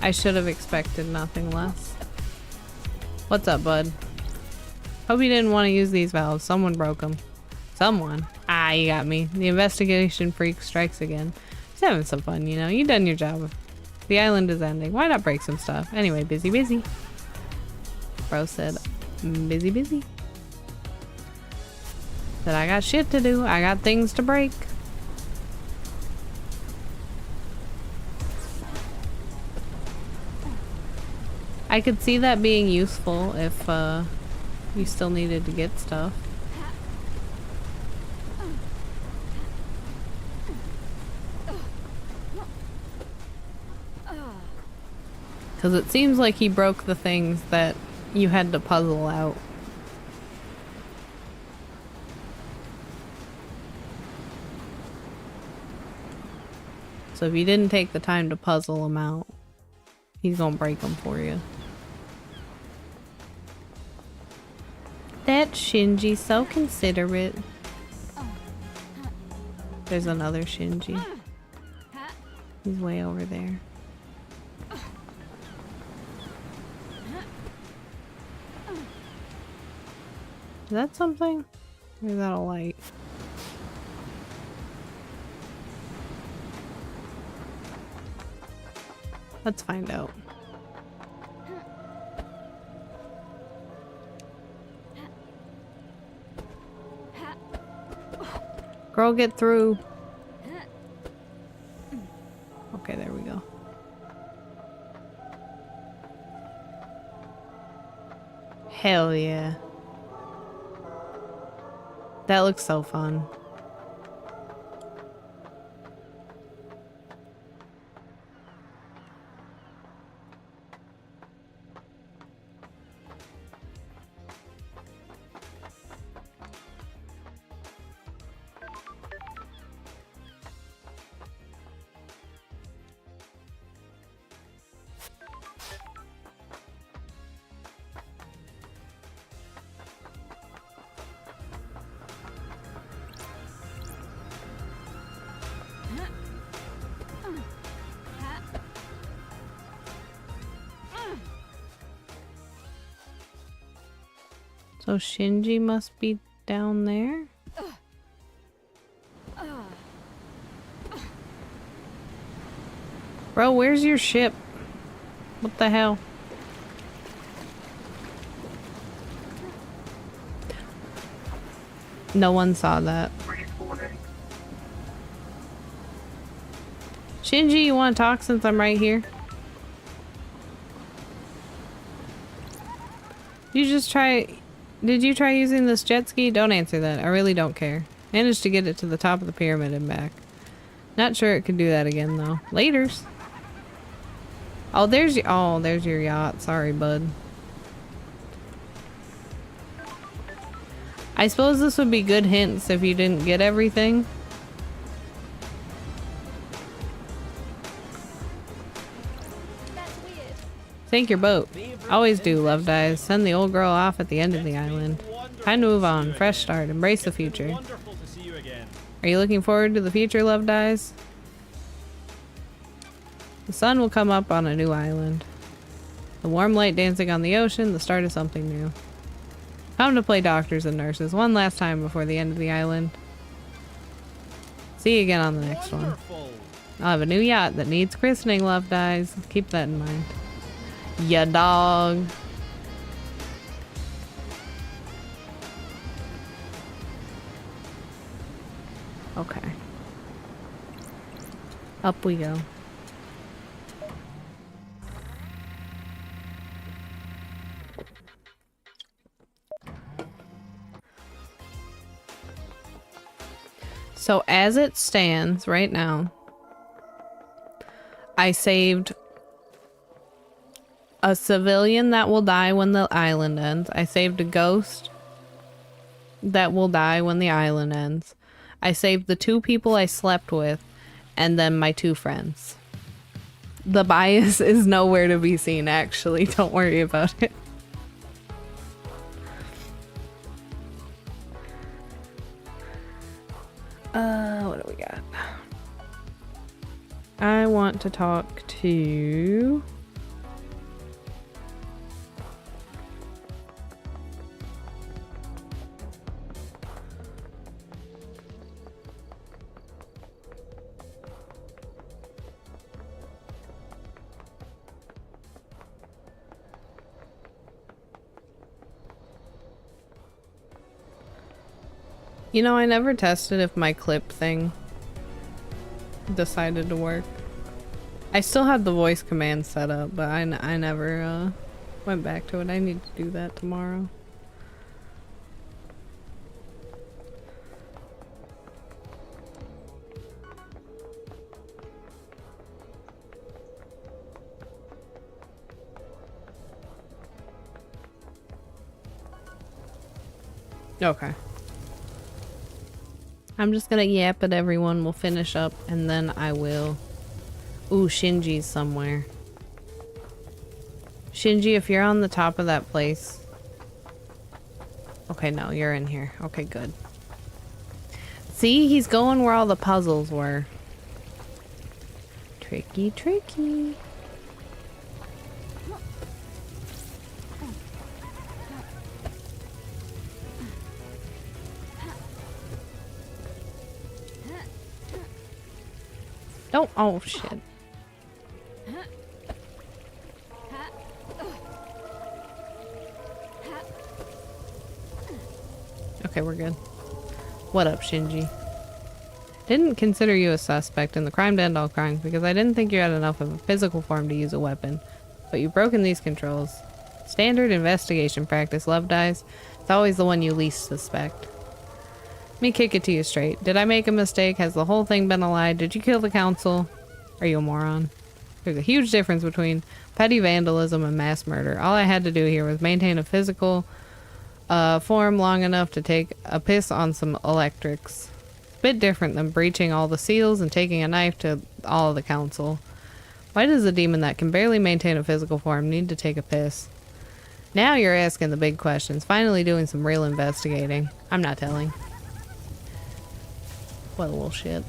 I should have expected nothing less. What's up, bud? Hope you didn't want to use these valves. Someone broke them. Someone. Ah, you got me. The investigation freak strikes again. He's having some fun, you know. You done your job. The island is ending. Why not break some stuff? Anyway, busy, busy. Bro said, busy, busy. Said I got shit to do. I got things to break. I could see that being useful if you still needed to get stuff. Because it seems like he broke the things that you had to puzzle out. So if you didn't take the time to puzzle them out, he's gonna break them for you. That Shinji's so considerate. There's another Shinji. He's way over there. Is that something? Or is that a light? Let's find out. Girl, get through. Okay, there we go. Hell yeah. That looks so fun. So Shinji must be down there? Bro, where's your ship? What the hell? No one saw that. Shinji, you want to talk since I'm right here? You just try... Did you try using this jet ski? Don't answer that. I really don't care. Managed to get it to the top of the pyramid and back. Not sure it could do that again, though. Laters. Oh, there's your yacht. Sorry, bud. I suppose this would be good hints if you didn't get everything. Sink your boat. Always do, Love Dies. Send the old girl off at the end of the island. Time to move on. Fresh start. Embrace the future. Are you looking forward to the future, Love Dies? The sun will come up on a new island. The warm light dancing on the ocean, the start of something new. Come to play doctors and nurses one last time before the end of the island. See you again on the next one. I'll have a new yacht that needs christening, Love Dies. Keep that in mind. Ya dog. Okay. Up we go. So as it stands right now, I saved a civilian that will die when the island ends. I saved a ghost that will die when the island ends. I saved the 2 people I slept with, and then my 2 friends. The bias is nowhere to be seen, actually. Don't worry about it. What do we got? I want to talk to... You know, I never tested if my clip thing decided to work. I still had the voice command set up, but I never went back to it. I need to do that tomorrow. Okay. I'm just gonna yap at everyone. We'll finish up and then I will... Ooh, Shinji's somewhere. Shinji, if you're on the top of that place... Okay, no, you're in here. Okay, good. See? He's going where all the puzzles were. Tricky, tricky. Don't. Oh, shit. Okay, we're good. What up, Shinji? Didn't consider you a suspect in the crime to end all crimes because I didn't think you had enough of a physical form to use a weapon. But you've broken these controls. Standard investigation practice, Love Dies. It's always the one you least suspect. Let me kick it to you straight. Did I make a mistake? Has the whole thing been a lie? Did you kill the council? Are you a moron? There's a huge difference between petty vandalism and mass murder. All I had to do here was maintain a physical form long enough to take a piss on some electrics. It's a bit different than breaching all the seals and taking a knife to all of the council. Why does a demon that can barely maintain a physical form need to take a piss? Now you're asking the big questions. Finally doing some real investigating. I'm not telling. What a little shit.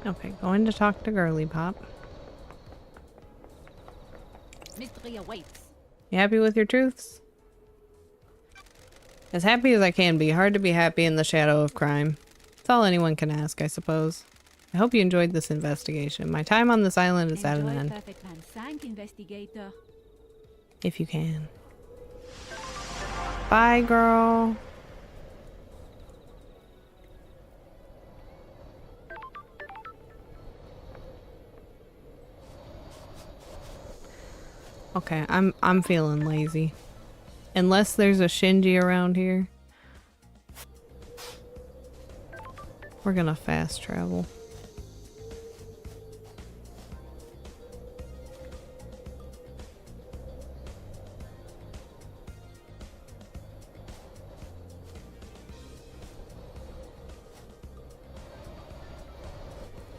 Okay, going to talk to Girly Pop. Mystery awaits. You happy with your truths? As happy as I can be. Hard to be happy in the shadow of crime. That's all anyone can ask, I suppose. I hope you enjoyed this investigation. My time on this island is at an end. Perfect man. Thank investigator. If you can. Bye, girl. Okay, I'm feeling lazy. Unless there's a Shinji around here. We're gonna fast travel.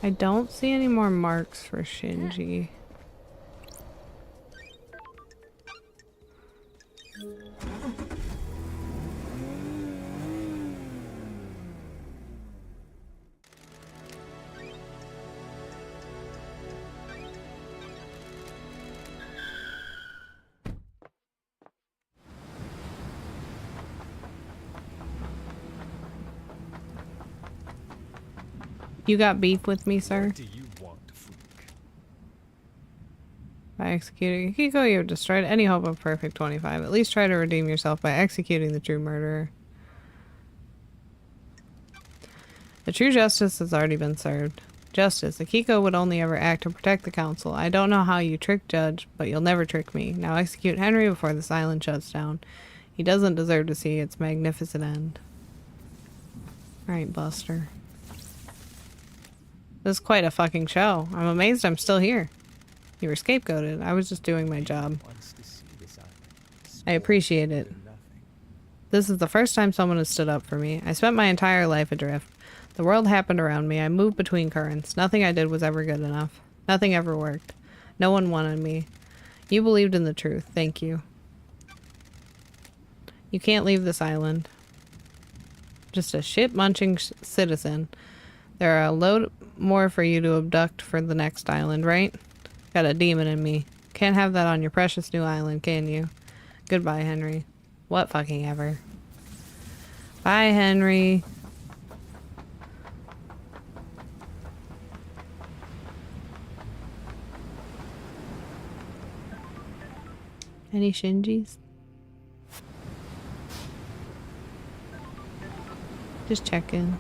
I don't see any more marks for Shinji. You got beef with me, sir? Do you want, freak? By executing Kiko, you have destroyed any hope of perfect 25. At least try to redeem yourself by executing the true murderer. The true justice has already been served. Justice. Akiko would only ever act to protect the council. I don't know how you trick Judge, but you'll never trick me. Now execute Henry before this island shuts down. He doesn't deserve to see its magnificent end. Alright, Buster. This is quite a fucking show. I'm amazed I'm still here. You were scapegoated. I was just doing my job. I appreciate it. This is the first time someone has stood up for me. I spent my entire life adrift. The world happened around me. I moved between currents. Nothing I did was ever good enough. Nothing ever worked. No one wanted me. You believed in the truth. Thank you. You can't leave this island. Just a shit-munching citizen. There are a load more for you to abduct for the next island, right? Got a demon in me. Can't have that on your precious new island, can you? Goodbye, Henry. What fucking ever. Bye, Henry. Any Shinjis? Just checking.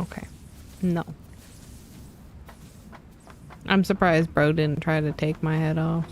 Okay. No. I'm surprised bro didn't try to take my head off.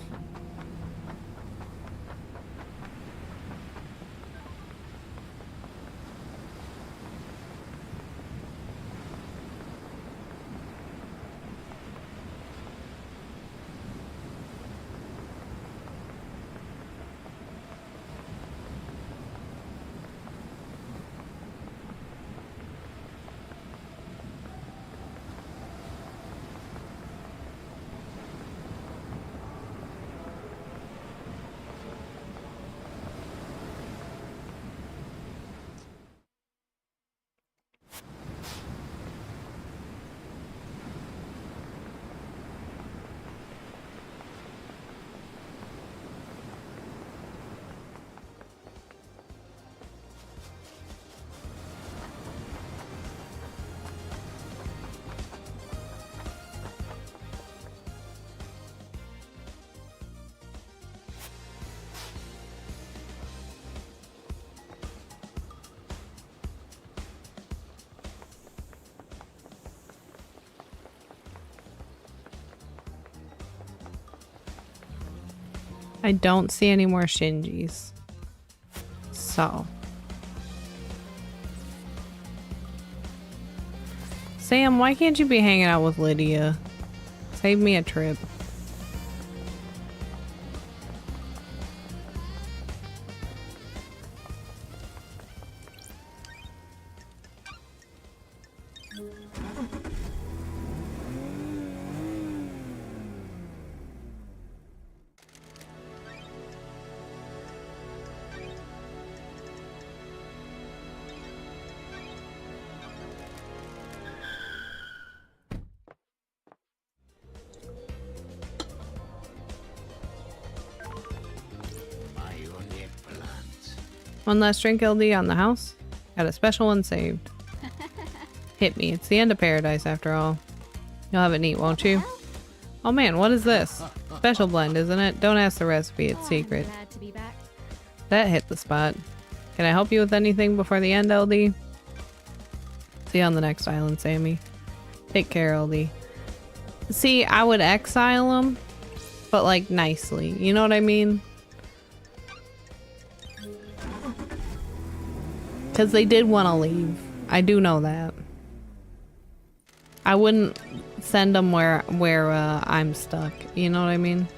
I don't see any more Shinjis. So. Sam, why can't you be hanging out with Lydia? Save me a trip. One last drink, LD, on the house. Got a special one saved. Hit me. It's the end of paradise after all. You'll have it neat, won't you? Oh man, what is this? Special blend, isn't it? Don't ask the recipe, it's secret. Glad to be back. That hit the spot. Can I help you with anything before the end, LD? See you on the next island, Sammy. Take care, LD. See, I would exile him, but like nicely. You know what I mean? Because they did want to leave. I do know that. I wouldn't send them where I'm stuck. You know what I mean?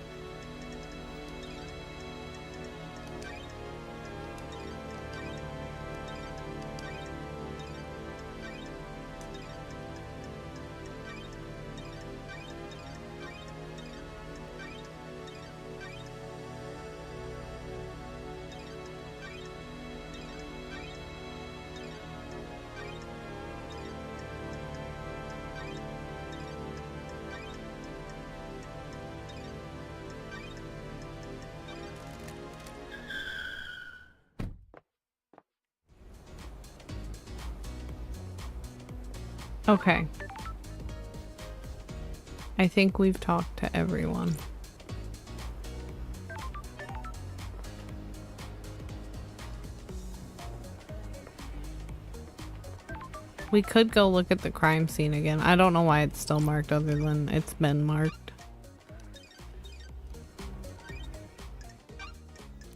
Okay. I think we've talked to everyone. We could go look at the crime scene again. I don't know why it's still marked other than it's been marked.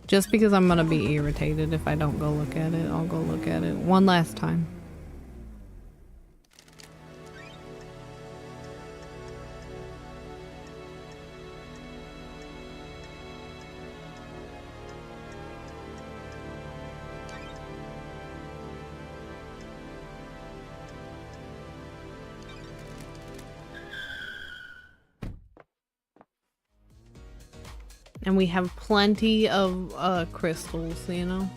Just because I'm gonna be irritated if I don't go look at it, I'll go look at it one last time. And we have plenty of crystals, you know?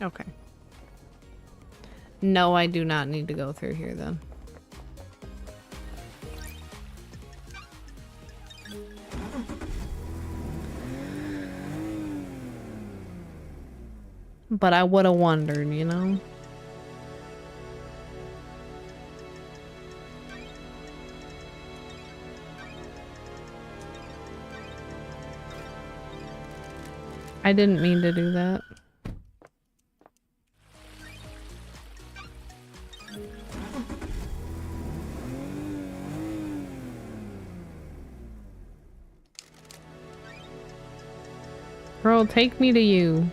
Okay. No, I do not need to go through here then. But I would have wondered, you know? I didn't mean to do that. Girl, take me to you.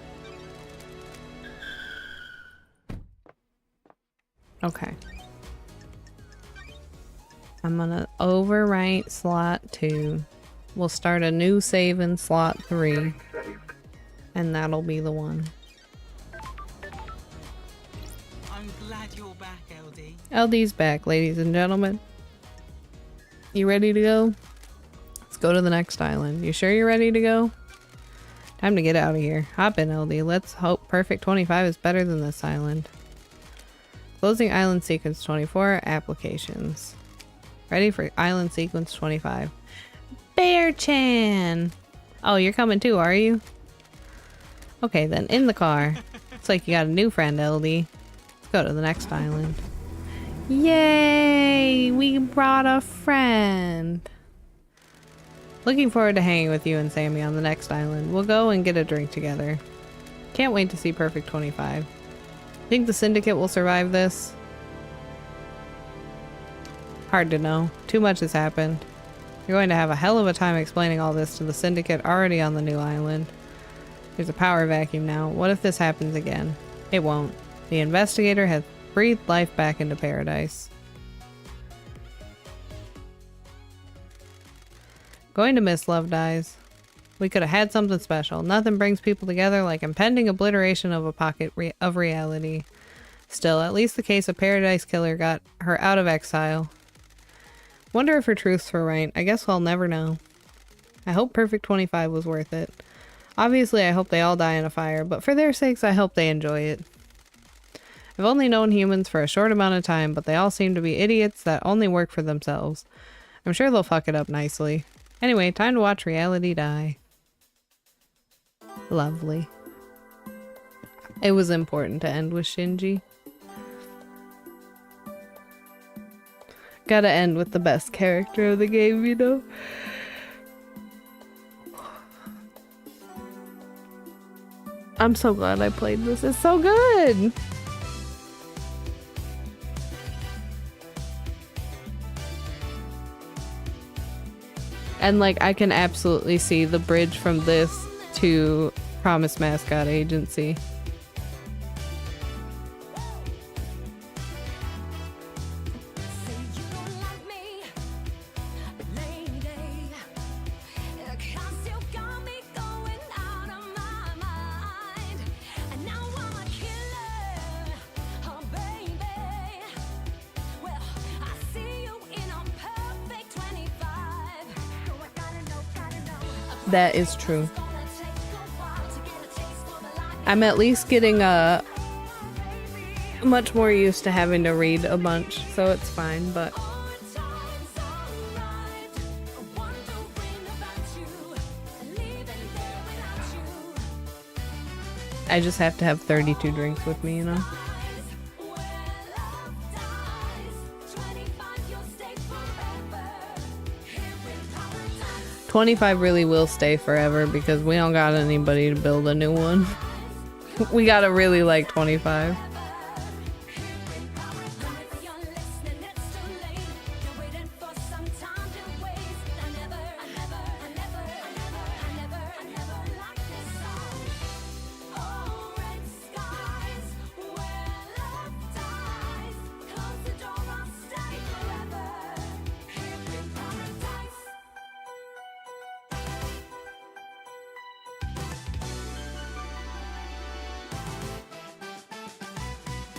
Okay. I'm gonna overwrite slot 2. We'll start a new save in slot 3. And that'll be the one. I'm glad you're back, LD. LD's back, ladies and gentlemen. You ready to go? Let's go to the next island. You sure you're ready to go? Time to get out of here. Hop in, LD. Let's hope Perfect 25 is better than this island. Closing Island Sequence 24. Applications. Ready for Island Sequence 25. Bear-chan! Oh, you're coming too, are you? Okay, then. In the car. Looks like you got a new friend, LD. Let's go to the next island. Yay! We brought a friend! Looking forward to hanging with you and Sammy on the next island. We'll go and get a drink together. Can't wait to see Perfect 25. Think the Syndicate will survive this? Hard to know. Too much has happened. You're going to have a hell of a time explaining all this to the Syndicate already on the new island. There's a power vacuum now. What if this happens again? It won't. The investigator has breathed life back into paradise. Going to miss Love Dies. We could have had something special. Nothing brings people together like impending obliteration of a pocket of reality. Still, at least the case of Paradise Killer got her out of exile. Wonder if her truths were right. I guess we'll never know. I hope Perfect 25 was worth it. Obviously, I hope they all die in a fire, but for their sakes, I hope they enjoy it. I've only known humans for a short amount of time, but they all seem to be idiots that only work for themselves. I'm sure they'll fuck it up nicely. Anyway, time to watch reality die. Lovely. It was important to end with Shinji. Gotta end with the best character of the game, you know? I'm so glad I played this. It's so good! And like, I can absolutely see the bridge from this to Promise Mascot Agency. That is true. I'm at least getting much more used to having to read a bunch, so it's fine, but I just have to have 32 drinks with me, you know? $25 really will stay forever because we don't got anybody to build a new one. We gotta really like 25.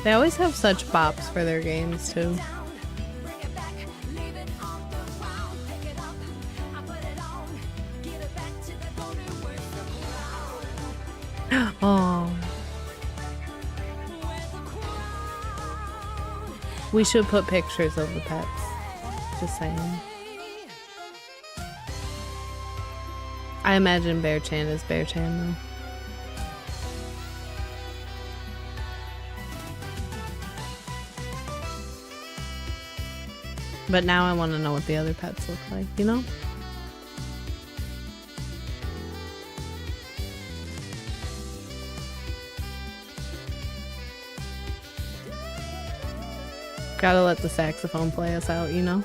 They always have such bops for their games too. Oh. We should put pictures of the pets. Just saying. I imagine Bear Chan is Bear Chan though. But now I want to know what the other pets look like, you know? Gotta let the saxophone play us out, you know?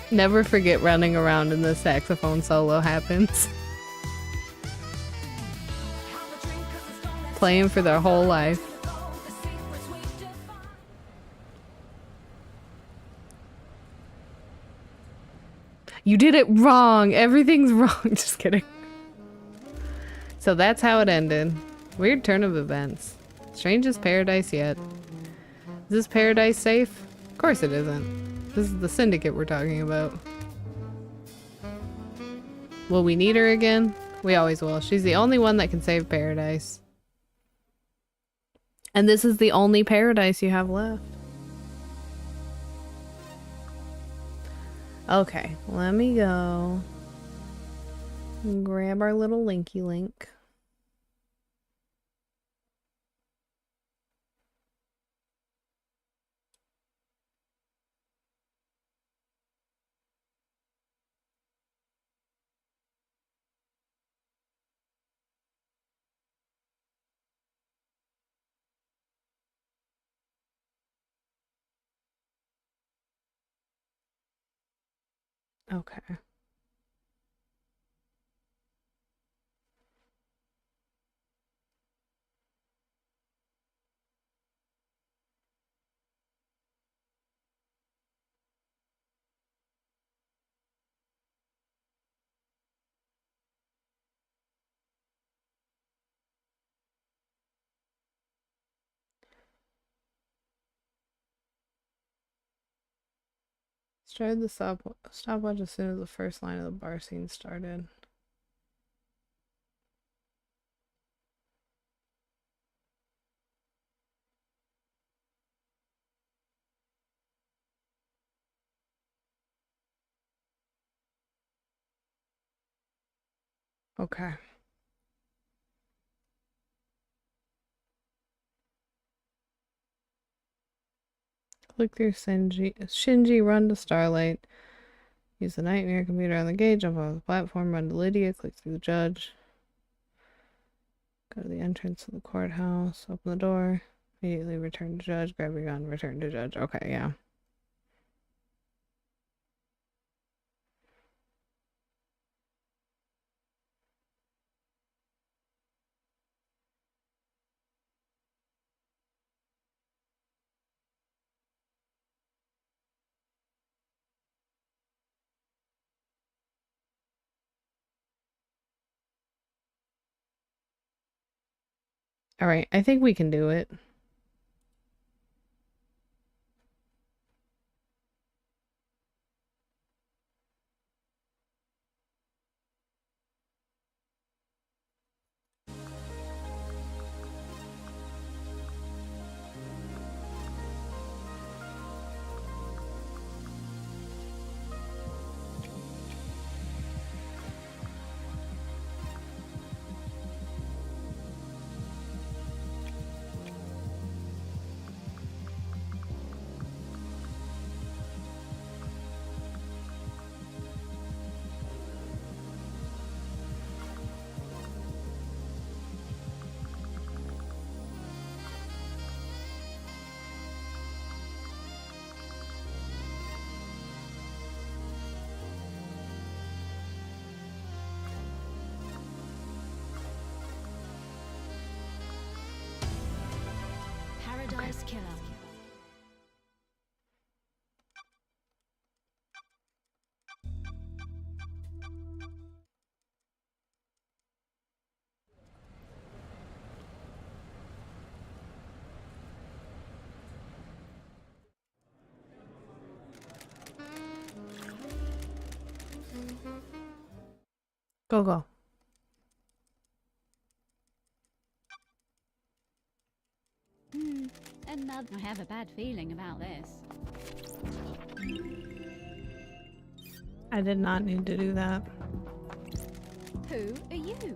Never forget running around and the saxophone solo happens. Playing for their whole life. You did it wrong. Everything's wrong. Just kidding. So that's how it ended. Weird turn of events. Strangest paradise yet. Is this paradise safe? Of course it isn't. This is the syndicate we're talking about. Will we need her again? We always will. She's the only one that can save paradise. And this is the only paradise you have left. Okay, let me go and grab our little linky link. Okay. Started the stopwatch as soon as the first line of the bar scene started. Okay. Click through Shinji, run to Starlight. Use the nightmare computer on the gate, jump off the platform, run to Lydia, click through the judge. Go to the entrance to the courthouse, open the door, immediately return to judge, grab your gun, return to judge. Okay, yeah. All right, I think we can do it. Go, go. Another. I have a bad feeling about this. I did not need to do that. Who are you?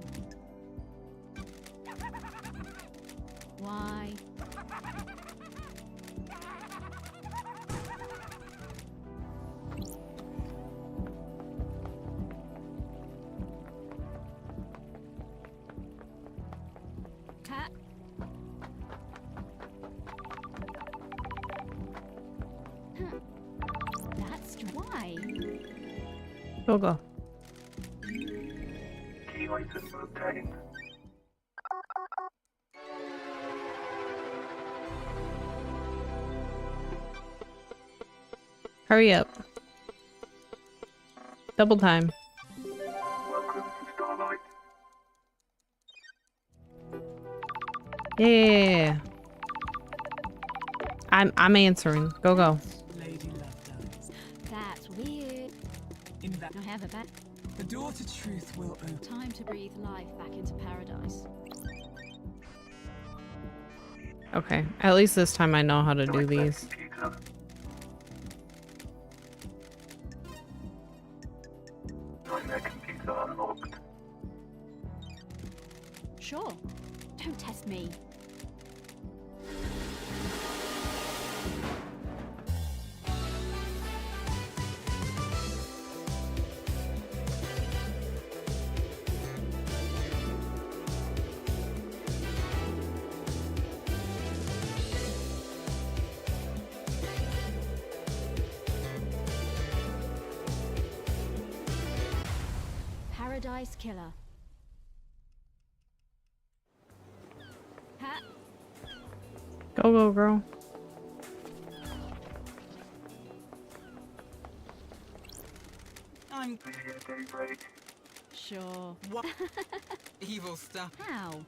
Why? Ha. Huh. That's why. Go, go. Key item obtained. Hurry up. Double time. Welcome to Starlight. Yeah. I'm answering. Go, go. Lady Love dies. That's weird. I have a bad. The door to truth will open. Time to breathe life back into paradise. Okay. At least this time I know how to do Join the these. computer. Nightmare computer unlocked. Sure. Don't test me. Paradise Killer. Ha! Go, go, girl. I'm Video game ready. Sure. what? Evil stuff. How?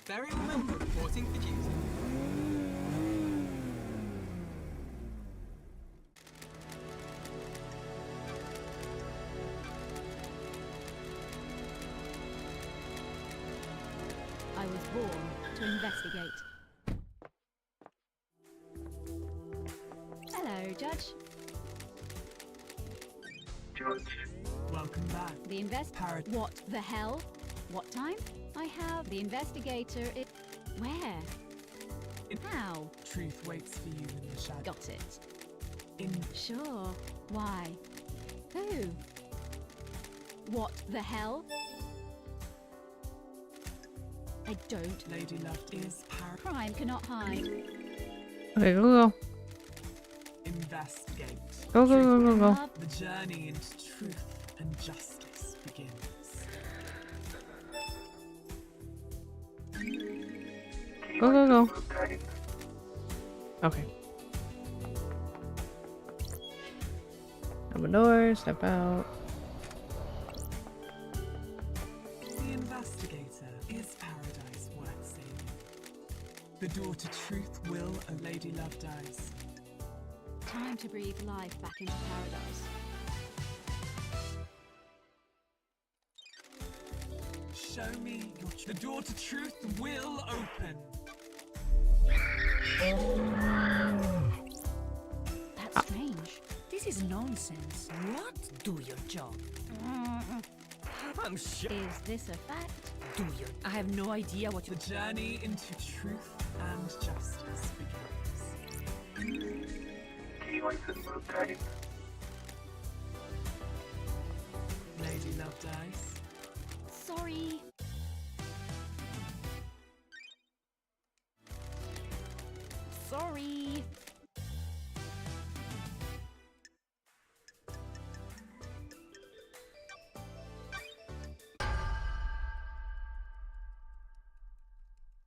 Variable member reporting for duty. I was born to investigate. Hello, Judge. Judge. Welcome back. The Parad- What the hell? What time? I have the investigator. Where? How? Truth waits for you in the shadow. Got it. In Sure. Why? Who? What the hell? I don't. Lady Love is Crime cannot hide. Okay, go, go. investigate. Go, go, go, go, go. Love. The journey into truth and justice begins. Key Go, go, item go. obtained. Okay. Open door, step out. The investigator is paradise worth saving. The door to truth will, a lady love dies. Time to breathe life back into paradise. Show me your the door to truth will open. That's strange. This is nonsense. What? Do your job. I'm sure. Is this a fact? Do your. I have no idea what you. The journey into truth and justice begins. Key item obtained. Lady love dies. Sorry. Sorry.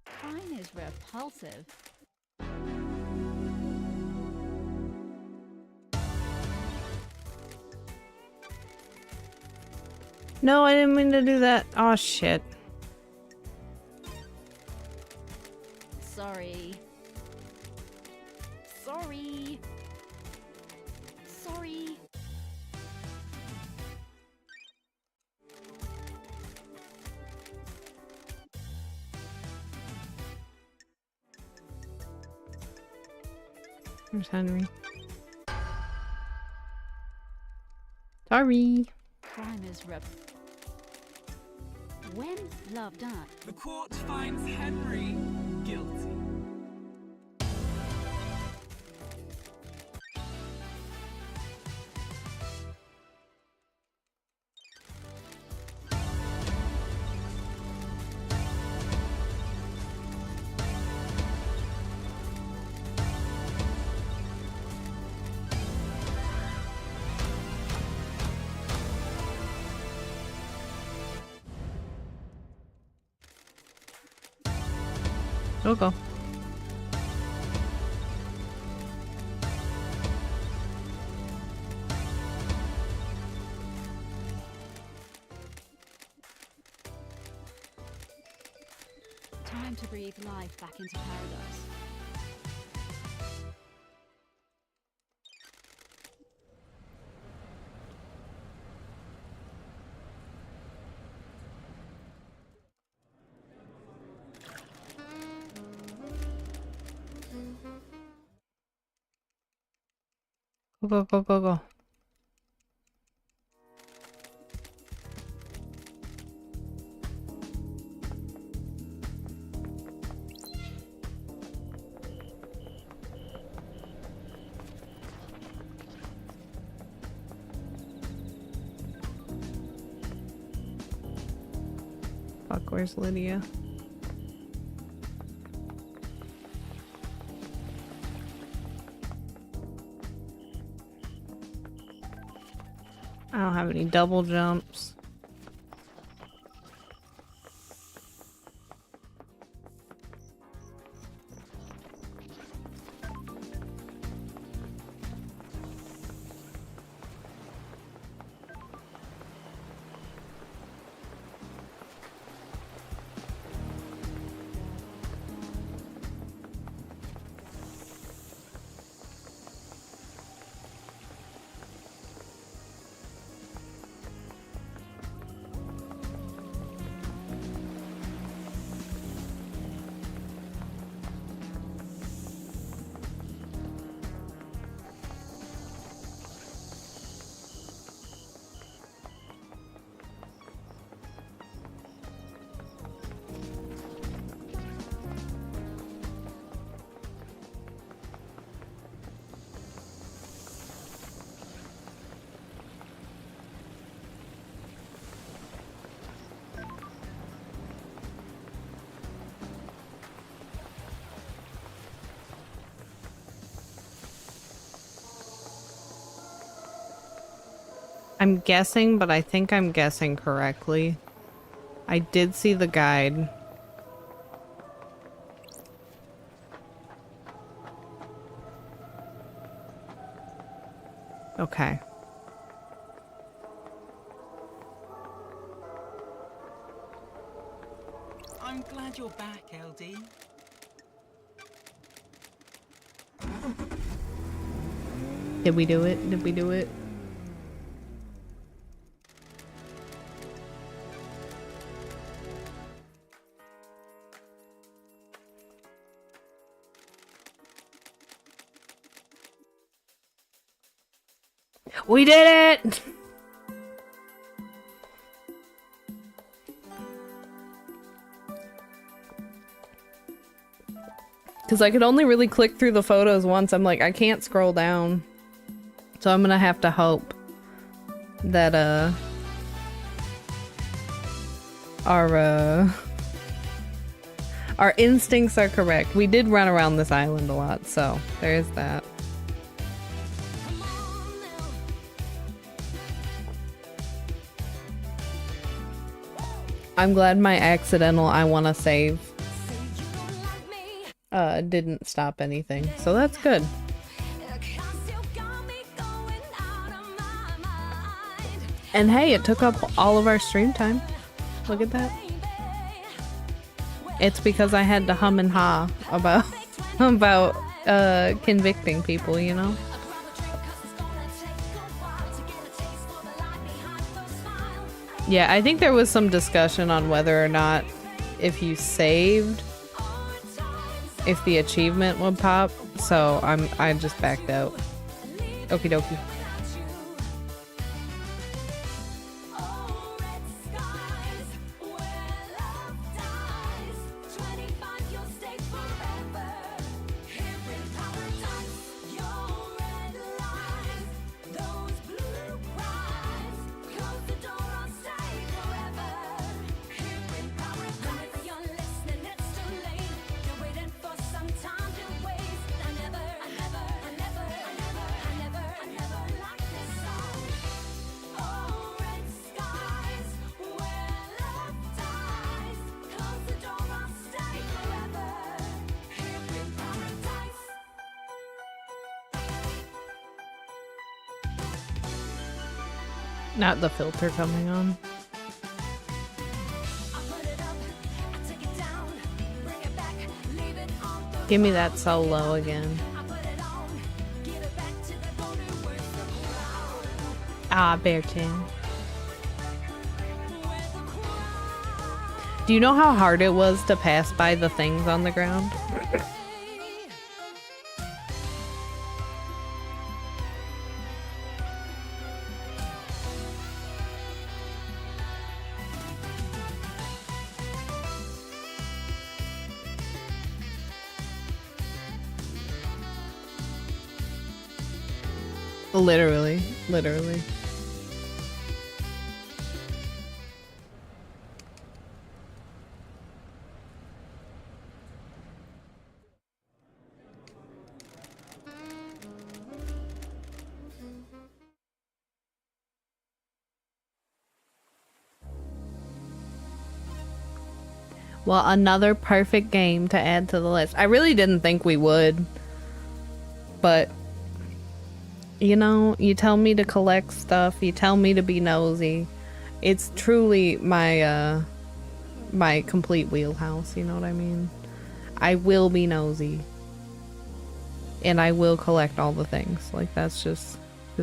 Crime is repulsive. No, I didn't mean to do that. Oh, shit. Sorry. Sorry. Sorry. There's Henry. Sorry. Crime is when love done. The court finds Henry guilty. Go. Time to breathe life back into paradise. Go. Fuck, where's Lydia? I don't have any double jumps. I'm guessing, but I think I'm guessing correctly. I did see the guide. Okay. I'm glad you're back, LD. Did we do it? Did we do it? We did it! Because I could only really click through the photos once. I'm like, I can't scroll down. So I'm gonna have to hope that, our instincts are correct. We did run around this island a lot, so there's that. I'm glad my accidental I wanna save didn't stop anything, so that's good. And hey, it took up all of our stream time. Look at that. It's because I had to hum and ha about convicting people, you know? Yeah, I think there was some discussion on whether or not if you saved, if the achievement would pop, So I just backed out. Okie dokie. Not the filter coming on. Give me that solo again. Ah, Bearton. Do you know how hard it was to pass by the things on the ground? Literally. Well, another perfect game to add to the list. I really didn't think we would, but you know, you tell me to collect stuff, you tell me to be nosy. It's truly my my complete wheelhouse, you know what I mean? I will be nosy. And I will collect all the things. Like, that's just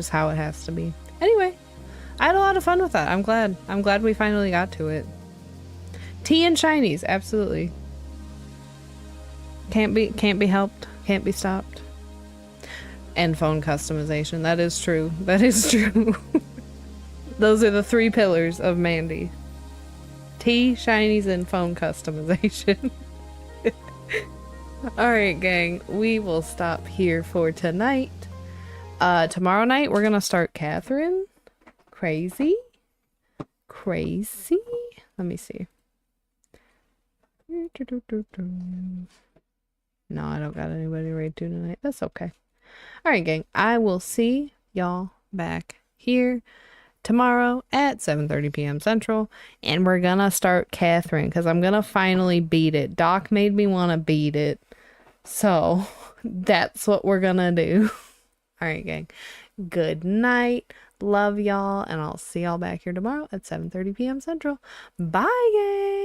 how it has to be. Anyway, I had a lot of fun with that. I'm glad we finally got to it. Tea and shinies, absolutely. Can't be helped, can't be stopped. And phone customization. That is true. That is true. Those are the 3 pillars of Mandy. Tea, shinies, and phone customization. Alright, gang. We will stop here for tonight. Tomorrow night, we're gonna start Catherine. Crazy. Let me see. No, I don't got anybody to raid to tonight. That's okay. Alright, gang. I will see y'all back here tomorrow at 7:30 p.m. Central. And we're gonna start Catherine because I'm gonna finally beat it. Doc made me want to beat it. So that's what we're gonna do. Alright, gang. Good night. Love y'all. And I'll see y'all back here tomorrow at 7:30 p.m. Central. Bye, gang.